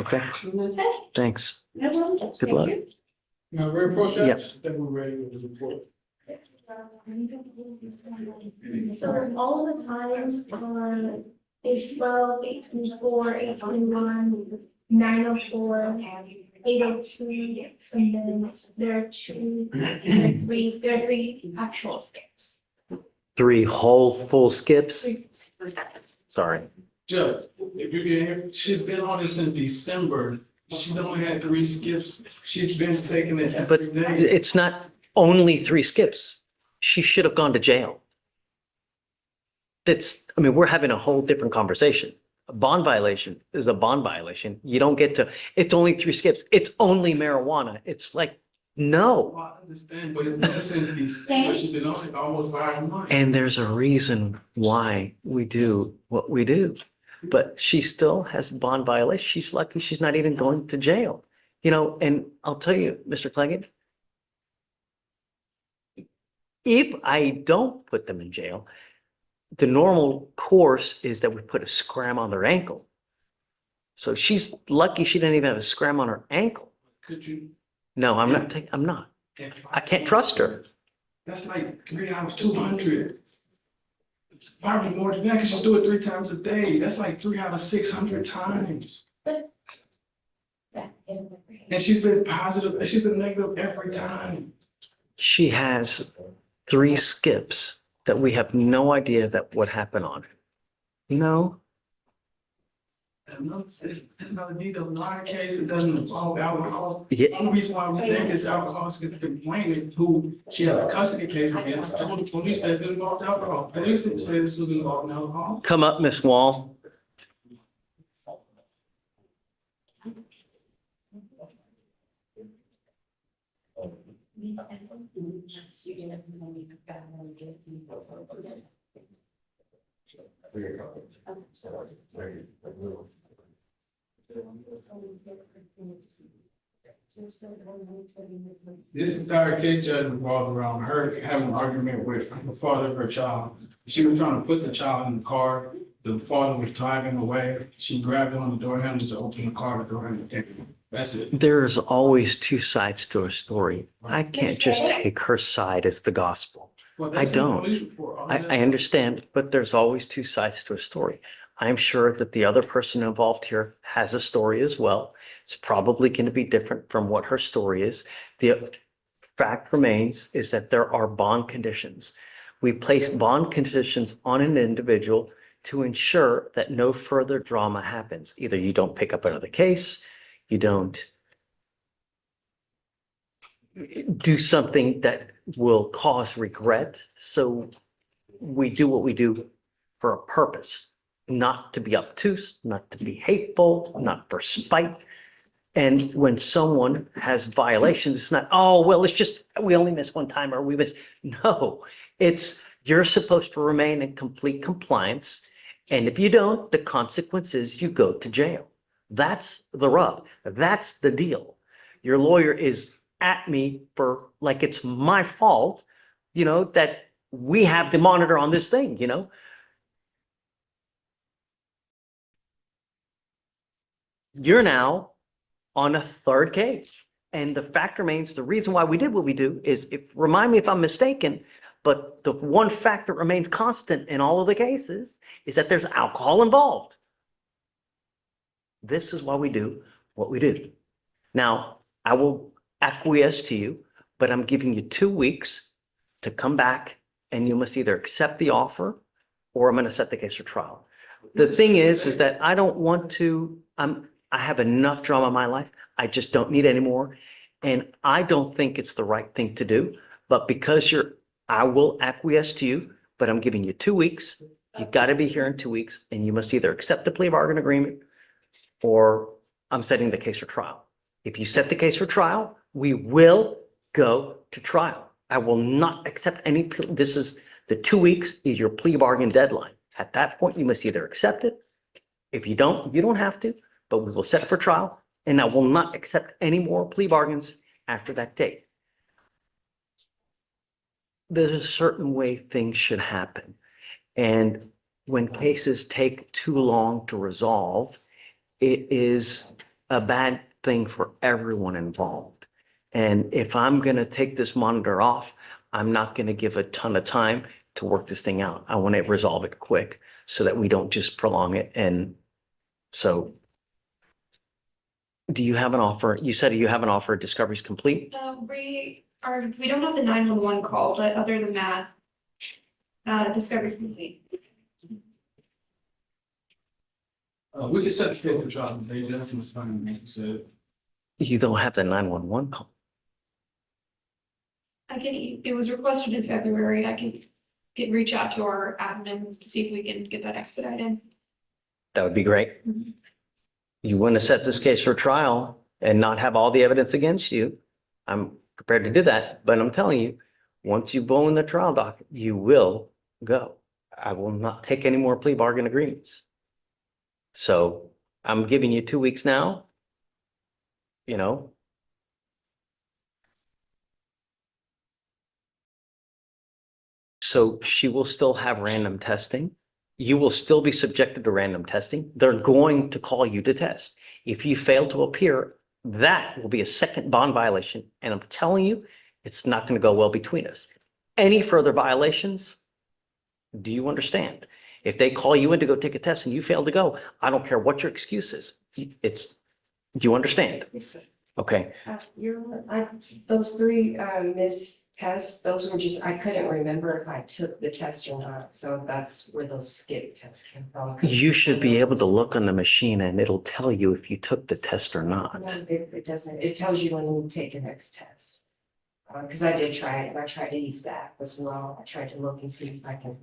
Okay, And that's it. thanks. No problem. Good Thank luck. you. Now, report that, Yep. I think we're ready with the report. So all the times on 8:12, 8:24, 8:21, 9:04, 8:02, and then there are there are three actual skips. 3 whole full skips? Sorry. Judge, if you can hear, she's been on this in December. She's only had 3 skips. She's been taking it But every day. it's not only 3 skips. She should have gone to jail. I mean, we're having a whole different conversation. A bond violation is a bond violation. You don't get to, it's only 3 skips. It's only marijuana. It's like, no. I understand, but it's been since December. She's been on it almost 5 months. And there's a reason why we do what we do. But she still has bond violation. She's lucky she's not even going to jail. You know, and I'll tell you, Mr. Cleggett, if I don't put them in jail, the normal course is that we put a scram on their ankle. So she's lucky she didn't even have a scram on her ankle. Could you? No, I'm not taking, I'm not. I can't trust her. That's like 3 hours, 200. Probably more than that, because you do it 3 times a day. That's like 3 out of 600 times. And she's been positive, and she's been negative every time. She has 3 skips that we have no idea that what happened on. You know? no, it's not a DWI case, it doesn't involve alcohol. Yeah. The only reason why we think it's alcohol is because the complainant, who she had a custody case against, told the police that it involved alcohol. Police didn't say this was involving alcohol. Come up, Miss Wall. This entire case judge revolved around her having an argument with the father of her child. She was trying to put the child in the car. The father was driving away. She grabbed on the door handle to open the car, the door handle came. That's it. There's always two sides to a story. I can't just take her side as the gospel. Well, I that's in the don't. police report. All I that's- understand, but there's always two sides to a story. I'm sure that the other person involved here has a story as well. It's probably going to be different from what her story is. The fact remains is that there are bond conditions. We place bond conditions on an individual to ensure that no further drama happens. Either you don't pick up another case, you don't do something that will cause regret. So we do what we do for a purpose, not to be obtuse, not to be hateful, not for spite. And when someone has violations, it's not, oh, well, it's just, we only missed one time or we missed. No, it's, you're supposed to remain in complete compliance. And if you don't, the consequence is you go to jail. That's the rub. That's the deal. Your lawyer is at me for like it's my fault, you know, that we have the monitor on this thing, you know. You're now on a third case. And the fact remains, the reason why we did what we do is, if remind me if I'm mistaken, but the one fact that remains constant in all of the cases is that there's alcohol involved. This is why we do what we do. Now, I will acquiesce to you, but I'm giving you 2 weeks to come back and you must either accept the offer or I'm going to set the case for trial. The thing is that I don't want to, I have enough drama in my life. I just don't need any more. And I don't think it's the right thing to do, but because I will acquiesce to you, but I'm giving you 2 weeks. You've got to be here in 2 weeks and you must either accept the plea bargain agreement or I'm setting the case for trial. If you set the case for trial, we will go to trial. I will not accept any, this is the 2 weeks is your plea bargain deadline. At that point, you must either accept it. If you don't, you don't have to, but we will set for trial and I will not accept any more plea bargains after that date. There's a certain way things should happen. And when cases take too long to resolve, it is a bad thing for everyone involved. And if I'm going to take this monitor off, I'm not going to give a ton of time to work this thing out. I want to resolve it quick so that we don't just prolong it. And so do you have an offer? You said you have an offer, discovery's complete? We don't have the 911 call, but other than that, discovery's complete. We could set the case for trial. They definitely signed me, so. You don't have the 911 call. It was requested in February. I can reach out to our admin to see if we can get that expedited. That would be great. You want to set this case for trial and not have all the evidence against you. I'm prepared to do that, but I'm telling you, once you blow in the trial docket, you will go. I will not take any more plea bargain agreements. So I'm giving you 2 weeks now, you know. So she will still have random testing. You will still be subjected to random testing. They're going to call you to test. If you fail to appear, that will be a second bond violation. And I'm telling you, it's not going to go well between us. Any further violations? Do you understand? If they call you in to go take a test and you fail to go, I don't care what your excuse is. Do you understand? Okay, Those three, missed tests, those were just, I couldn't remember if I took the test or not, so that's where those skip tests came from. you should be able to look on the machine and it'll tell you if you took the test or No, not. it doesn't, it tells you when you take your next test. Cause I did try it, and I tried to use that as well, I tried to look and see if I can.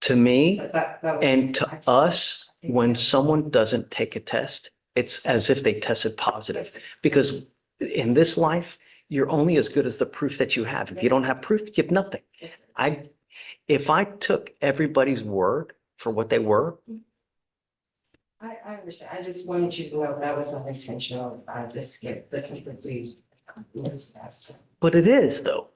To me, But that was. and to us, when someone doesn't take a test, it's as if they tested positive. Because in this life, you're only as good as the proof that you have. If you don't have proof, you have nothing. If I took everybody's word for what they were, I understand, I just wanted you to know that was unintentional, the skip, the completely missed test. but it is though.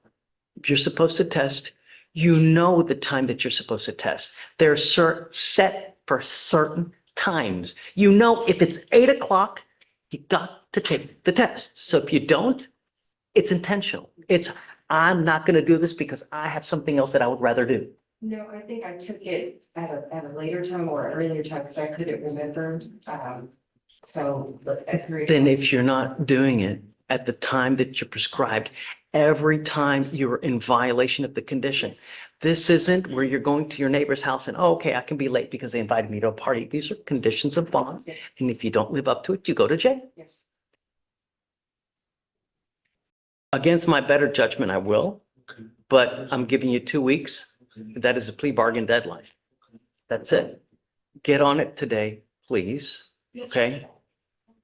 If you're supposed to test, you know the time that you're supposed to test. They're set for certain times. You know, if it's 8 o'clock, you got to take the test. So if you don't, it's intentional. I'm not going to do this because I have something else that I would rather do. No, I think I took it at a later time or earlier time, because I couldn't remember, so, but at 3. Then if you're not doing it at the time that you're prescribed, every time you're in violation of the condition. This isn't where you're going to your neighbor's house and, oh, okay, I can be late because they invited me to a party. These are conditions of bond. Yes. And if you don't live up to it, you go to jail. Yes. Against my better judgment, I will, but I'm giving you 2 weeks. That is a plea bargain deadline. That's it. Get on it today, please. Okay?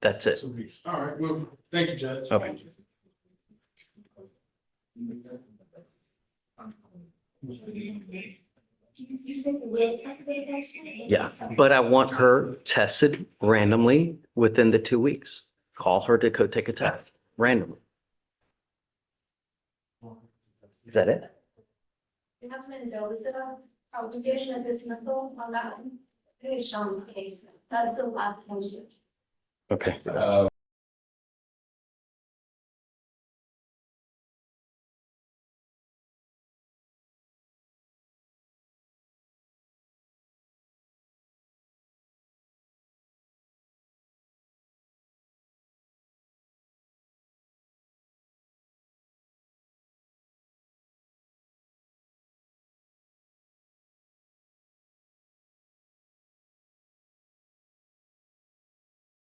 That's it. 2 weeks. All right, well, thank you, Judge. Okay. You said the way it's activated next week? Yeah, but I want her tested randomly within the 2 weeks. Call her to go take a test randomly. Is that it? Your husband knows of obligation of dismissal on that one. Sean's case, that's the last one. Okay.